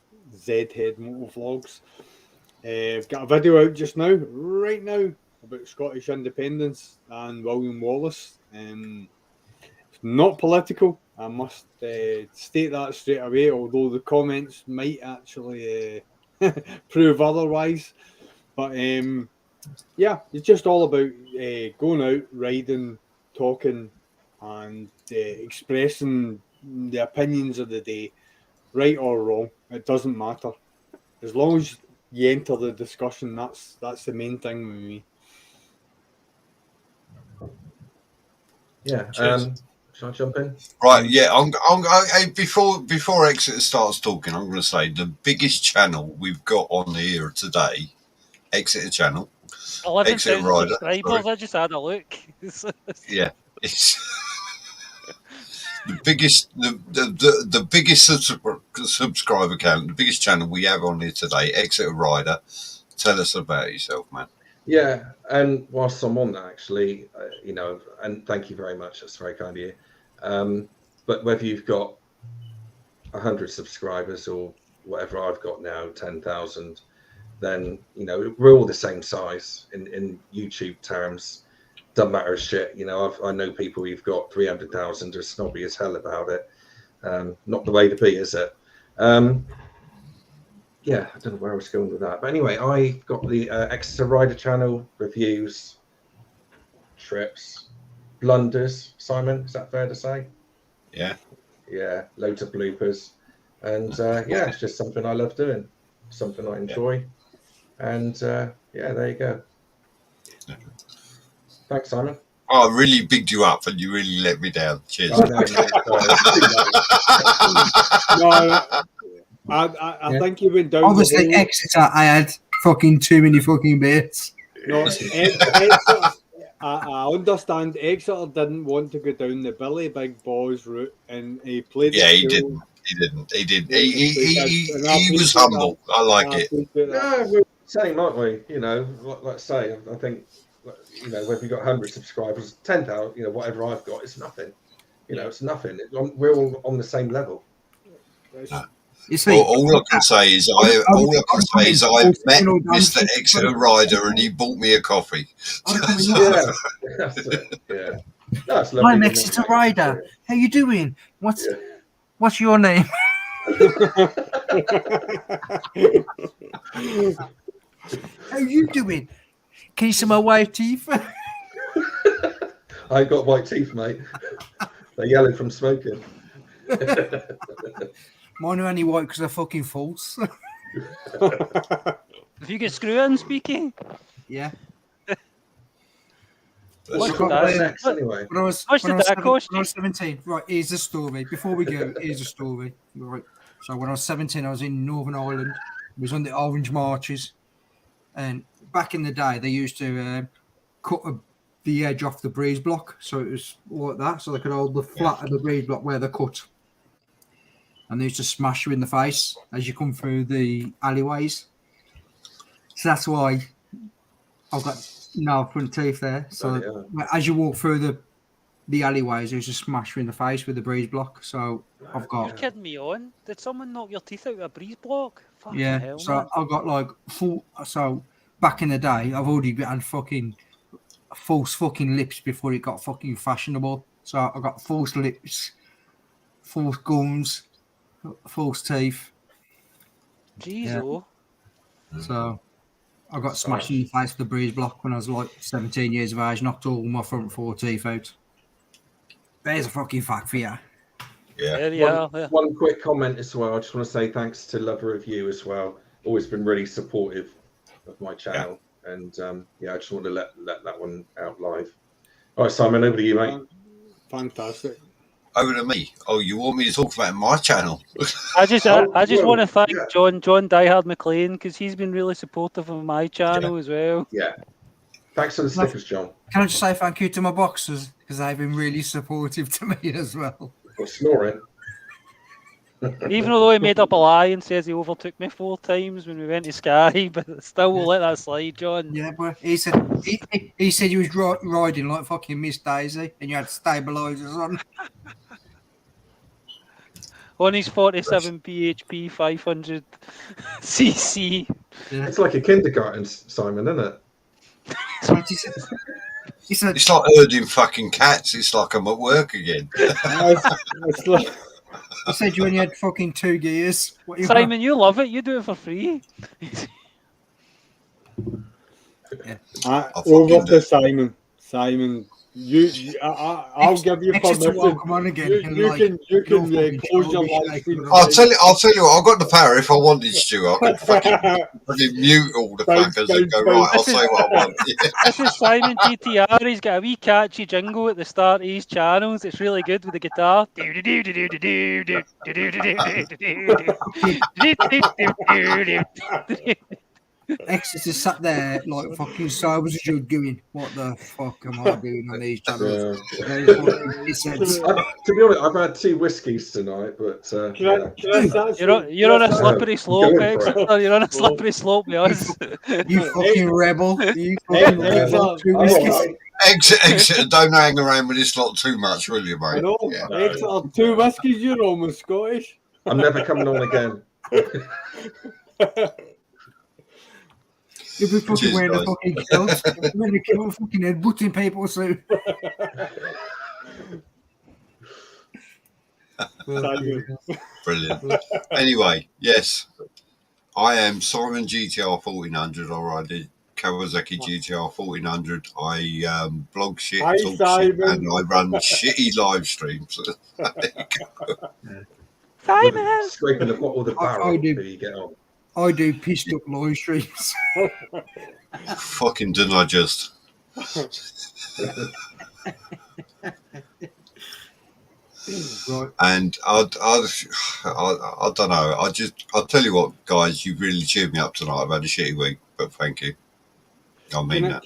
Motovloggers. I've got a video out just now, right now, about Scottish independence and William Wallace. It's not political. I must state that straight away. Although the comments might actually prove otherwise, but yeah, it's just all about going out, riding, talking, and expressing the opinions of the day, right or wrong. It doesn't matter, as long as you enter the discussion. That's the main thing with me. Yeah. Shall I jump in? Right, yeah. Before Exeter starts talking, I'm going to say the biggest channel we've got on here today, Exeter channel. 11,000 Rider, subscribers. sorry. I just had a look. Yeah, it's the biggest, the biggest subscriber count, the biggest channel we have on here today, Exeter Rider. Tell us about yourself, man. Yeah, and whilst I'm on that, actually, and thank you very much. That's very kind of you. But whether you've got 100 subscribers or whatever I've got now, 10,000, then we're all the same size in YouTube terms. Doesn't matter a shit. I know people who've got 300,000 are snobby as hell about it. Not the way to be, is it? Yeah, I don't know where I was going with that, but anyway, I've got the Exeter Rider channel, reviews, trips, blunders. Simon, is that fair to say? Yeah. Yeah, loads of bloopers, and yeah, it's just something I love doing, something I enjoy, and yeah, there you go. Thanks, Simon. Oh, I really bigged you up, and you really let me down. Cheers. I think you went down. Obviously, Exeter, I had fucking too many fucking bits. No, Exeter, I understand Exeter didn't want to go down the Billy Big Boys route, and he played. Yeah, he didn't. He was humble. I like it. Yeah, we're the same, aren't we? Let's say, I think, whether you've got 100 subscribers, 10,000, whatever I've got, it's nothing. It's nothing. We're all on the same level. You see, all I can say is I've met Mr. Exeter Rider and he bought me a coffee. Yeah, that's it. Yeah, that's lovely. I'm Exeter Rider. How you doing? What's your name? How you doing? Can you see my white teeth? I got white teeth, mate. They're yellow from smoking. Mine are only white because they're fucking false. If you get screw in speaking, Yeah. what's When that? When I was 17, right, here's the story. Before we go, here's the story. Right. So when I was 17, I was in Northern Ireland. It was on the Orange Marches. And back in the day, they used to cut the edge off the breeze block. So it was like that. So they could hold the flat of the breeze block where they cut. And they used to smash you in the face as you come through the alleyways. So that's why I've got no front teeth there. So as you walk through the alleyways, there's a smash you in the face with the breeze block. So I've got. You're kidding me on? Did someone knock your teeth out with a breeze block? Fucking hell, so man. I've got like full. So back in the day, I've already had fucking false fucking lips before it got fucking fashionable. So I got false lips, false gums, false teeth. Jeez, So I got smashed in the face with the breeze block when I was like 17 years of age, knocked all my front 4 teeth out. There's a fucking fact for you. Yeah. One quick comment as well. I just want to say thanks to Lover of You as well. Always been really supportive of my channel. Yeah. And I just want to let that one out live. All right, Simon, over to you, mate. Fantastic. Over to me. Oh, you want me to talk about my channel? I just want to thank John Diehard McLean because he's been really supportive of my channel as well. Yeah. Thanks for the stickers, John. Can I just say thank you to my boxers because they've been really supportive to me as well. We're snoring. Even though he made up a lie and says he overtook me 4 times when we went to Skye, but still we'll let that slide, John. Yeah, but he said he was riding like fucking Miss Daisy and you had stabilisers on. On his 47 bhp 500 cc. Yeah. It's like a kindergarten, Simon, isn't it? He said, it's like herding fucking cats. It's like I'm at work again. It's like... I said you only had fucking 2 gears. Simon, you love it. You do it for free. Over to Simon. Simon, I'll give you permission. Come on again. You can close your live stream. I'll tell you what. I've got the power. If I wanted to, I could fucking mute all the fuckers and go right. I'll say what I want. This is Simon GTR. He's got a wee catchy jingle at the start of his channels. It's really good with the guitar. Exeter sat there like fucking so was you going, what the fuck am I doing on these channels? To be honest, I've had 2 whiskies tonight, but you're on a slippery slope, Exeter. You're on a slippery slope with us. You fucking rebel. You fucking rebel. 2 whiskies. Exeter, don't hang around with this lot too much, will you, mate? I know. Yeah. Exeter, 2 whiskies, you're almost Scottish. I'm never coming on again. You'll be fucking wearing a fucking kilt. You're going to fucking headbutting people soon. Brilliant. Anyway, yes. I am Simon GTR 1400. I ride the Kawasaki GTR 1400. I blog shit, talk shit, and I run shitty live streams. Simon! Scraping all the barrel until you get on. I do pissed up live streams. Fucking didn't I just? Right. And I don't know. I'll tell you what, guys, you really cheered me up tonight. I've had a shitty week, but thank you. I mean that.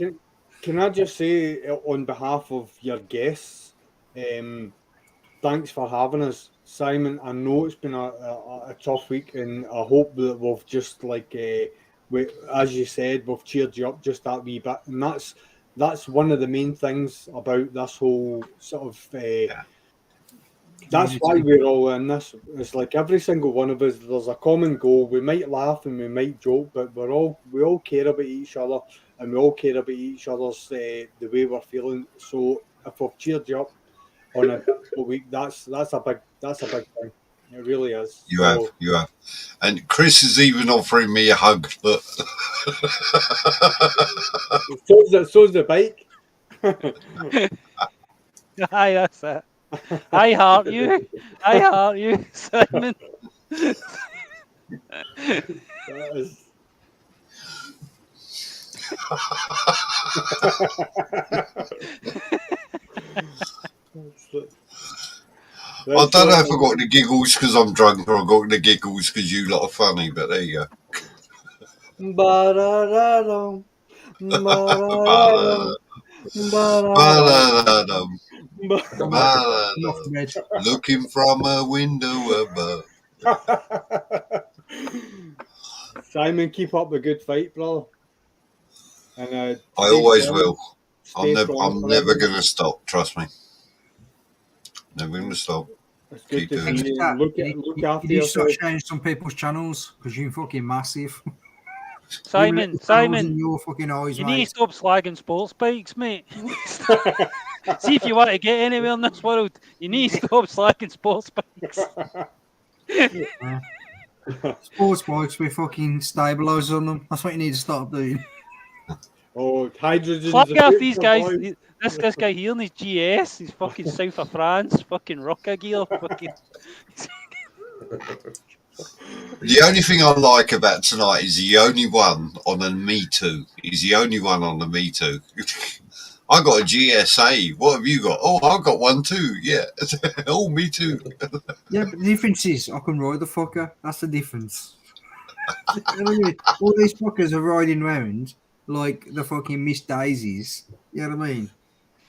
Can I just say, on behalf of your guests, thanks for having us, Simon. I know it's been a tough week, and I hope that we've just as you said, we've cheered you up just that wee bit, and that's one of the main things about this whole sort of That's why we're all in this. It's like every single one of us, there's a common goal. We might laugh and we might joke, but we all care about each other, and we all care about each other's the way we're feeling. So if we've cheered you up on a difficult week, that's a big thing. It really is. You have. And Chris is even offering me a hug, but so's the bike. Aye, that's it. I heart you. I heart you, Simon. I don't know if I got the giggles because I'm drunk or I got the giggles because you lot are funny, but there you go. Looking from a window above. Simon, keep up the good fight, brother. And I always will. I'm never going to stop. Trust me. Never going to stop. It's good Keep to doing see it. you. Look after you yourself. start sharing some people's channels because you're fucking massive. Simon, your fucking eyes, you mate. need to stop slagging sports bikes, mate. See if you want to get anywhere in this world, you need to stop slagging sports bikes. Sports bikes with fucking stabilizers on them. That's what you need to start doing. Oh, hydrogen. Fuck off these guys. This guy here in his GS, he's fucking south of France, fucking rocker gear, fucking. The only thing I like about tonight is the only one on a Me Too. He's the only one on the Me Too. I got a GSA. What have you got? Oh, I've got one too. Yeah. Oh, me too. Yeah, but the difference is I can ride the fucker. That's the difference. You know what I mean? All these fuckers are riding around like the fucking Miss Daisies. You know what I mean?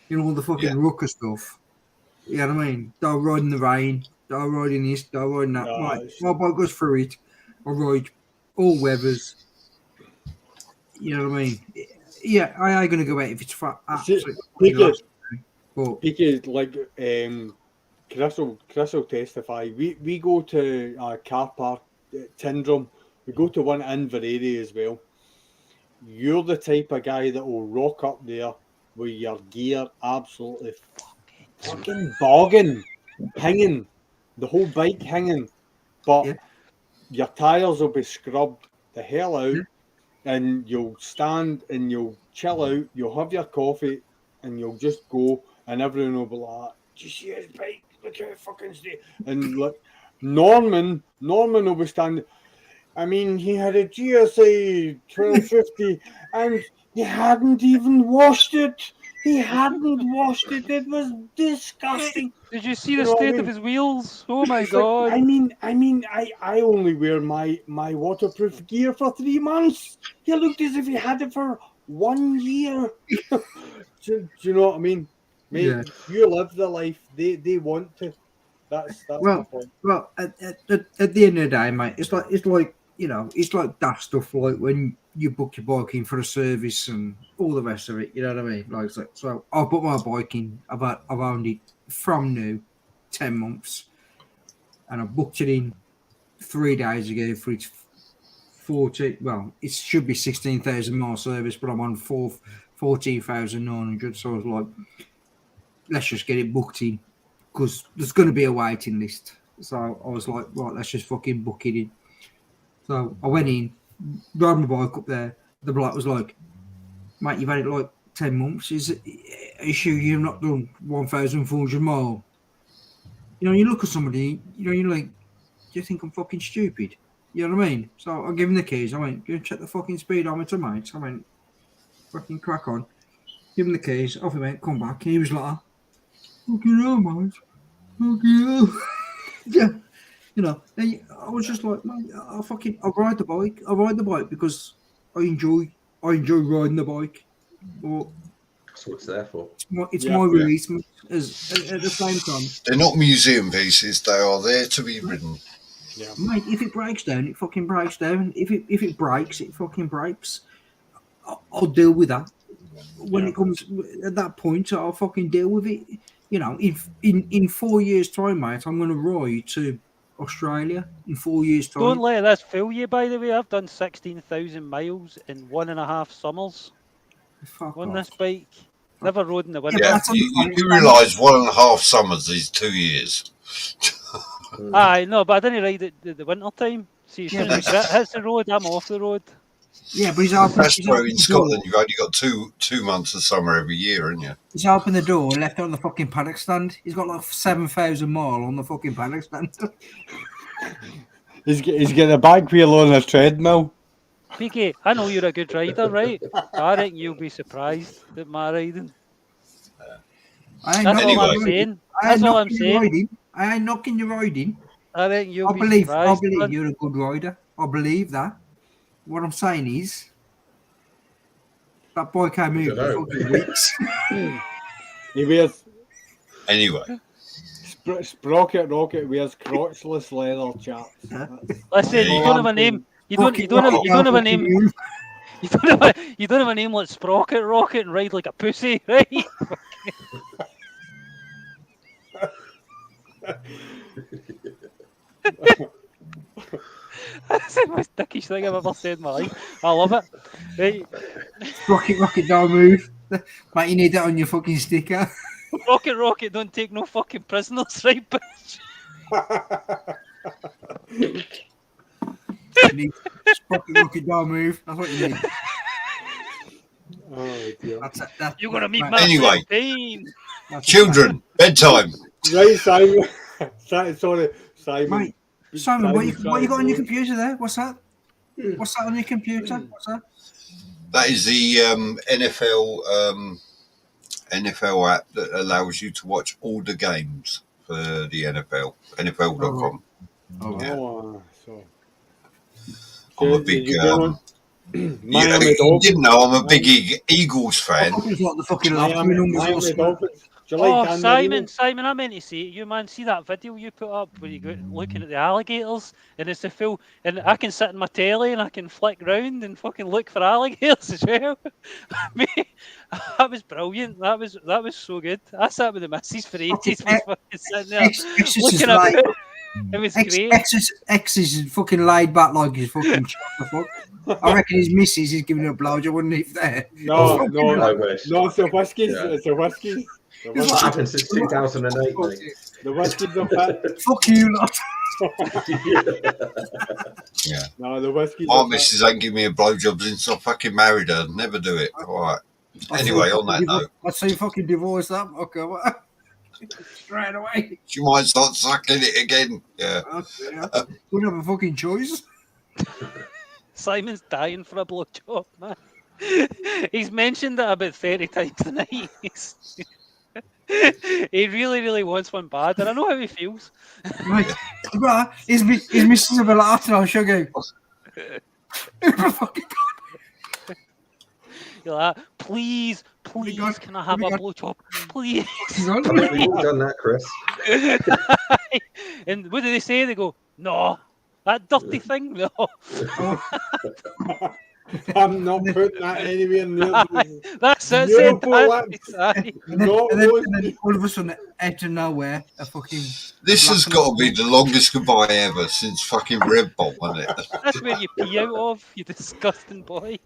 You know, all the fucking rucker stuff. You know what I mean? They'll ride in the rain. They'll ride in this. They'll ride in that. Right. My bike goes through it. I ride all weathers. You know what I mean? Yeah, I ain't going to go out if it's fat. Picket, like Chris will testify. We go to a car park at Tyndrum. We go to one in Inverary as well. You're the type of guy that will rock up there with your gear absolutely fucking bogging, hanging, the whole bike hanging, but your tyres will be scrubbed the hell out, and you'll stand and you'll chill out, you'll have your coffee, and you'll just go, and everyone will be like, "Do you see his bike? Look how fucking stay." And look, Norman will be standing. I mean, he had a GSA 1250 and he hadn't even washed it. It was disgusting. Did you see the state of his wheels? Oh my god! I only wear my waterproof gear for 3 months. He looked as if he had it for 1 year. do you know what I mean? Mate, you live the life they want to. That's the point. Well, at the end of the day, mate, it's like you know, it's like that stuff like when you book your bike in for a service and all the rest of it. You know what I mean? Like so I put my bike in. I've owned it from new 10 months, and I booked it in 3 days ago for its 40. Well, it should be 16,000 mile service, but I'm on 14,900. So I was like, let's just get it booked in because there's going to be a waiting list. So I was like, right, let's just fucking book it in. So I went in, rode my bike up there. The bloke was like, mate, you've had it like 10 months. Are you sure you've not done 1,400 mile? You know, you look at somebody, you know, you're like, do you think I'm fucking stupid? You know what I mean? So I give him the keys. I went, go and check the fucking speedometer, mate. I went, fucking crack on. Give him the keys. Off he went, come back. And he was like, fucking hell, mate. Fucking hell. Yeah. You know, I was just like, man, I ride the bike. I ride the bike because I enjoy riding the bike. But that's what it's there for. It's my release at the same time. They're not museum pieces. They are there to be ridden. Yeah, mate. If it breaks down, it fucking breaks down. If it breaks, it fucking breaks. I'll deal with that. When it comes at that point, I'll fucking deal with it. you know, in 4 years' time, mate, I'm going to ride to Australia in 4 years' time. Don't let this fool you, by the way. I've done 16,000 miles in 1.5 summers on this bike. Never rode in the winter. Yeah, you realise 1.5 summers is 2 years. Aye, no, but I didn't ride it the winter time. See, as soon as the grit hits the road, I'm off the road. Yeah, but That's true. In Scotland, you've only got two months of summer every year, haven't you? He's opened the door and left it on the fucking paddock stand. He's got like 7,000 mile on the fucking paddock stand. He's got a bag wheel on a treadmill. Picket, I know you're a good rider, right? I reckon you'll be surprised at my riding. That's all I'm saying. That's all I'm saying. I ain't knocking your riding. I reckon you'll be surprised. I believe you're a good rider. I believe that. What I'm saying is, that boy can't move for fucking weeks. He wears. Anyway. Sprocket Rocket wears crotchless leather chaps. Listen, you don't have a name. You don't have a name. You don't have a name like Sprocket Rocket and ride like a pussy, right? That's the most dickish thing I've ever said in my life. I love it. Right. Rocket don't move. Mate, you need that on your fucking sticker. Rocket don't take no fucking prisoners, right, bitch? Rocket don't move. That's what you need. Oh dear. You're gonna meet my anyway. pain. Children, bedtime. Right, Simon. Sorry, Simon. Mate, Simon, what you got on your computer there? What's that? What's that on your computer? What's that? That is the NFL app that allows you to watch all the games for the NFL. NFL.com. So I'm a big. You didn't know I'm a big Eagles fan. Oh, Simon, I meant to say, you man, see that video you put up where you go looking at the alligators, and it's the full, and I can sit in my telly and I can flick round and fucking look for alligators as well. Mate, that was brilliant. That was so good. I sat with the missus for ages, fucking sitting there looking at it. It was great. X is fucking laid back like he's fucking shot the fuck. I reckon his missus is giving him a blowjob, wouldn't he? There. No, it's a whiskey. It's a whiskey. It's what happened since 2008, mate. The whiskey's a fit. Fuck you, lot. Yeah. No, the whiskey's my missus ain't give me a blowjob since I fucking married her. Never do it. All right. Anyway, on that note. I'd say fucking divorce that. Okay, what? Straight away. She might start sucking it again. Yeah. Wouldn't have a fucking choice. Simon's dying for a blowjob, man. He's mentioned it about 30 times tonight. He really, really wants one bad, and I know how he feels. Right. His missus will be like, I'll show you. You're like, please, can I have a blowjob? Please. We've all done that, Chris. And what do they say? They go, no, that dirty thing, no. I'm not putting that anywhere near. That's it. And then all of a sudden, out of nowhere, a fucking. This has got to be the longest goodbye ever since fucking Red Bull, hasn't it? That's where you pee out of, you disgusting boy.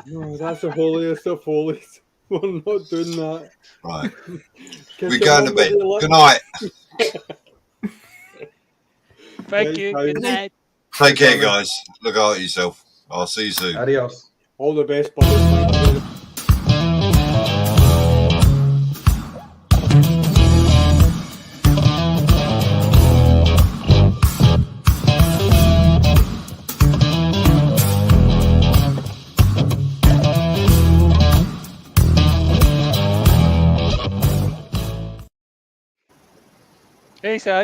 No, that's the holiest of holies. We're not doing that. Right. We're going to bed. Good night. Thank you. Good night. Take care, guys. Look after yourself. I'll see you soon. Adios. All the best, buddy. Hey, Sam.